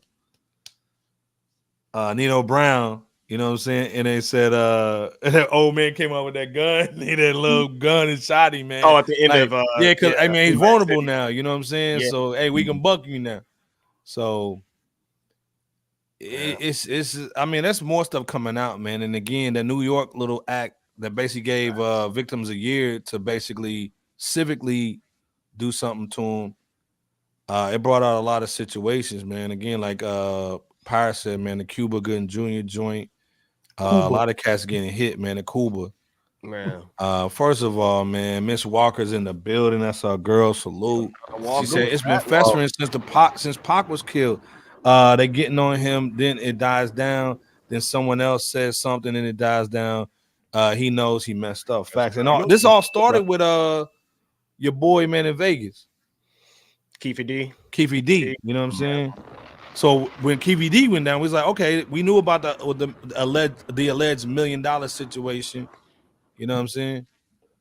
Nino Brown, you know what I'm saying? And they said that old man came out with that gun, he that little gun and shot him, man. Oh, at the end of because I mean he's vulnerable now, you know what I'm saying? Yeah. So hey, we can buck you now. So it's I mean, that's more stuff coming out, man. And again, the New York little act that basically gave victims a year to basically civically do something to them. It brought out a lot of situations, man. Again, like Pyre said, man, the Cuba Gooding Jr. joint, a lot of cats getting hit, man. The Cuba, man. First of all, man, Miss Walker's in the building. That's our girl. Salute. She said it's been festering since Pac was killed. They getting on him, then it dies down. Then someone else says something, and it dies down. He knows he messed up. Facts. And this all started with your boy, man, in Vegas, Keefy D. You know what I'm saying? So when Keefy D went down, we was like, okay, we knew about the alleged $1 million situation. You know what I'm saying?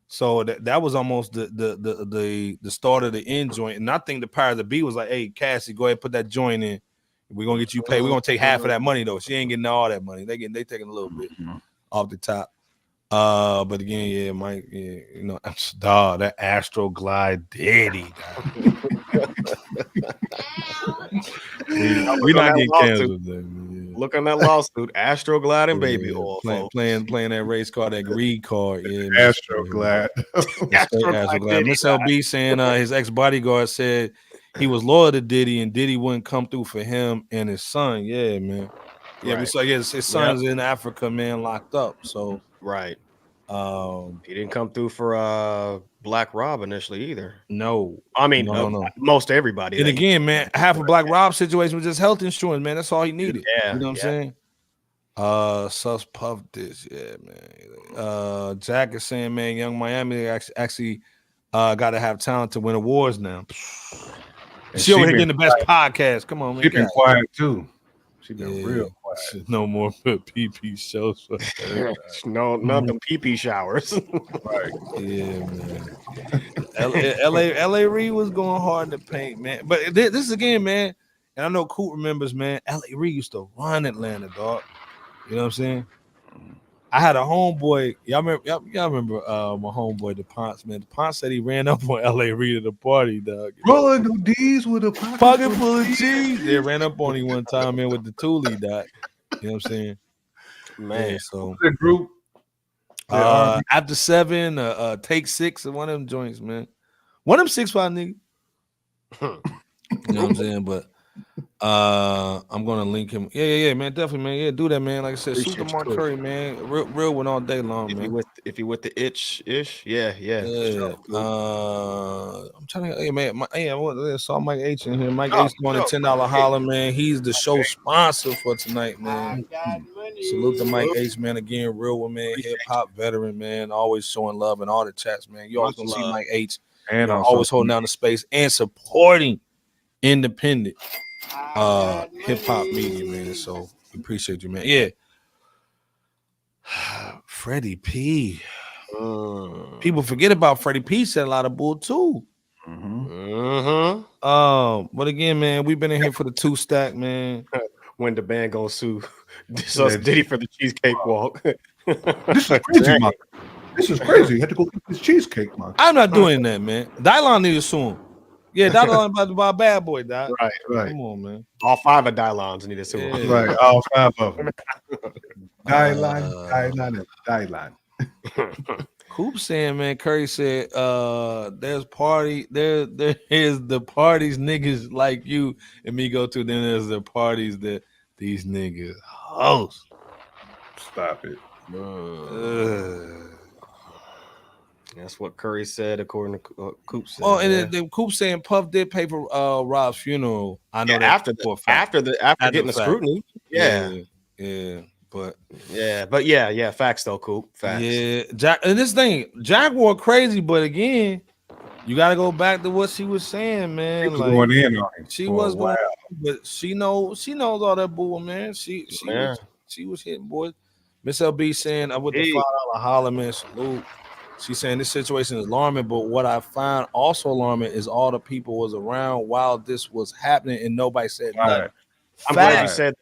So that was almost the start of the end joint. And I think the Power of the Beat was like, hey, Cassie, go ahead, put that joint in. We're gonna get you paid. We're gonna take half of that money though. She ain't getting all that money. They taking a little bit off the top. But again, yeah, Mike, yeah, you know, dog, that Astro Glide Diddy. we not getting canceled. Look on that lawsuit, Astro Glide and Baby Oil. Playing that race car, that greed card. Yeah, Astro Glide. Astro Glide. Miss LB saying his ex-bodyguard said he was loyal to Diddy and Diddy wouldn't come through for him and his son. Yeah, man. Yeah, right. We saw his son's in Africa, man, locked up. So right. He didn't come through for Black Rob initially either. No. I mean, no. Most everybody. And again, man, half of Black Rob's situation was just health insurance, man. That's all he needed. Yeah. You know what I'm saying? Sus Puff this, yeah, man. Jack is saying, man, Young Miami actually got to have talent to win awards now. She over here getting the best podcast. Come on, man. She been quiet too. She been real quiet. No more PP shows. No, not the PP showers. Right. Yeah, man. LA Reid was going hard in the paint, man. But this again, man. And I know Coop remembers, man. L.A. Reid used to run Atlanta, dog. You know what I'm saying? I had a homeboy. Y'all remember my homeboy DePonce, man. DePonce said he ran up on L.A. Reid at a party, dog. Rolling the D's with a pocket full of cheese. They ran up on him one time, man, with the Thule, dog. You know what I'm saying? Man, yeah, so the group. After 7, Take 6, one of them joints, man. One of them 6'5" niggas. You know what I'm saying? But I'm gonna link him. Yeah, man, definitely, man. Yeah, do that, man. Like I said, shoot the Mark Curry, man. Real one all day long, man. If you with the itch-ish, yeah. Sure. I'm trying to, hey, man. I saw Mike H in here. Mike H doing a $10 holler, man. He's the show sponsor for tonight, man. Salute to Mike H, man. Again, real one, man. Hip hop veteran, man. Always showing love in all the chats, man. You always gonna see Mike H, and always holding down the space and supporting independent hip hop media, man. So appreciate you, man. Yeah. Freddie P. People forget about Freddie P. Said a lot of bull too. But again, man, we've been in here for the 2 stack, man. When the band gonna sue us Diddy for the cheesecake walk. This is crazy, man. This is crazy. You had to go get this cheesecake, man. I'm not doing that, man. Dylon need to sue him. Yeah, Dylon about to buy a bad boy, Dot. Right. Come on, man. All 5 of Dylons need to sue him. Right, all 5 of them. Dylon. Coop saying, man, Curry said, there is the parties niggas like you and me go to, then there's the parties that these niggas host. Stop it. That's what Curry said, according to Coop. Said, oh, and then Coop saying Puff did pay for Rob's funeral. I know that after getting the scrutiny. But facts though, Coop. Facts. Yeah, and this thing, Jaguar crazy, but again, you got to go back to what she was saying, man. She was going in on him. She was going, but she knows all that bull, man. She was hitting boys. Miss LB saying, "I with the $5 holler, man. Salute." She's saying this situation is alarming, but what I find also alarming is all the people was around while this was happening and nobody said nothing. I'm glad you said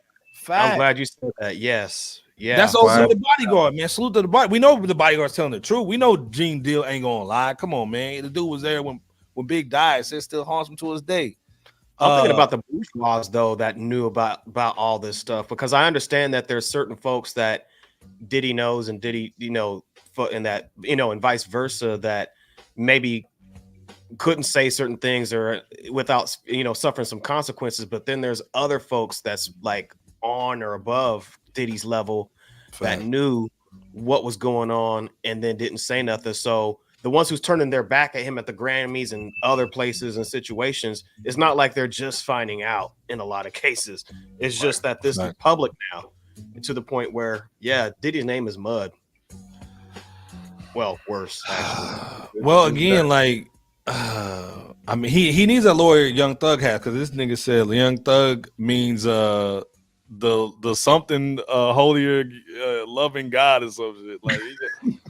that. I'm glad you said that. Yes. Yeah. That's also the bodyguard, man. Salute to the body. We know the bodyguard's telling the truth. We know Gene Deal ain't gonna lie. Come on, man. The dude was there when Big died. It still haunts him to this day. I'm thinking about the bourgeois though that knew about all this stuff, because I understand that there's certain folks that Diddy knows and Diddy, and that, and vice versa, that maybe couldn't say certain things or without, suffering some consequences. But then there's other folks that's like on or above Diddy's level that knew what was going on and then didn't say nothing. So the ones who's turning their back at him at the Grammys and other places and situations, it's not like they're just finding out in a lot of cases. It's just that this is public now, to the point where, Diddy's name is mud. Well, worse, actually. Well, again, I mean, he needs a lawyer Young Thug has, because this nigga said Young Thug means the something holier, loving God or some shit. Like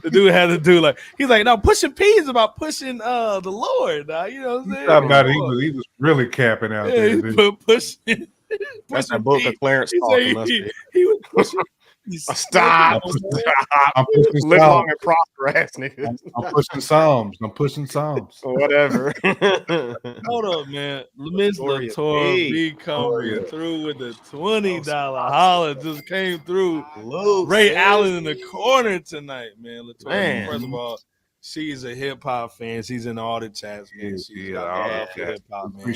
the dude had to do he's like, no, pushing P is about pushing the Lord. You know what I'm saying? About he was really capping out there. Pushing. That's that book of Clarence talking. He was pushing. Stop. I'm pushing Live long and prosper, ass nigga. I'm pushing Psalms. Whatever. Hold up, man. Miss Latour B coming through with the $20 holler. Just came through. Ray Allen in the corner tonight, man. Latour, first of all, she's a hip hop fan. She's in all the chats, man. She's hip hop, man.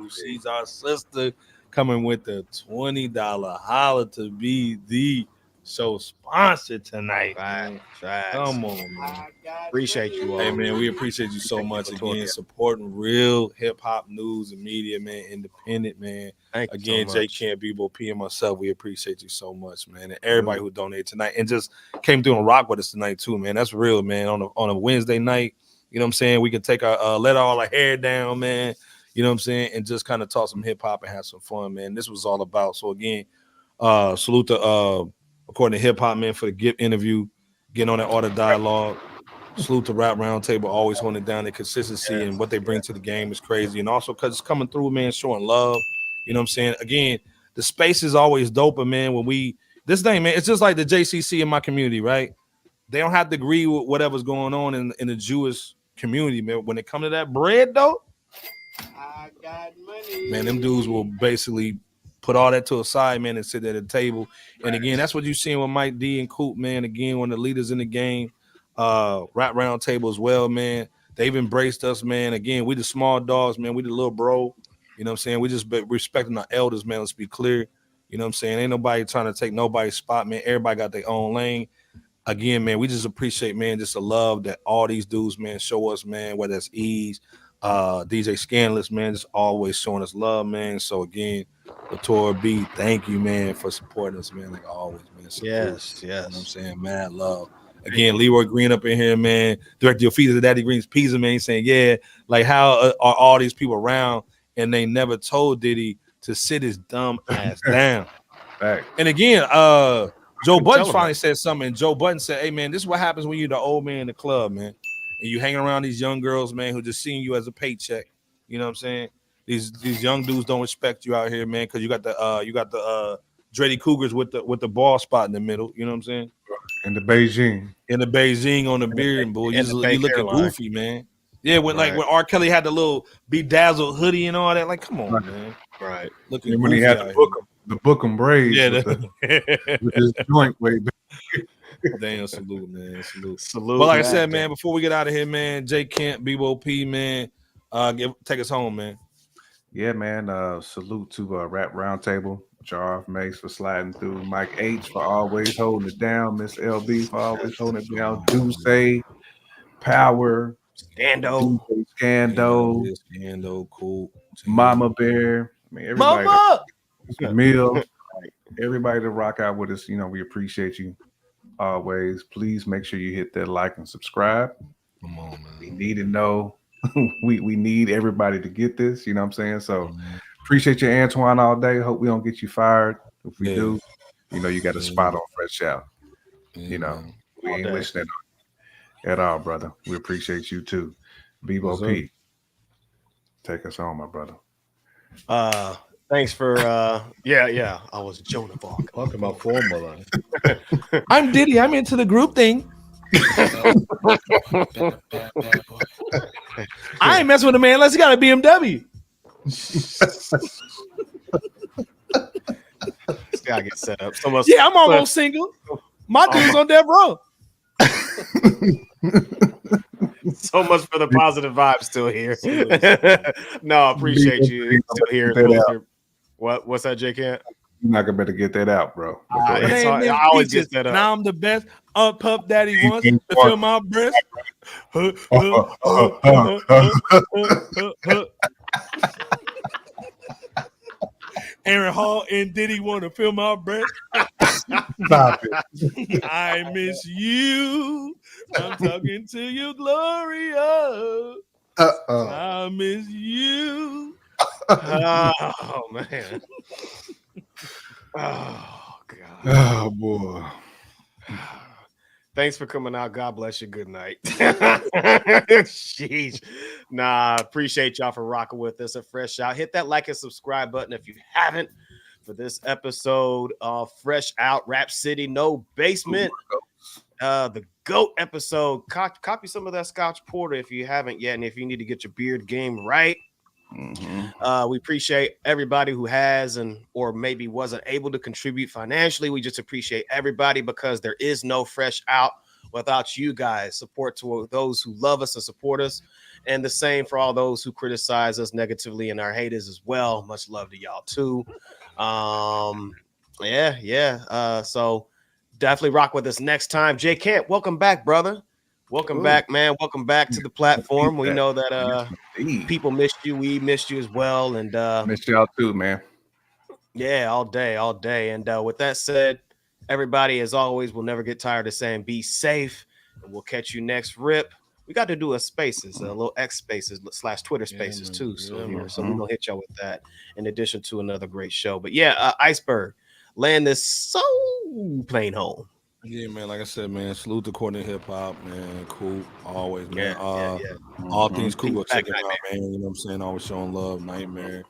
She's our sister, coming with the $20 holler to be the show sponsor tonight. Come on, man. Appreciate you all. Hey, man, we appreciate you so much again, supporting real hip hop news and media, man, independent, man. Again, Jay Camp, Bebo P, and myself, we appreciate you so much, man, and everybody who donated tonight and just came through and rock with us tonight too, man. That's real, man. On a Wednesday night, you know what I'm saying? We can take our let all our hair down, man. You know what I'm saying? And just kind of talk some hip hop and have some fun, man. This was all about. So again, salute to according to Hip Hop Man for the GIP interview, getting on that Art of Dialogue. Salute to Rap Roundtable, always holding it down. The consistency and what they bring to the game is crazy. And also because it's coming through, man, showing love You know what I'm saying? Again, the space is always doper, man. This thing, man, it's just like the JCC in my community, right? They don't have to agree with whatever's going on in the Jewish community, man. When it comes to that bread, though, I got money. man, them dudes will basically put all that to a side, man, and sit at the table. And again, that's what you're seeing with Mike D and Coop, man. Again, one of the leaders in the game, Rap Roundtable as well, man. They've embraced us, man. Again, we the small dogs, man. We the little bro. You know what I'm saying? We just respecting our elders, man. Let's be clear. You know what I'm saying? Ain't nobody trying to take nobody's spot, man. Everybody got their own lane. Again, man, we just appreciate, man, just the love that all these dudes, man, show us, man, whether it's Ease, DJ Scandalous, man, just always showing us love, man. So again, Latour B, thank you, man, for supporting us, man, like always, man. Yes. You know what I'm saying? Mad love. Again, Leroy Green up in here, man. Director your feet to Daddy Green's Pizza, man. He's saying, yeah, like how are all these people around and they never told Diddy to sit his dumb ass down. Right. And again, Joe Budden finally said something. And Joe Budden said, hey, man, this is what happens when you're the old man in the club, man. And you hang around these young girls, man, who just seeing you as a paycheck. You know what I'm saying? These young dudes don't respect you out here, man, because you got the Dreddy Cougars with the ball spot in the middle. You know what I'm saying? In the Beijing On the beard, boy. You looking Caroline. goofy, man. Yeah, when R. Kelly had the little bedazzled hoodie and all that, like, come on, man. Right. Looking and when he had the Bookham braids, yeah, with his joint way back. Damn, salute, man. Salute. But like I said, man, before we get out of here, man, J Kent, BOP, man, take us home, man. Yeah, man. Salute to Rap Roundtable, Jarv Mase for sliding through, Mike H for always holding it down, Miss LB for always holding it down, Duce, Power, Scando, cool, Mama Bear. I mean, everybody. Mama! Meal. Everybody to rock out with us. You know, we appreciate you always. Please make sure you hit that like and subscribe. Come on, man. We need to know. we need everybody to get this. You know what I'm saying? So appreciate you, Antoine, all day. Hope we don't get you fired. If we do, you know, you got a spot on FRSHOUT. You know, we ain't listening at all, brother. We appreciate you too. Bebo P. Take us home, my brother. Thanks for I was Jonah Bach. Talking about formula. I'm Diddy. I'm into the group thing. I ain't messing with a man unless he got a BMW. This guy gets set up. Yeah, I'm almost single. My dude's on death row. So much for the positive vibes still here. No, I appreciate you still here. What's that, J Kent? You're not gonna better get that out, bro. I always get that up. Now I'm the best. Pup Daddy wants to feel my breast. Aaron Hall and Diddy want to feel my breast. Stop it. I miss you. I'm talking to you, Gloria. I miss you. Oh man. Oh god. Oh boy. Thanks for coming out. God bless you. Good night. Sheesh. Nah, appreciate y'all for rocking with us at FRSHOUT. Hit that like and subscribe button if you haven't for this episode of FRSHOUT Rap City No Basement. The GOAT episode. Copy some of that Scotch Porter if you haven't yet, and if you need to get your beard game right. We appreciate everybody who has or maybe wasn't able to contribute financially. We just appreciate everybody because there is no FRSHOUT without you guys. Support to those who love us and support us, and the same for all those who criticize us negatively and our haters as well. Much love to y'all too. So definitely rock with us next time. J Kent, welcome back, brother. Welcome back, man. Welcome back to the platform. We know that people missed you. We missed you as well. And missed y'all too, man. Yeah, all day. And with that said, everybody, as always, will never get tired of saying be safe. And we'll catch you next rip. We got to do a spaces, a little X spaces / Twitter spaces too. So we're gonna hit y'all with that in addition to another great show. But yeah, Iceberg, land this so plain home. Yeah, man. Like I said, man. Salute to Courtney Hip Hop, man. Cool, always, man. All things cool. Go check it out, man. You know what I'm saying? Always showing love. Nightmare.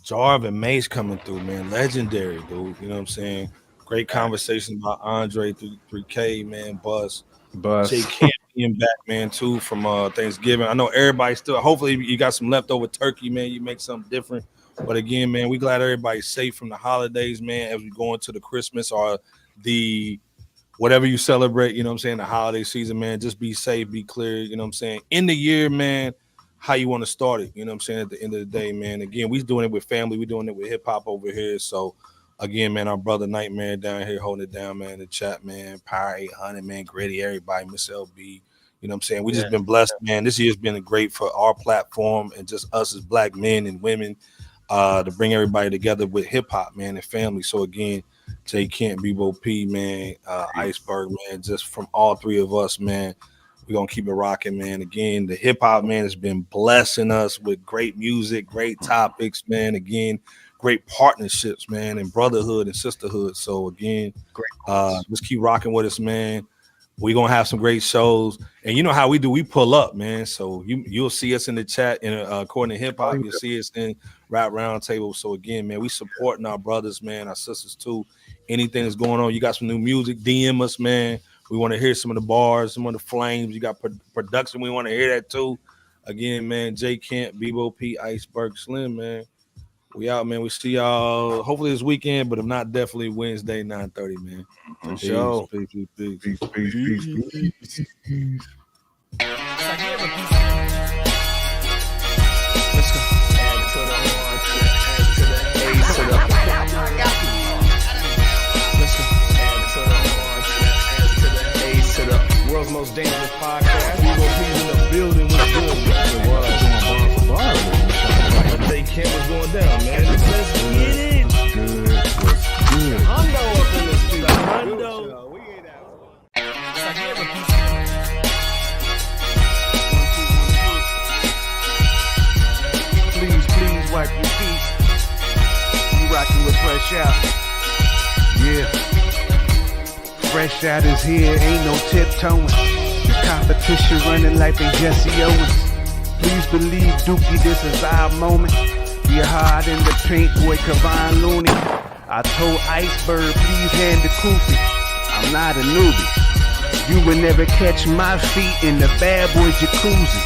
Jarv and Mase coming through, man. Legendary, dude. You know what I'm saying? Great conversation about Andre 3K, man. Buzz. Jay Camp being back, man, too, from Thanksgiving. I know everybody still, hopefully you got some leftover turkey, man. You make something different. But again, man, we glad everybody's safe from the holidays, man, as we go into the Christmas or the whatever you celebrate, you know what I'm saying, the holiday season, man. Just be safe, be clear, you know what I'm saying. In the year, man, how you want to start it, you know what I'm saying, at the end of the day, man. Again, we doing it with family, we doing it with hip-hop over here. So again, man, our brother Nightmare down here holding it down, man. The chat, man, Power 800, man, Gritty, everybody, Miss LB, you know what I'm saying. We just been blessed, man. This year's been great for our platform and just us as black men and women to bring everybody together with hip-hop, man, and family. So again, Jay Kent, Bebo P, man, Iceberg, man, just from all three of us, man, we're going to keep it rocking, man. Again, the hip-hop, man, has been blessing us with great music, great topics, man. Again, great partnerships, man, and brotherhood and sisterhood. So again, just keep rocking with us, man. We're gonna have some great shows, and you know how we do. We pull up, man. So you'll see us in the chat, and according to hip hop, you'll see us in Rap Roundtable. So again, man, we supporting our brothers, man, our sisters too. Anything that's going on, you got some new music, DM us, man. We want to hear some of the bars, some of the flames. You got production, we want to hear that too. Again, man, Jay Kent, Bebo P, Iceberg Slim, man. We out, man. We see y'all hopefully this weekend, but if not, definitely Wednesday, 9:30, man. For sure. Peace. World's most dangerous podcast. We will be in the building with good. The world doing bar for bar. They Kent was going down, man. Let's get it. Good. Hundo up in the street. Hundo. We ain't Please wipe your feet. You rocking with FRSHOUT. Yeah. FRSHOUT is here, ain't no tiptoeing. The competition running like they Jesse Owens. Please believe, Dookie, this is our moment. Be hard in the paint, boy, Kavon Looney. I told Iceberg, please hand the koofy. I'm not a newbie. You will never catch my feet in the bad boy jacuzzi.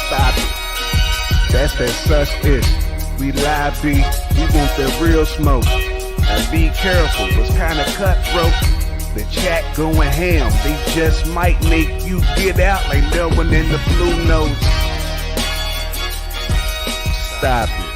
Stop it. That's that such ish. We live B, we want the real smoke. And be careful, it's kinda cutthroat. The chat going ham, they just might make you get out like Lovin in the Blue Notes. Stop it.